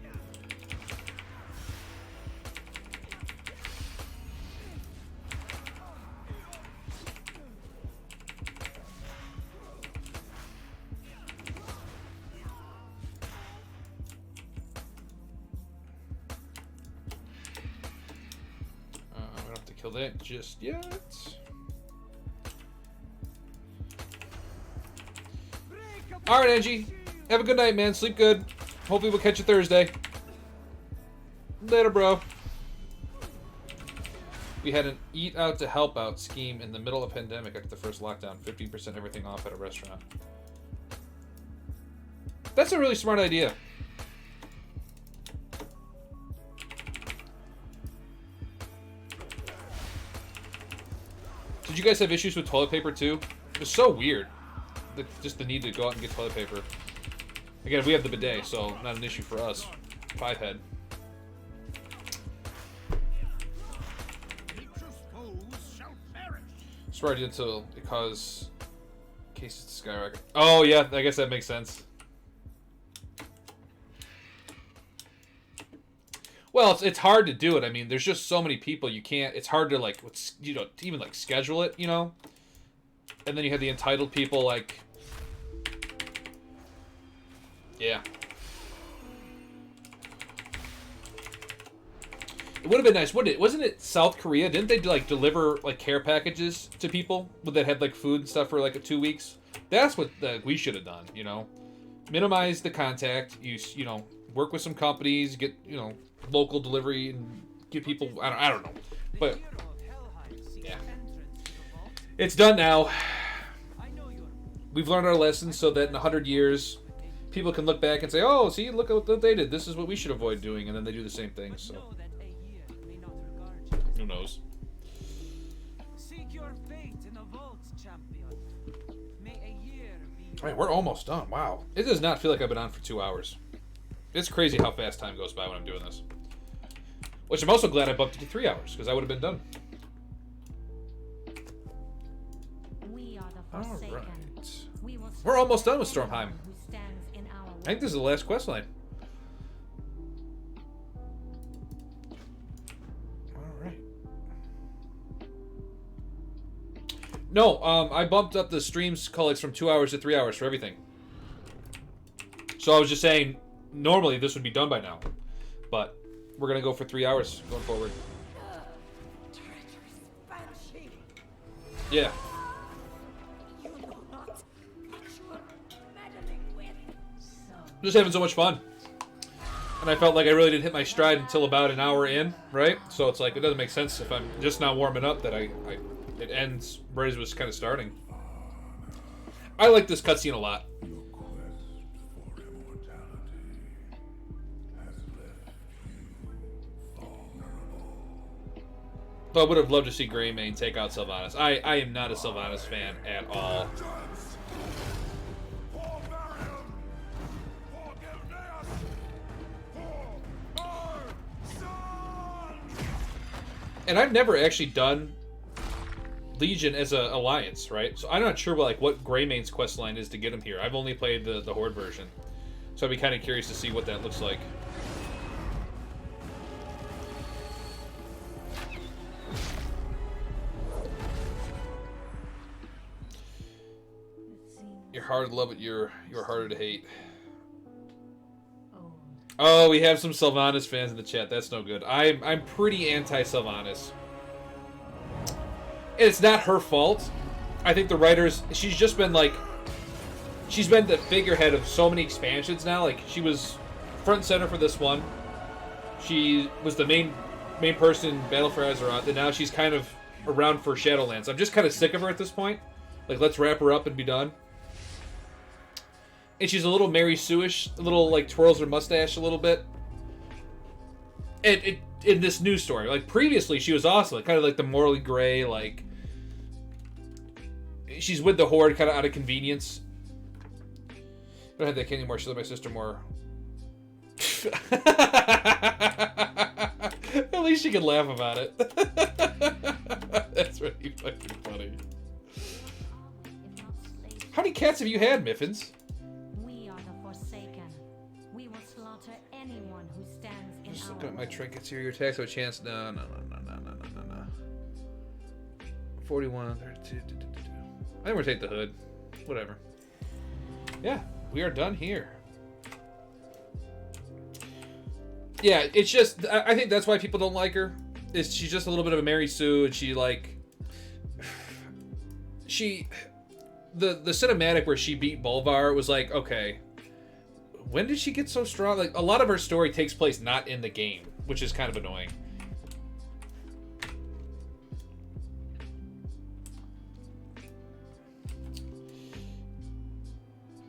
We don't have to kill that just yet. All right, Angie. Have a good night, man. Sleep good. Hopefully we'll catch you Thursday. Later, bro. We had an eat out to help out scheme in the middle of pandemic after the first lockdown. 15% everything off at a restaurant. That's a really smart idea. Did you guys have issues with toilet paper too? It was so weird. Just the need to go out and get toilet paper. Again, we have the bidet, so not an issue for us. 5-head. Spread until it causes cases to skyrocket. Oh yeah, I guess that makes sense. Well, it's hard to do it. I mean, there's just so many people. You can't. It's hard to like, you know, to even like schedule it. You know. And then you have the entitled people like. Yeah. It would have been nice, wouldn't it? Wasn't it South Korea? Didn't they like deliver like care packages to people that had like food and stuff for like 2 weeks? That's what we should have done, you know. Minimize the contact. You know, work with some companies, get, you know, local delivery and get people. I don't know, but yeah, it's done now. We've learned our lessons so that in 100 years, people can look back and say, "Oh, see, look at what they did. This is what we should avoid doing," and then they do the same thing. So. Who knows? Seek your fate in a vault, champion. May a year be. All right, we're almost done. Wow. It does not feel like I've been on for 2 hours. It's crazy how fast time goes by when I'm doing this. Which I'm also glad I bumped it to 3 hours, because I would have been done. We are the All Forsaken. right. We're almost done with Stormheim. I think this is the last quest line. No, I bumped up the streams collects from 2 hours to 3 hours for everything. So I was just saying, normally this would be done by now, but we're gonna go for 3 hours going forward. Yeah. Just having so much fun. And I felt like I really didn't hit my stride until about an hour in, right? So it's like, it doesn't make sense if I'm just now warming up that it ends right as it was kind of starting. I like this cutscene a lot. Your quest for immortality has left you vulnerable. But I would have loved to see Greymane take out Sylvanas. I am not a Sylvanas fan at all. And I've never actually done Legion as an alliance, right? So I'm not sure what Greymane's quest line is to get him here. I've only played the Horde version. So I'd be kind of curious to see what that looks like. You're hard to love, but you're harder to hate. Oh, we have some Sylvanas fans in the chat. That's no good. I'm pretty anti-Sylvanas. It's not her fault. I think the writers, she's just been like, she's been the figurehead of so many expansions now. Like, she was front and center for this one. She was the main person in Battle for Azeroth, and now she's kind of around for Shadowlands. I'm just kind of sick of her at this point. Like, let's wrap her up and be done. And she's a little Mary Sue-ish, a little like twirls her mustache a little bit. in this new story. Like, previously, she was awesome. Like, kind of like the morally gray, like... She's with the Horde kind of out of convenience. I don't have that kid anymore. She let my sister more. At least she can laugh about it. That's really fucking funny. How many cats have you had, Miffins? We are the Forsaken. We will slaughter anyone who stands in Just our looking at my way. trinkets here. Your attacks have a chance. No. 41, 32. I think we're take the hood. Whatever. Yeah, we are done here. Yeah, it's just, I think that's why people don't like her. Is she's just a little bit of a Mary Sue, and she like, the cinematic where she beat Bolvar was like, okay, when did she get so strong? Like, a lot of her story takes place not in the game, which is kind of annoying.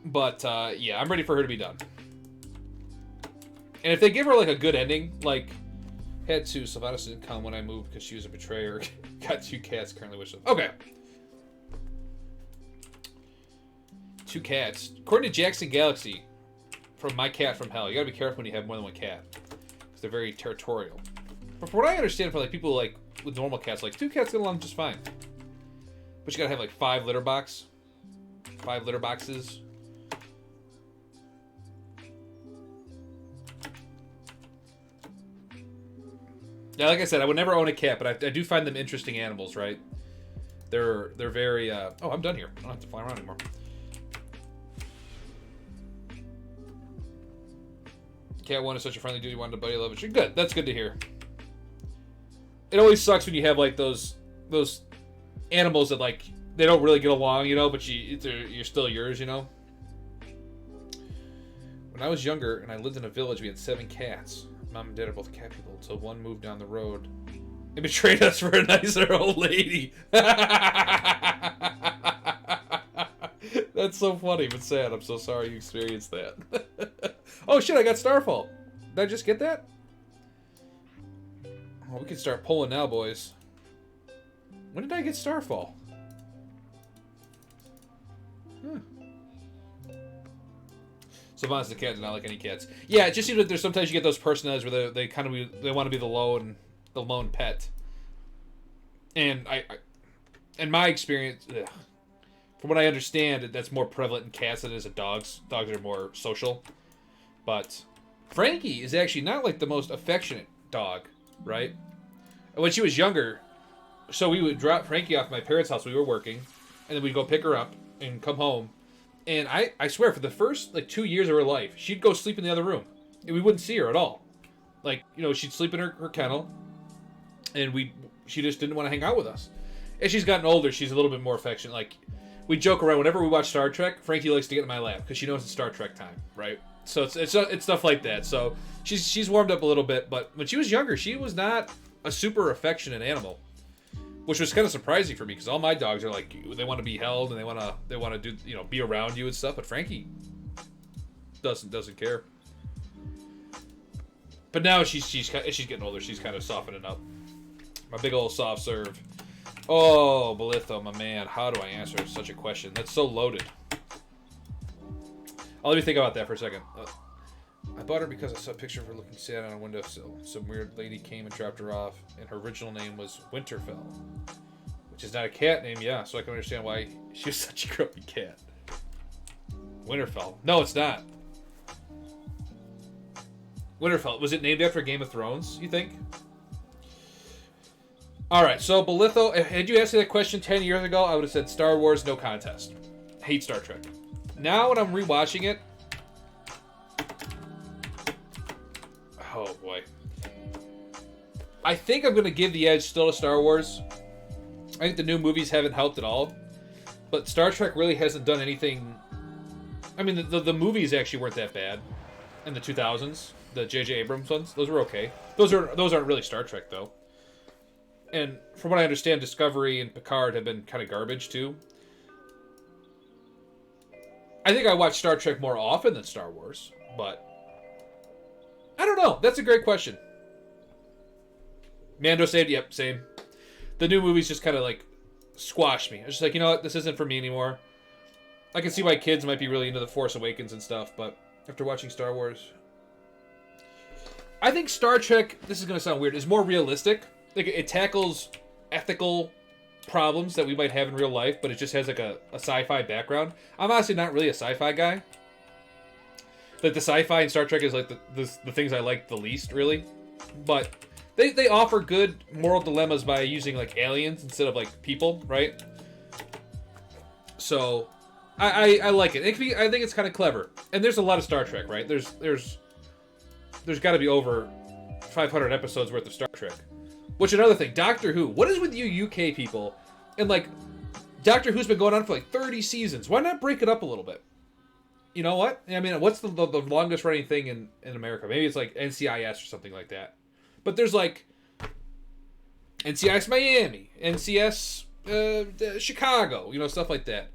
But, yeah, I'm ready for her to be done. And if they give her, like, a good ending, like, had to, Sylvanas didn't come when I moved because she was a betrayer. Got 2 cats, currently wish them. Okay. 2 cats. According to Jackson Galaxy, from My Cat from Hell, you gotta be careful when you have more than 1 cat. Because they're very territorial. But from what I understand, for, like, people, like, with normal cats, like, 2 cats get along just fine. But you gotta have, like, 5 litter boxes. Yeah, like I said, I would never own a cat, but I do find them interesting animals, right? They're very, oh, I'm done here. I don't have to fly around anymore. Cat 1 is such a friendly dude. You wanted a buddy, love it. Good. That's good to hear. It always sucks when you have, like, those animals that, like, they don't really get along, you know, but you're still yours, you know? When I was younger and I lived in a village, we had 7 cats. Mom and Dad are both cat people until one moved down the road and betrayed us for a nicer old lady. That's so funny but sad. I'm so sorry you experienced that. Oh shit, I got Starfall. Did I just get that? Oh, we can start pulling now, boys. When did I get Starfall? Huh. Sylvanas the cat did not like any cats. Yeah, it just seems like there's sometimes you get those personalities where they kind of they want to be the lone pet. And I in my experience, from what I understand, that's more prevalent in cats than it is in dogs. Dogs are more social. But Frankie is actually not like the most affectionate dog, right? When she was younger, so we would drop Frankie off at my parents' house. We were working, and then we'd go pick her up and come home. And I swear, for the first, like, 2 years of her life, she'd go sleep in the other room. And we wouldn't see her at all. Like, you know, she'd sleep in her kennel. And she just didn't want to hang out with us. As she's gotten older, she's a little bit more affectionate. Like, we joke around. Whenever we watch Star Trek, Frankie likes to get in my lap. Because she knows it's Star Trek time, right? So it's stuff like that. So she's warmed up a little bit. But when she was younger, she was not a super affectionate animal. Which was kind of surprising for me, because all my dogs are like, they want to be held and they want to do, you know, be around you and stuff. But Frankie doesn't care. But now she's getting older. She's kind of softening up. My big old soft serve. Oh, Belitho, my man. How do I answer such a question? That's so loaded. Let me think about that for a second. I bought her because I saw a picture of her looking sad on a windowsill. Some weird lady came and dropped her off, and her original name was Winterfell, which is not a cat name, yeah, so I can understand why she was such a grumpy cat. Winterfell. No, it's not. Winterfell. Was it named after Game of Thrones, you think? Alright, so Belitho, had you asked me that question 10 years ago, I would have said Star Wars, no contest. Hate Star Trek. Now when I'm rewatching it, oh boy. I think I'm going to give the edge still to Star Wars. I think the new movies haven't helped at all. But Star Trek really hasn't done anything. I mean, the movies actually weren't that bad in the 2000s. The J.J. Abrams ones, those were okay. Those aren't really Star Trek, though. And from what I understand, Discovery and Picard have been kind of garbage, too. I think I watch Star Trek more often than Star Wars, but I don't know. That's a great question. Mando saved. Yep, same. The new movies just kind of like squashed me. I was just like, you know what, this isn't for me anymore. I can see why kids might be really into the Force Awakens and stuff, but after watching Star Wars, I think Star Trek, this is going to sound weird, is more realistic. Like, it tackles ethical problems that we might have in real life, but it just has like a sci-fi background. I'm honestly not really a sci-fi guy. Like, the sci-fi in Star Trek is like the things I like the least, really. But they offer good moral dilemmas by using like aliens instead of like people, right? So I like it. I think it's kind of clever. And there's a lot of Star Trek, right? There's got to be over 500 episodes worth of Star Trek. Which, another thing, Doctor Who. What is with you UK people? And like, Doctor Who's been going on for like 30 seasons. Why not break it up a little bit? You know what? I mean, what's the longest running thing in America? Maybe it's like NCIS or something like that. But there's like NCIS Miami, NCS Chicago, you know, stuff like that.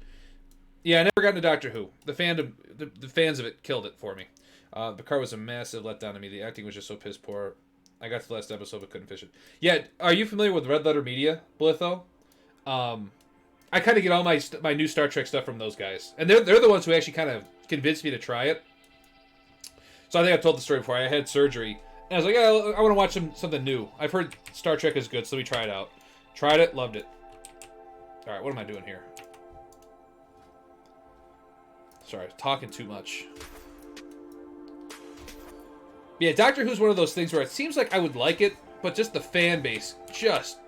Yeah, I never got into Doctor Who. The fans of it killed it for me. Picard was a massive letdown to me. The acting was just so piss poor. I got to the last episode but couldn't finish it. Yeah, are you familiar with Red Letter Media, Blitho? I kind of get all my new Star Trek stuff from those guys. And they're the ones who actually kind of convinced me to try it. So I think I've told the story before. I had surgery. And I was like, yeah, I want to watch something new. I've heard Star Trek is good, so let me try it out. Tried it, loved it. Alright, what am I doing here? Sorry, talking too much. Yeah, Doctor Who's one of those things where it seems like I would like it, but just the fan base just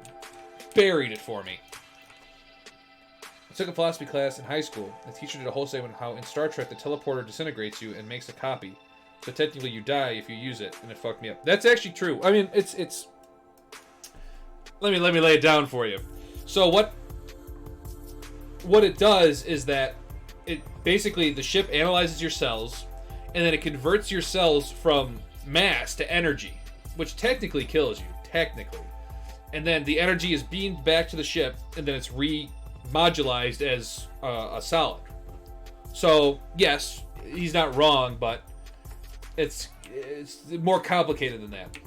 buried it for me. I took a philosophy class in high school. The teacher did a whole segment on how in Star Trek the teleporter disintegrates you and makes a copy. So technically you die if you use it, and it fucked me up. That's actually true. I mean, it's... Let me lay it down for you. So what it does is that it basically, the ship analyzes your cells, and then it converts your cells from mass to energy, which technically kills you. Technically. And then the energy is beamed back to the ship, and then it's remodularized as a solid. So, yes, he's not wrong, but it's more complicated than that.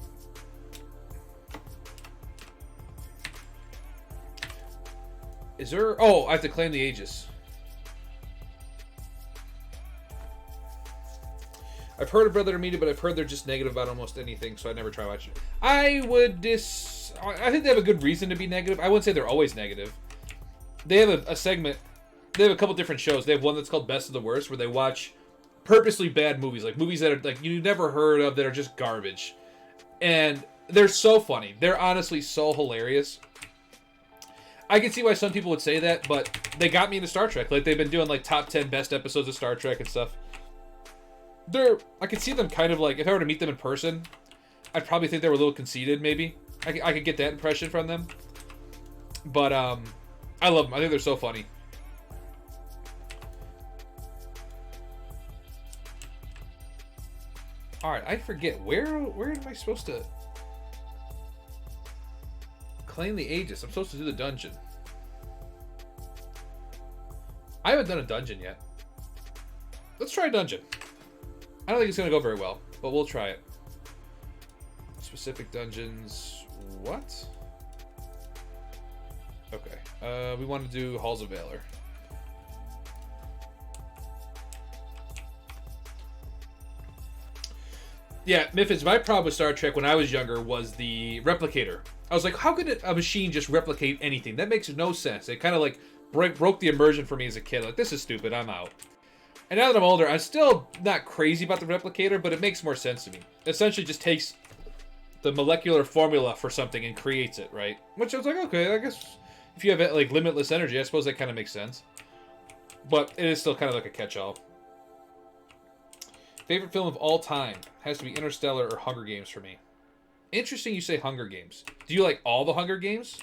Is there... Oh, I have to claim the Aegis. I've heard of Brother Media, but I've heard they're just negative about almost anything, so I never try watching it. I think they have a good reason to be negative. I wouldn't say they're always negative. They have a segment... They have a couple different shows. They have one that's called Best of the Worst, where they watch purposely bad movies. Like movies that are like you never heard of, that are just garbage. And they're so funny. They're honestly so hilarious. I can see why some people would say that, but they got me into Star Trek. Like, they've been doing, like, top 10 best episodes of Star Trek and stuff. I could see them kind of, like, if I were to meet them in person, I'd probably think they were a little conceited, maybe. I could get that impression from them. But, I love them. I think they're so funny. Alright, I forget. Where am I supposed to... claim the Aegis? I'm supposed to do the dungeon. I haven't done a dungeon yet. Let's try a dungeon. I don't think it's going to go very well, but we'll try it. Specific dungeons... What? Okay. We want to do Halls of Valor. Yeah, Miffins, my problem with Star Trek when I was younger was the replicator. I was like, how could a machine just replicate anything? That makes no sense. It kind of like broke the immersion for me as a kid. Like, this is stupid. I'm out. And now that I'm older, I'm still not crazy about the replicator, but it makes more sense to me. It essentially just takes the molecular formula for something and creates it, right? Which I was like, okay, I guess if you have like limitless energy, I suppose that kind of makes sense. But it is still kind of like a catch-all. Favorite film of all time has to be Interstellar or Hunger Games for me. Interesting you say Hunger Games. Do you like all the Hunger Games?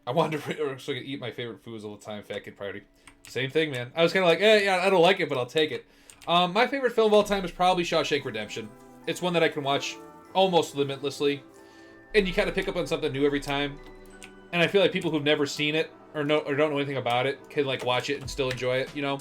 I wanted to so I could eat my favorite foods all the time. Fat kid priority. Same thing, man. I was kind of like, yeah, I don't like it, but I'll take it. My favorite film of all time is probably Shawshank Redemption. It's one that I can watch almost limitlessly. And you kind of pick up on something new every time. And I feel like people who've never seen it or don't know anything about it can like watch it and still enjoy it, you know?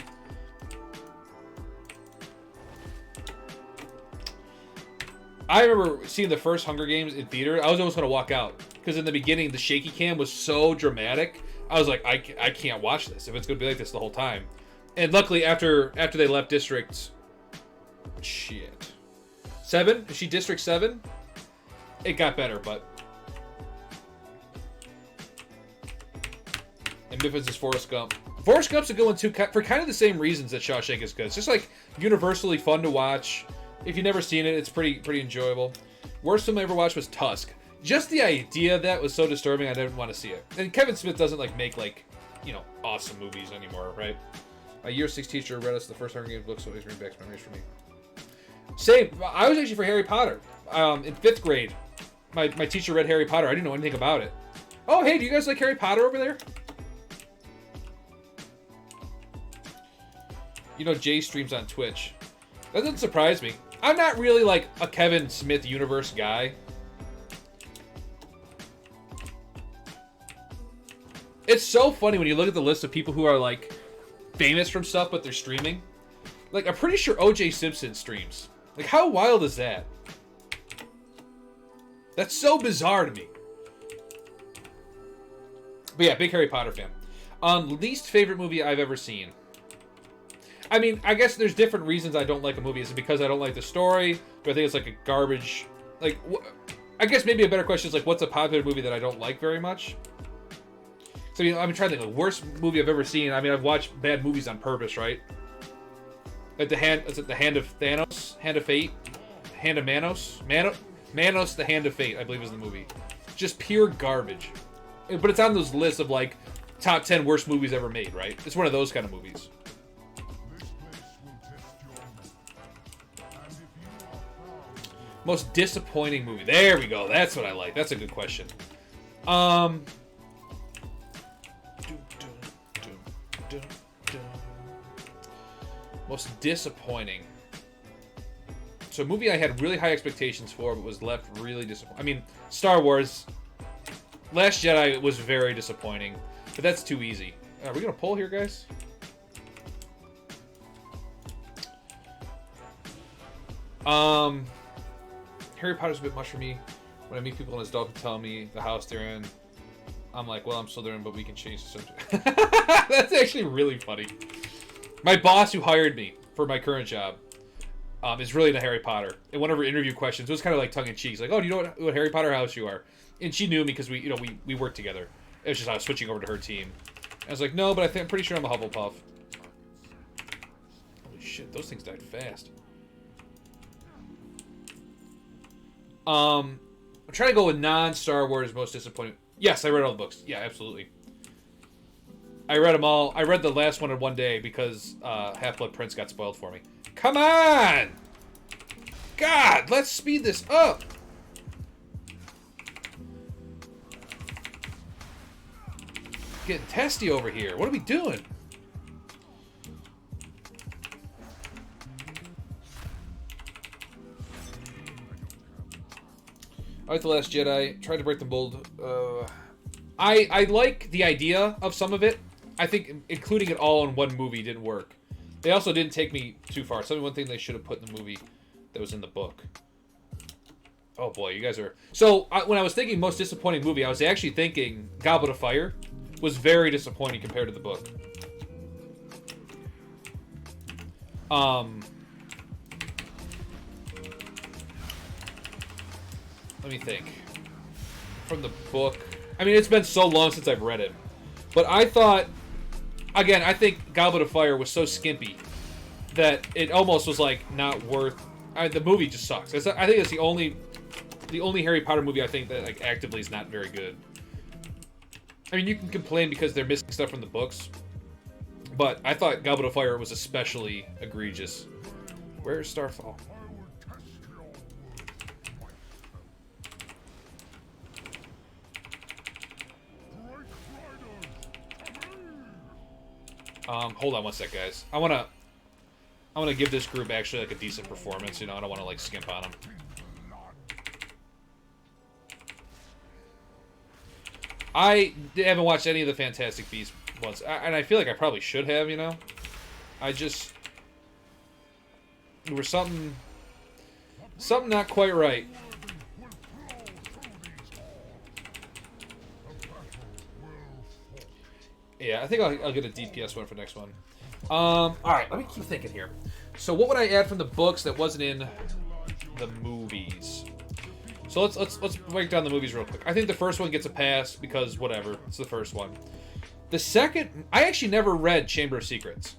I remember seeing the first Hunger Games in theater. I was almost going to walk out because in the beginning the shaky cam was so dramatic. I was like, I can't watch this if it's going to be like this the whole time. And luckily, after they left District, shit, 7. Is she District 7? It got better, but. And Memphis is Forrest Gump. Forrest Gump's a good one too, for kind of the same reasons that Shawshank is good. It's just like universally fun to watch. If you've never seen it, it's pretty enjoyable. Worst film I ever watched was Tusk. Just the idea of that was so disturbing, I didn't want to see it. And Kevin Smith doesn't like make like, you know, awesome movies anymore, right? My year 6 teacher read us the first Hunger Games book, so he's bringing back memories for me. Same. I was actually for Harry Potter. In 5th grade, my teacher read Harry Potter. I didn't know anything about it. Oh, hey, do you guys like Harry Potter over there? You know, Jay streams on Twitch. That doesn't surprise me. I'm not really like a Kevin Smith universe guy. It's so funny when you look at the list of people who are like famous from stuff, but they're streaming. Like, I'm pretty sure O.J. Simpson streams. Like, how wild is that? That's so bizarre to me. But yeah, big Harry Potter fan. Least favorite movie I've ever seen. I mean, I guess there's different reasons I don't like a movie. Is it because I don't like the story? Do I think it's like a garbage? Like, I guess maybe a better question is like, what's a popular movie that I don't like very much? So, you know, I'm trying to think of the worst movie I've ever seen. I mean, I've watched bad movies on purpose, right? Like the Hand of Thanos? Hand of Fate? Hand of Manos? Manos, the Hand of Fate, I believe is the movie. Just pure garbage. But it's on those lists of like top 10 worst movies ever made, right? It's one of those kind of movies. Most disappointing movie. There we go. That's what I like. That's a good question. Most disappointing. So a movie I had really high expectations for, but was left really disappointed. I mean, Star Wars. Last Jedi was very disappointing, but that's too easy. Are we gonna poll here, guys? Harry Potter's a bit much for me. When I meet people in adult who tell me the house they're in, I'm like, well, I'm still there, but we can change the subject. That's actually really funny. My boss who hired me for my current job is really into Harry Potter. And one of her interview questions was kind of like tongue-in-cheek. Like, oh, do you know what Harry Potter house you are? And she knew me because we worked together. It was just I was switching over to her team. I was like, no, but I'm pretty sure I'm a Hufflepuff. Holy shit, those things died fast. I'm trying to go with non-Star Wars most disappointing. Yes, I read all the books. Yeah, absolutely. I read them all. I read the last one in one day because Half-Blood Prince got spoiled for me. Come on! God, let's speed this up! Getting testy over here. What are we doing? I like The Last Jedi. Tried to break the mold. I like the idea of some of it. I think including it all in one movie didn't work. They also didn't take me too far. Tell me one thing they should have put in the movie that was in the book. Oh boy, you guys are... So, when I was thinking most disappointing movie, I was actually thinking Goblet of Fire was very disappointing compared to the book. Let me think. From the book... I mean, it's been so long since I've read it. But I thought... Again, I think Goblet of Fire was so skimpy that it almost was, like, not worth... the movie just sucks. I think it's the only Harry Potter movie I think that, like, actively is not very good. I mean, you can complain because they're missing stuff from the books. But I thought Goblet of Fire was especially egregious. Where's Starfall? Hold on one sec, guys. I wanna give this group actually like a decent performance. You know, I don't want to like skimp on them. I haven't watched any of the Fantastic Beasts ones, and I feel like I probably should have. You know, there was something Something not quite right. Yeah, I think I'll get a DPS one for next one. All right, let me keep thinking here. So what would I add from the books that wasn't in the movies? So let's break down the movies real quick. I think the first one gets a pass because whatever, it's the first one. The second, I actually never read Chamber of Secrets.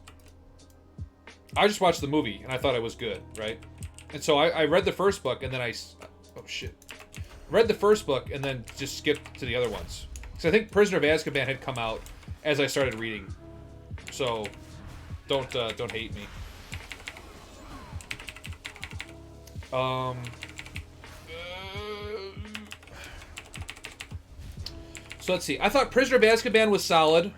I just watched the movie and I thought it was good, right? And so I read the first book and then read the first book and then just skipped to the other ones. Because I think Prisoner of Azkaban had come out as I started reading. So don't hate me. So let's see. I thought Prisoner of Azkaban was solid.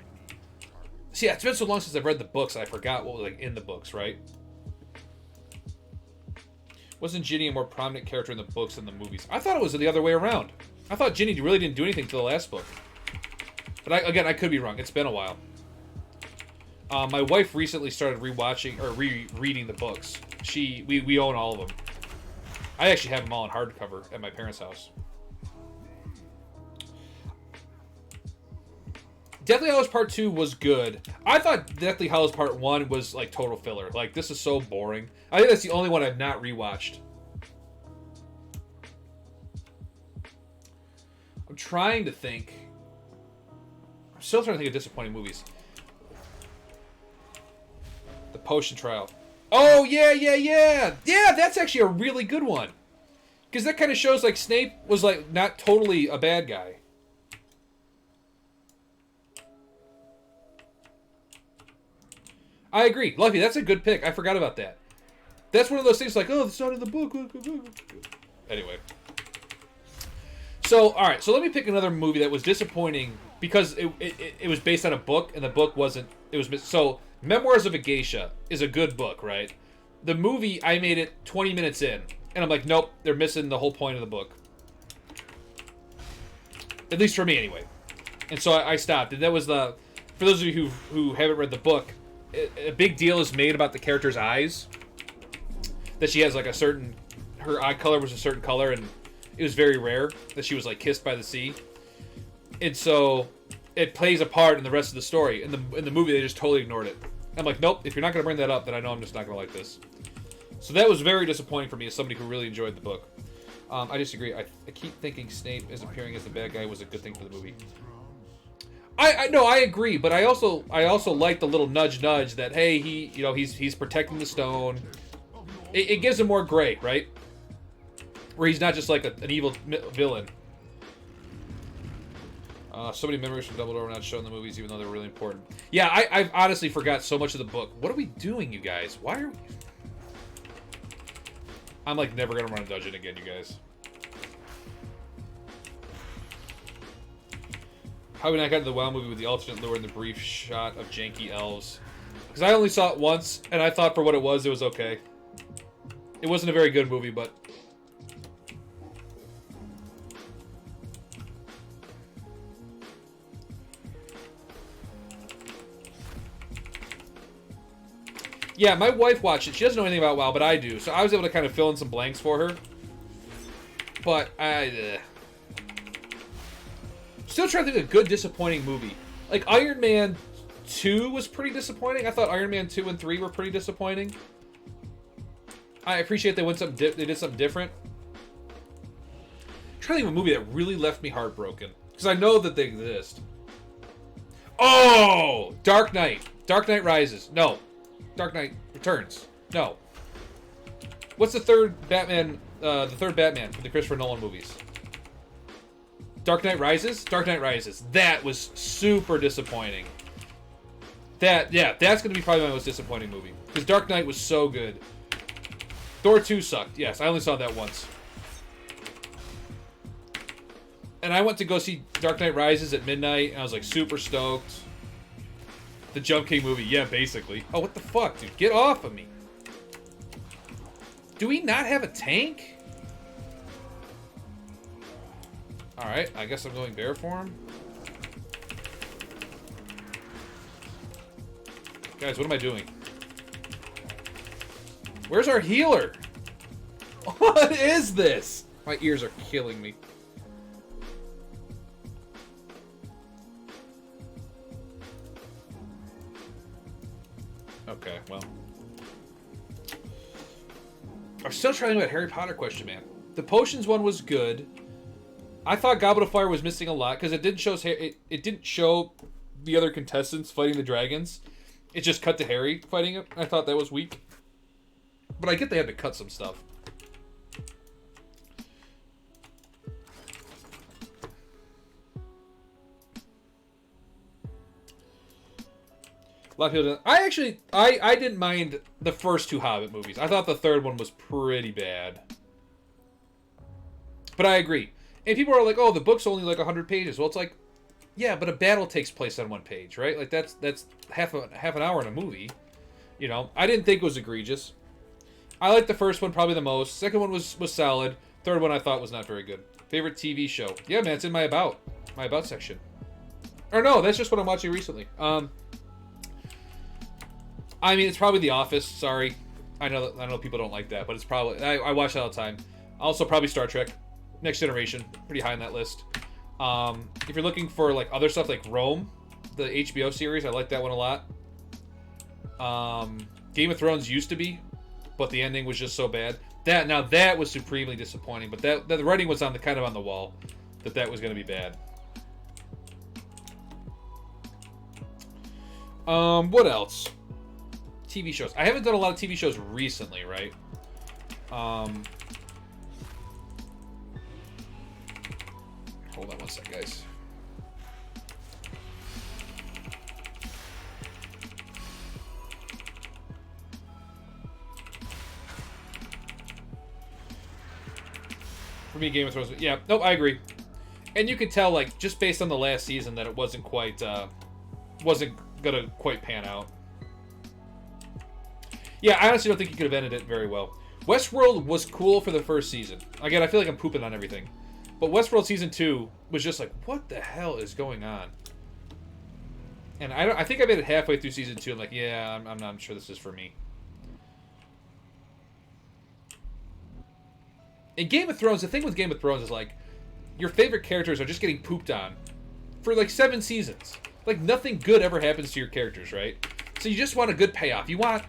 See, it's been so long since I've read the books, I forgot what was like in the books, right? Wasn't Ginny a more prominent character in the books than the movies? I thought it was the other way around. I thought Ginny really didn't do anything till the last book. But I could be wrong. It's been a while. My wife recently started rewatching or rereading the books. We own all of them. I actually have them all in hardcover at my parents' house. Deathly Hallows Part 2 was good. I thought Deathly Hallows Part 1 was like total filler. Like, this is so boring. I think that's the only one I've not rewatched. I'm trying to think. I'm still trying to think of disappointing movies. The Potion Trial. Oh, yeah. Yeah, that's actually a really good one. Because that kind of shows like Snape was like not totally a bad guy. I agree. Lucky, that's a good pick. I forgot about that. That's one of those things like, oh, it's not in the book. Anyway. So, alright. So let me pick another movie that was disappointing because it was based on a book and the book wasn't... So, Memoirs of a Geisha is a good book, right? The movie, I made it 20 minutes in. And I'm like, nope, they're missing the whole point of the book. At least for me, anyway. And so I stopped. And that was the... For those of you who haven't read the book... A big deal is made about the character's eyes. That she has like a certain... Her eye color was a certain color, and it was very rare that she was like kissed by the sea. And so it plays a part in the rest of the story. In the movie, they just totally ignored it. I'm like, nope, if you're not going to bring that up, then I know I'm just not going to like this. So that was very disappointing for me as somebody who really enjoyed the book. I disagree. I keep thinking Snape as appearing as the bad guy was a good thing for the movie. I agree, but I also like the little nudge that hey, he's protecting the stone. It gives him more gray, right? Where he's not just like an evil villain. So many memories from Dumbledore were not shown in the movies, even though they're really important. Yeah, I've honestly forgot so much of the book. What are we doing, you guys? Why are we... I'm like never gonna run a dungeon again, you guys. How we not got to the WoW movie with the alternate lure and the brief shot of janky elves? Because I only saw it once, and I thought for what it was okay. It wasn't a very good movie, but... Yeah, my wife watched it. She doesn't know anything about WoW, but I do. So I was able to kind of fill in some blanks for her. But still trying to think of a good disappointing movie. Like Iron Man 2 was pretty disappointing. I thought Iron Man 2 and 3 were pretty disappointing. I appreciate they did something different. I'm trying to think of a movie that really left me heartbroken. Because I know that they exist. Oh! Dark Knight. Dark Knight Rises. No. Dark Knight Returns. No. What's the third Batman? The third Batman from the Christopher Nolan movies. Dark Knight Rises. Dark Knight Rises. That was super disappointing. That's gonna be probably my most disappointing movie because Dark Knight was so good. Thor 2 sucked. Yes, I only saw that once. And I went to go see Dark Knight Rises at midnight, and I was like super stoked. The Jump King movie, yeah, basically. Oh, what the fuck, dude? Get off of me. Do we not have a tank? Alright, I guess I'm going bear form. Guys, what am I doing? Where's our healer? What is this? My ears are killing me. Okay, well. I'm still trying about Harry Potter question, man. The potions one was good. I thought Goblet of Fire was missing a lot because it didn't show it didn't show the other contestants fighting the dragons. It just cut to Harry fighting it. I thought that was weak. But I get they had to cut some stuff. A lot of people didn't. I didn't mind the first two Hobbit movies. I thought the third one was pretty bad. But I agree. And people are like, oh, the book's only like 100 pages. Well, it's like, yeah, but a battle takes place on one page, right? Like, that's half an hour in a movie. You know, I didn't think it was egregious. I liked the first one probably the most. Second one was solid. Third one I thought was not very good. Favorite TV show? Yeah, man, it's in my about section. Or no, that's just what I'm watching recently. I mean, it's probably The Office. Sorry, I know people don't like that, but it's probably I watch that all the time. Also, probably Star Trek, Next Generation, pretty high on that list. If you're looking for like other stuff like Rome, the HBO series, I like that one a lot. Game of Thrones used to be, but the ending was just so bad. That was supremely disappointing. But that the writing was kind of on the wall that was going to be bad. What else? TV shows. I haven't done a lot of TV shows recently, right? Hold on one sec, guys. For me, Game of Thrones. Yeah, nope, I agree. And you could tell, like, just based on the last season, that it wasn't gonna quite pan out. Yeah, I honestly don't think you could have ended it very well. Westworld was cool for the first season. Again, I feel like I'm pooping on everything. But Westworld Season 2 was just like, what the hell is going on? And I think I made it halfway through Season 2. I'm like, yeah, I'm not sure this is for me. In Game of Thrones, the thing with Game of Thrones is like, your favorite characters are just getting pooped on for like 7 seasons. Like, nothing good ever happens to your characters, right? So you just want a good payoff. You want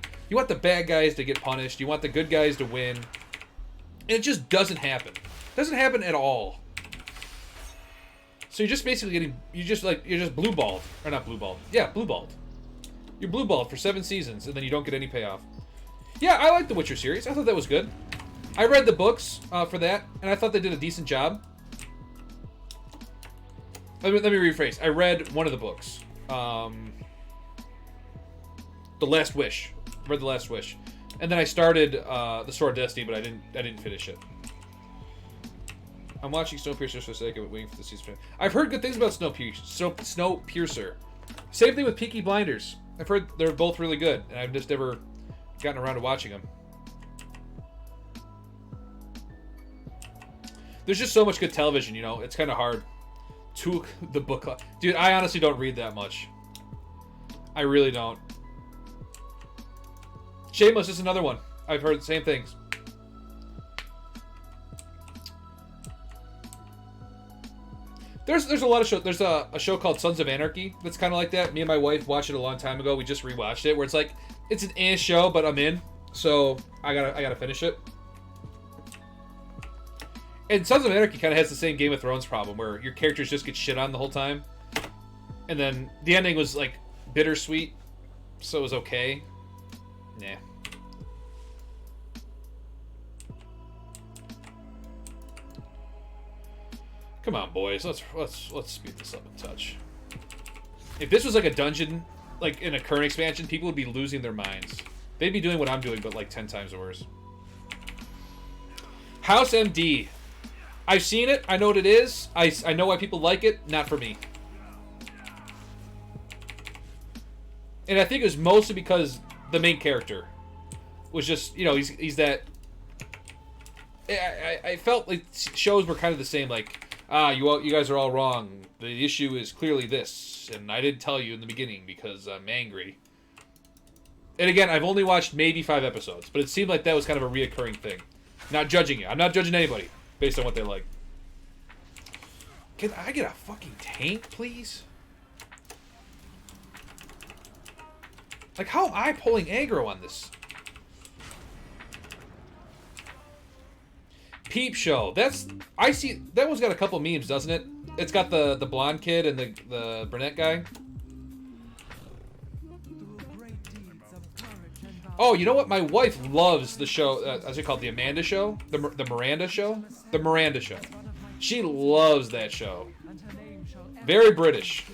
the bad guys to get punished. You want the good guys to win. And it just doesn't happen. Doesn't happen at all. So you're just basically getting, you're just blue-balled. Or not blue-balled. Yeah, blue-balled. You're blue-balled for 7 seasons, and then you don't get any payoff. Yeah, I like the Witcher series. I thought that was good. I read the books for that, and I thought they did a decent job. Let me rephrase. I read one of the books. The Last Wish. I read The Last Wish. And then I started The Sword of Destiny, but I didn't finish it. I'm watching Snowpiercer for a second, waiting for the season. I've heard good things about Snowpiercer. Same thing with Peaky Blinders. I've heard they're both really good, and I've just never gotten around to watching them. There's just so much good television, you know. It's kind of hard. To the book club. Dude, I honestly don't read that much. I really don't. Shameless is another one. I've heard the same things. There's a lot of shows. There's a show called Sons of Anarchy that's kind of like that. Me and my wife watched it a long time ago. We just rewatched it, where it's like it's an ass show, but I'm in, so I gotta finish it. And Sons of Anarchy kind of has the same Game of Thrones problem, where your characters just get shit on the whole time, and then the ending was like bittersweet, so it was okay. Nah. Come on, boys. Let's speed this up a touch. If this was like a dungeon, like in a current expansion, people would be losing their minds. They'd be doing what I'm doing, but like 10 times worse. House MD. I've seen it. I know what it is. I know why people like it. Not for me. And I think it was mostly because the main character was just, you know, he's that. I felt like shows were kind of the same, like, you guys are all wrong. The issue is clearly this, and I didn't tell you in the beginning because I'm angry. And again, I've only watched maybe 5 episodes, but it seemed like that was kind of a reoccurring thing. Not judging you. I'm not judging anybody based on what they like. Can I get a fucking tank, please? Like, how am I pulling aggro on this? Peep Show. That's... I see... That one's got a couple memes, doesn't it? It's got the blonde kid and the brunette guy. Oh, you know what? My wife loves the show. What's it called? The Amanda Show? The Miranda Show? The Miranda Show. She loves that show. Very British.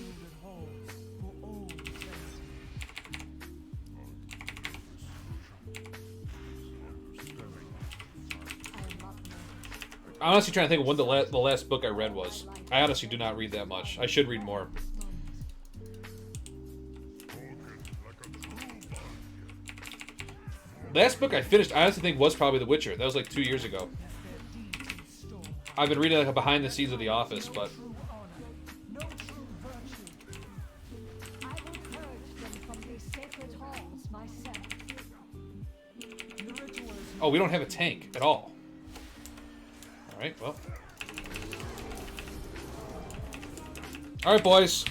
I'm honestly trying to think of when the last book I read was. I honestly do not read that much. I should read more. Last book I finished, I honestly think, was probably The Witcher. That was like 2 years ago. I've been reading like a behind the scenes of The Office, but... Oh, we don't have a tank at all. Alright, well. Alright, boys.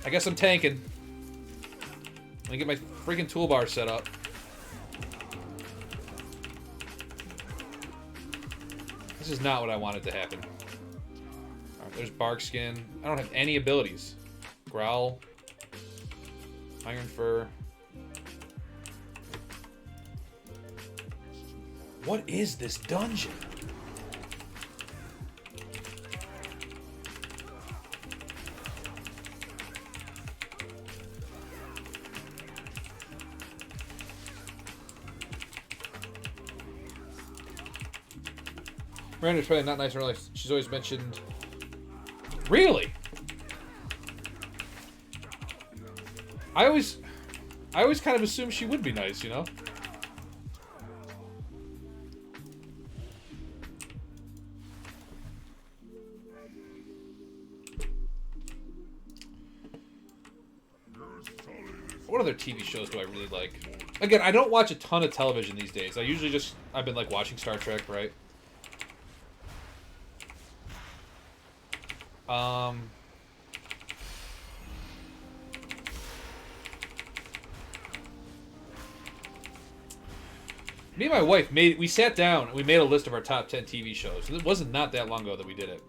I guess I'm tanking. Let me get my freaking toolbar set up. This is not what I wanted to happen. Alright, there's Barkskin. I don't have any abilities. Growl. Iron Fur. What is this dungeon? Miranda's probably not nice in real life. She's always mentioned... Really? I always kind of assumed she would be nice, you know? What other TV shows do I really like? Again, I don't watch a ton of television these days. I've been like watching Star Trek, right? Me and my wife we sat down and we made a list of our top 10 TV shows. It wasn't not that long ago that we did it.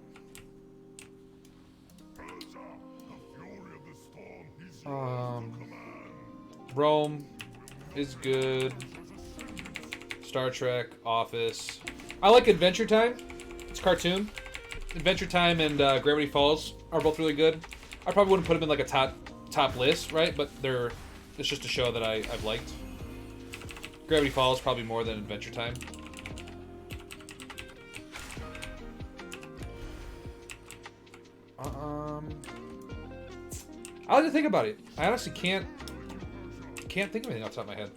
Rome is good. Star Trek, Office. I like Adventure Time. It's cartoon. Adventure Time and Gravity Falls are both really good. I probably wouldn't put them in like a top list, right? But it's just a show that I've liked. Gravity Falls probably more than Adventure Time. I like to think about it. I honestly can't think of anything off the top of my head.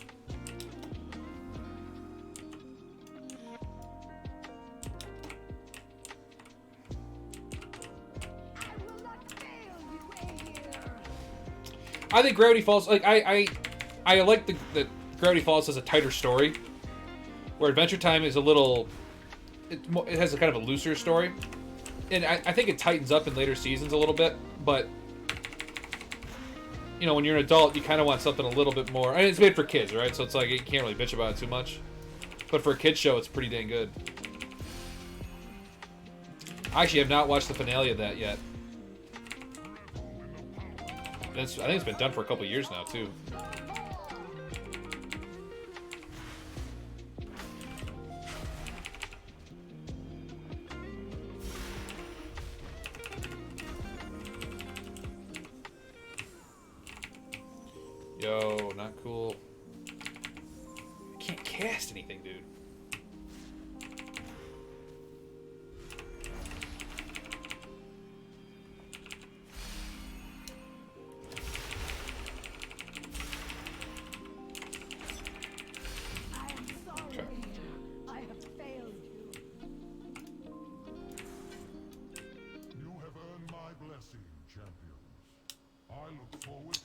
I think Gravity Falls, like I like the Gravity Falls has a tighter story, where Adventure Time is a little, it has a kind of a looser story, and I think it tightens up in later seasons a little bit, but you know, when you're an adult, you kind of want something a little bit more. I mean, it's made for kids, right? So it's like you can't really bitch about it too much, but for a kids show, it's pretty dang good. I actually have not watched the finale of that yet. I think it's been done for a couple years now, too. Yo, not cool. I can't cast anything, dude.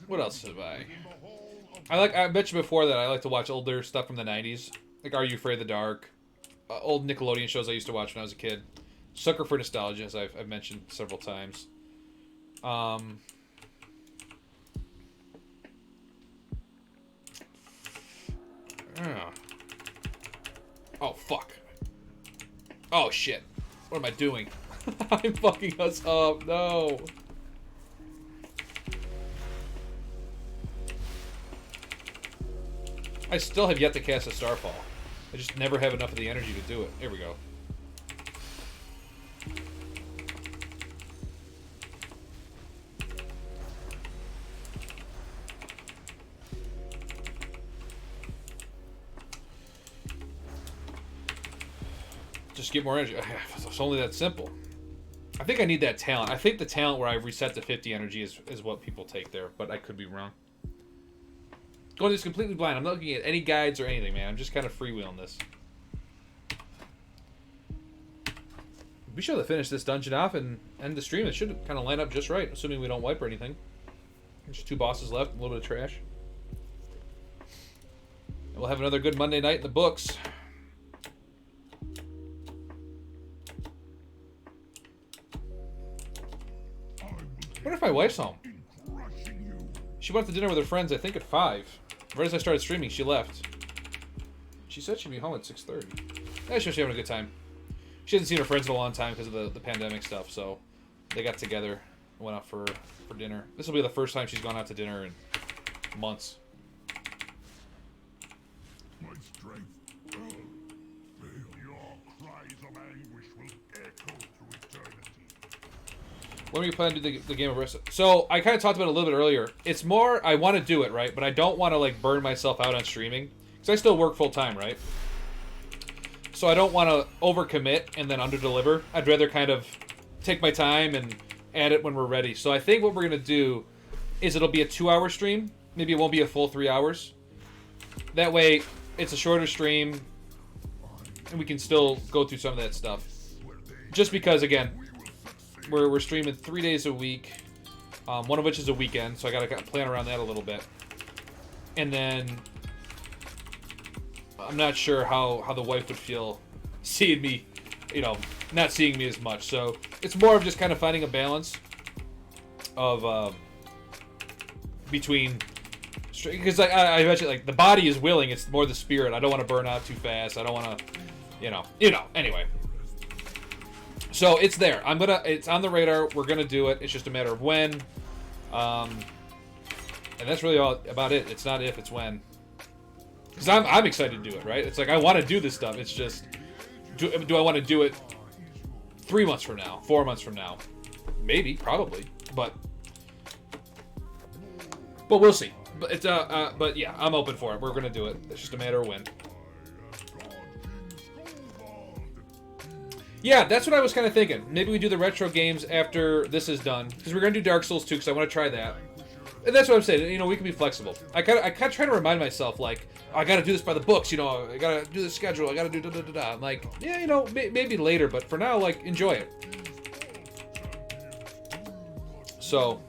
What else have I? I bet you before that I like to watch older stuff from the 90s. Like Are You Afraid of the Dark? old Nickelodeon shows I used to watch when I was a kid. Sucker for nostalgia, as I've mentioned several times. Oh, fuck. Oh, shit. What am I doing? I'm fucking us up. No. I still have yet to cast a Starfall. I just never have enough of the energy to do it. Here we go. Just get more energy. It's only that simple. I think I need that talent. I think the talent where I reset to 50 energy is what people take there, but I could be wrong. Going this completely blind. I'm not looking at any guides or anything, man. I'm just kind of freewheeling this. We should have finished this dungeon off and end the stream. It should kind of line up just right, assuming we don't wipe or anything. There's 2 bosses left, a little bit of trash. And we'll have another good Monday night in the books. What if my wife's home? She went to dinner with her friends, I think at 5. Right as I started streaming, she left. She said she'd be home at 6:30. Yeah, she's having a good time. She hasn't seen her friends in a long time because of the pandemic stuff, so they got together and went out for dinner. This will be the first time she's gone out to dinner in months. My strength. Your cries of anguish will echo through eternity. When are you planning to do the game of Rissa? So, I kind of talked about it a little bit earlier. It's more, I want to do it, right? But I don't want to, like, burn myself out on streaming. Because I still work full-time, right? So I don't want to overcommit and then underdeliver. I'd rather kind of take my time and add it when we're ready. So I think what we're going to do is it'll be a 2-hour stream. Maybe it won't be a full 3 hours. That way, it's a shorter stream, and we can still go through some of that stuff. Just because, again, we're streaming 3 days a week, one of which is a weekend, so I gotta plan around that a little bit. And then I'm not sure how the wife would feel seeing me, not seeing me as much. So it's more of just kind of finding a balance of between, because I mentioned, like, the body is willing, it's more the spirit. I don't want to burn out too fast. I don't want to, anyway. So it's there. It's on the radar. We're gonna do it. It's just a matter of when. And that's really all about it. It's not if, it's when. Because I'm excited to do it, right? It's like, I want to do this stuff. It's just, do I want to do it 3 months from now, 4 months from now? Maybe, probably, but we'll see. But yeah, I'm open for it. We're gonna do it. It's just a matter of when. Yeah, that's what I was kind of thinking. Maybe we do the retro games after this is done. Because we're going to do Dark Souls 2, because I want to try that. And that's what I'm saying. We can be flexible. I kind of try to remind myself, like, oh, I got to do this by the books, I got to do the schedule, I got to do da-da-da-da. I'm like, yeah, maybe later, but for now, like, enjoy it. So,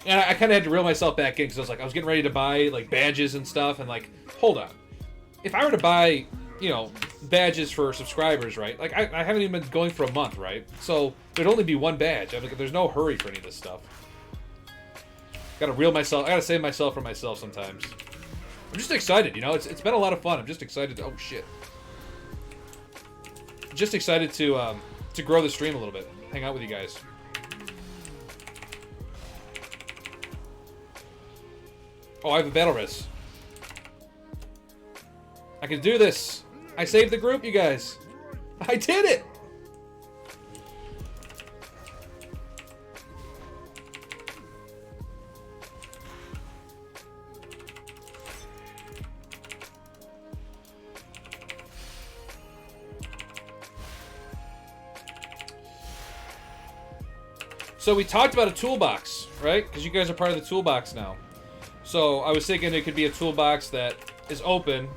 and I kind of had to reel myself back in, because I was getting ready to buy, like, badges and stuff, and, like, hold on. If I were to buy, badges for subscribers, right? Like, I haven't even been going for a month, right? So there'd only be one badge. There's no hurry for any of this stuff. Gotta reel myself. I gotta save myself for myself sometimes. I'm just excited, It's been a lot of fun. I'm just excited to. Oh shit. Just excited to grow the stream a little bit. Hang out with you guys. Oh, I have a battle res. I can do this. I saved the group, you guys. I did it. So we talked about a toolbox, right? Because you guys are part of the toolbox now. So I was thinking it could be a toolbox that is open,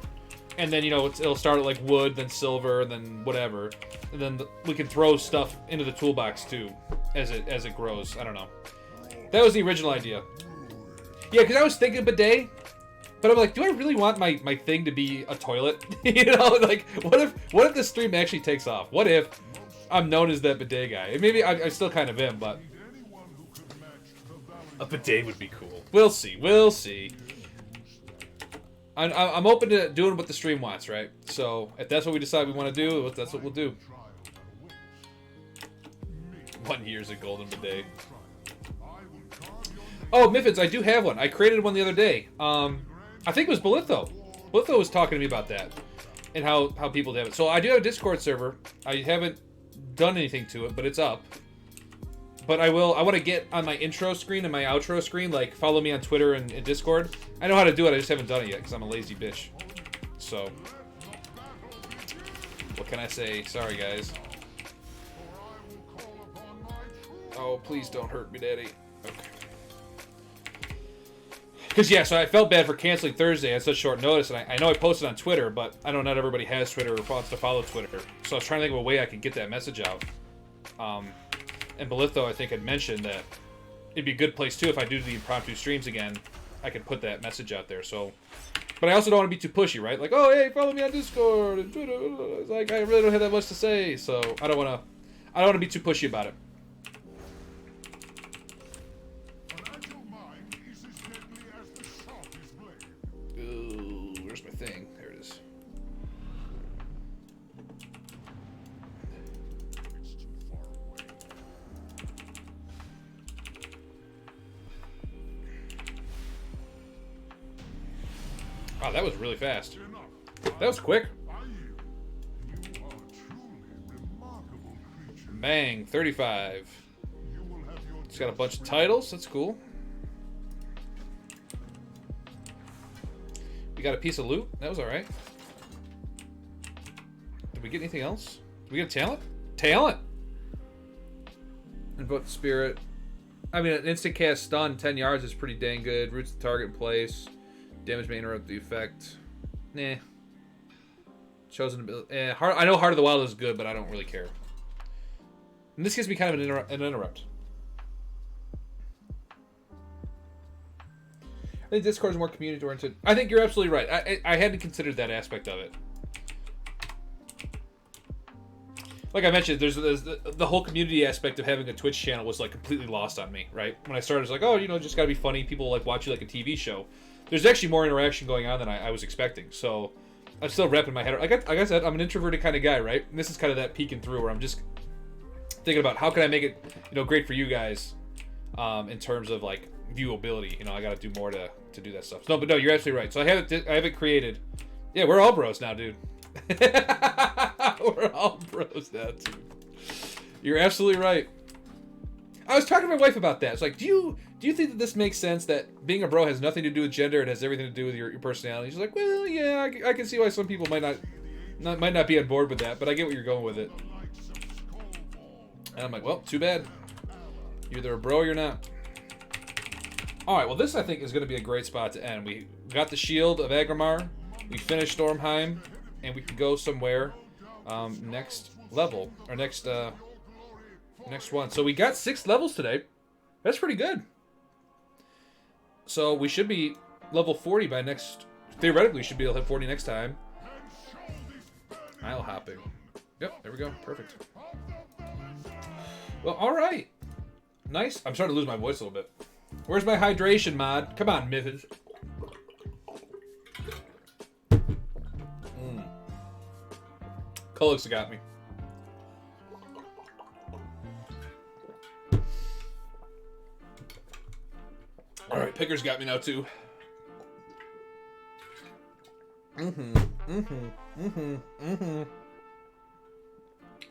and then, it'll start at, like, wood, then silver, then whatever. And then we can throw stuff into the toolbox, too, as it grows. I don't know. That was the original idea. Yeah, because I was thinking bidet, But I'm like, do I really want my thing to be a toilet? You know, like, what if this stream actually takes off? What if I'm known as that bidet guy? And maybe I still kind of am, but a bidet would be cool. We'll see. We'll see. I'm open to doing what the stream wants, right? So if that's what we decide we want to do, that's what we'll do. 1 year's a golden bidet. Oh, Miffids, I do have one. I created one the other day. I think it was Belitho. Belitho was talking to me about that and how people have it. So I do have a Discord server. I haven't done anything to it, but it's up. But I want to get on my intro screen and my outro screen, like follow me on Twitter and Discord. I know how to do it, I just haven't done it yet because I'm a lazy bitch. So, what can I say? Sorry, guys. Oh, please don't hurt me, Daddy. Okay. Because, yeah, so I felt bad for canceling Thursday at such short notice, and I know I posted on Twitter, but I know not everybody has Twitter or wants to follow Twitter. So I was trying to think of a way I could get that message out. And Belitho, I think, had mentioned that it'd be a good place, too, if I do the impromptu streams again, I could put that message out there, so... But I also don't want to be too pushy, right? Like, oh, hey, follow me on Discord, and Twitter. It's like, I really don't have that much to say, so I don't want to be too pushy about it. Ooh, where's my thing? There it is. Wow, that was really fast. That was quick. Bang, 35. It's got a bunch of titles. That's cool. We got a piece of loot. That was all right. Did we get anything else? Did we get a talent? Talent! Invoke the spirit. I mean, an instant cast stun, 10 yards is pretty dang good. Roots the target in place. Damage may interrupt the effect. Nah. Chosen ability. I know Heart of the Wild is good, but I don't really care. And this gives me kind of an interrupt. I think Discord is more community-oriented. I think you're absolutely right. I hadn't considered that aspect of it. Like I mentioned, there's the whole community aspect of having a Twitch channel was like completely lost on me, right? When I started, it's like, oh, you know, just gotta be funny. People like watch you like a TV show. There's actually more interaction going on than I was expecting. So I'm still wrapping my head. Like I said, I'm an introverted kind of guy, right? And this is kind of that peeking through where I'm just thinking about how can I make it, you know, great for you guys, in terms of like viewability. You know, I got to do more to do that stuff. No, but no, you're absolutely right. So I have it created. Yeah, we're all bros now, dude. We're all bros now, dude. You're absolutely right. I was talking to my wife about that. It's like, do you think that this makes sense, that being a bro has nothing to do with gender, it has everything to do with your personality? She's like, well, yeah, I can see why some people might not be on board with that, but I get what you're going with it. And I'm like, well, too bad. You're either a bro or you're not. Alright, well this I think is going to be a great spot to end. We got the Shield of Agrimar, we finished Stormheim, and we can go somewhere next level, or next one. So we got 6 levels today. That's pretty good. So we should be level 40 by next... Theoretically, we should be able to hit 40 next time. Isle hopping. Yep, there we go. Perfect. Well, alright. Nice. I'm starting to lose my voice a little bit. Where's my hydration mod? Come on, Miffins. Colix got me. Alright, Picker's got me now too.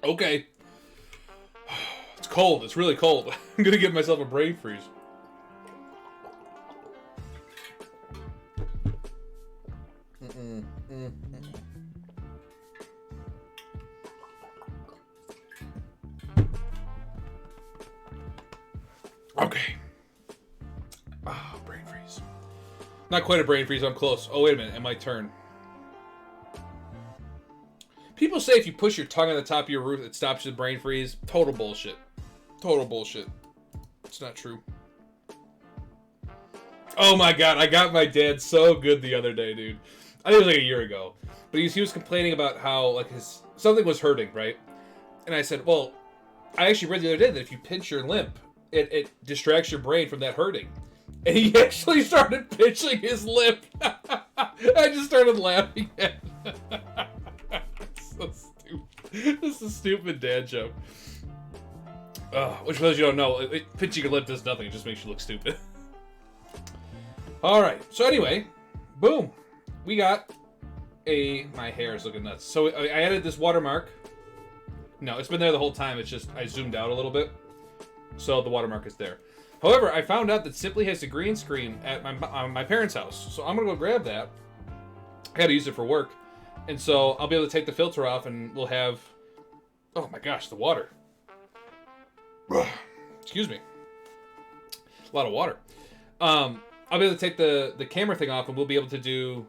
Okay. It's cold. It's really cold. I'm gonna give myself a brain freeze. Okay. Ah, brain freeze. Not quite a brain freeze, I'm close. Oh, wait a minute, and my turn. People say if you push your tongue on the top of your roof, it stops the brain freeze. Total bullshit. Total bullshit. It's not true. Oh my god, I got my dad so good the other day, dude. I think it was like a year ago. But he was complaining about how like something was hurting, right? And I said, well, I actually read the other day that if you pinch your lip, it distracts your brain from that hurting. And he actually started pinching his lip. I just started laughing at it. So stupid. This is a stupid dad joke. Which for those you don't know, pinching your lip does nothing. It just makes you look stupid. Alright, so anyway, boom. We got my hair is looking nuts. So I added this watermark. No, it's been there the whole time. It's just I zoomed out a little bit. So the watermark is there. However, I found out that Simply has a green screen at my parents' house. So I'm going to go grab that. I had to use it for work. And so I'll be able to take the filter off and we'll have... Oh my gosh, the water. Excuse me. A lot of water. I'll be able to take the camera thing off and we'll be able to do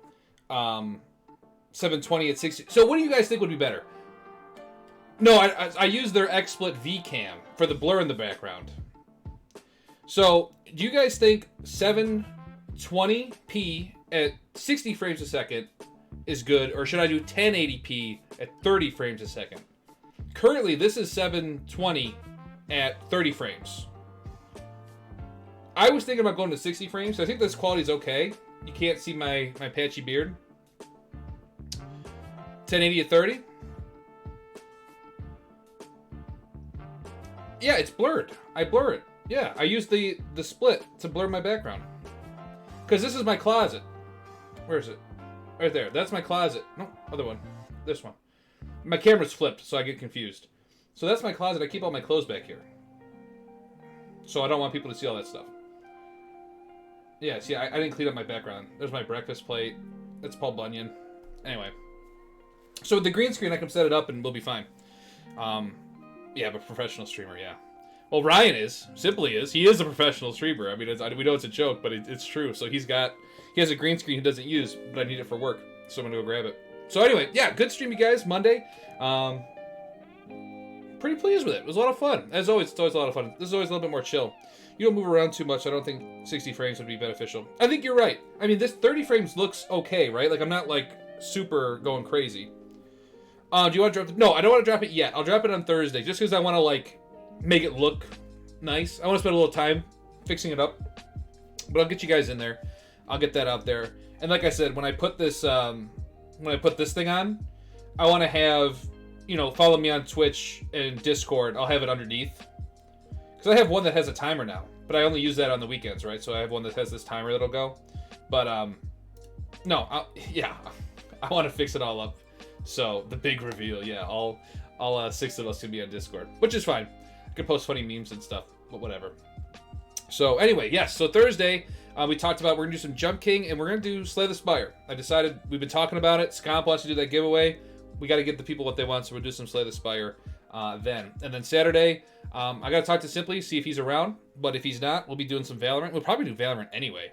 720 at 60. So what do you guys think would be better? No, I use their XSplit V-Cam for the blur in the background. So, do you guys think 720p at 60 frames a second is good, or should I do 1080p at 30 frames a second? Currently, this is 720 at 30 frames. I was thinking about going to 60 frames, so I think this quality is okay. You can't see my patchy beard. 1080 at 30? Yeah, it's blurred. I blur it. Yeah, I use the split to blur my background. Because this is my closet. Where is it? Right there. That's my closet. No, other one. This one. My camera's flipped, so I get confused. So that's my closet. I keep all my clothes back here. So I don't want people to see all that stuff. Yeah, see, I didn't clean up my background. There's my breakfast plate. That's Paul Bunyan. Anyway. So with the green screen, I can set it up and we'll be fine. Yeah, but professional streamer, yeah. Well, Ryan is. Simply is. He is a professional streamer. I mean, we know it's a joke, but it's true. So he has a green screen he doesn't use, but I need it for work. So I'm going to go grab it. So anyway, yeah, good stream, you guys. Monday. Pretty pleased with it. It was a lot of fun. As always, it's always a lot of fun. This is always a little bit more chill. You don't move around too much. I don't think 60 frames would be beneficial. I think you're right. I mean, this 30 frames looks okay, right? Like, I'm not, like, super going crazy. Do you want to drop it? No, I don't want to drop it yet. I'll drop it on Thursday, just because I want to, like, make it look nice. I want to spend a little time fixing it up. But I'll get you guys in there. I'll get that out there. And like I said, when I put this thing on, I want to have, you know, follow me on Twitch and Discord. I'll have it underneath. Because I have one that has a timer now. But I only use that on the weekends, right? So I have one that has this timer that'll go. But, no, I want to fix it all up. So, the big reveal, yeah, all 6 of us can be on Discord, which is fine. I can post funny memes and stuff, but whatever. So, anyway, yes, so Thursday, we talked about we're going to do some Jump King, and we're going to do Slay the Spire. I decided, we've been talking about it, Scomp wants to do that giveaway. We got to give the people what they want, so we'll do some Slay the Spire then. And then Saturday, I got to talk to Simply, see if he's around, but if he's not, we'll be doing some Valorant. We'll probably do Valorant anyway.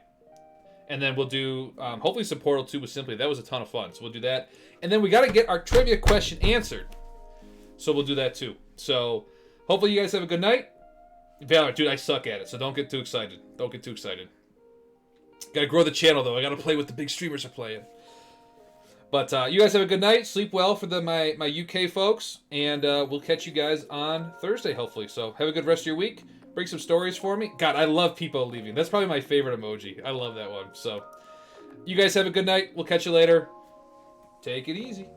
And then we'll do, hopefully, some Portal 2 with Simply. That was a ton of fun, so we'll do that. And then we got to get our trivia question answered. So we'll do that too. So hopefully you guys have a good night. Valorant, dude, I suck at it, so don't get too excited. Don't get too excited. Gotta grow the channel, though. I gotta play what the big streamers are playing. But you guys have a good night. Sleep well for my UK folks. And we'll catch you guys on Thursday, hopefully. So have a good rest of your week. Bring some stories for me. God, I love people leaving. That's probably my favorite emoji. I love that one. So you guys have a good night. We'll catch you later. Take it easy.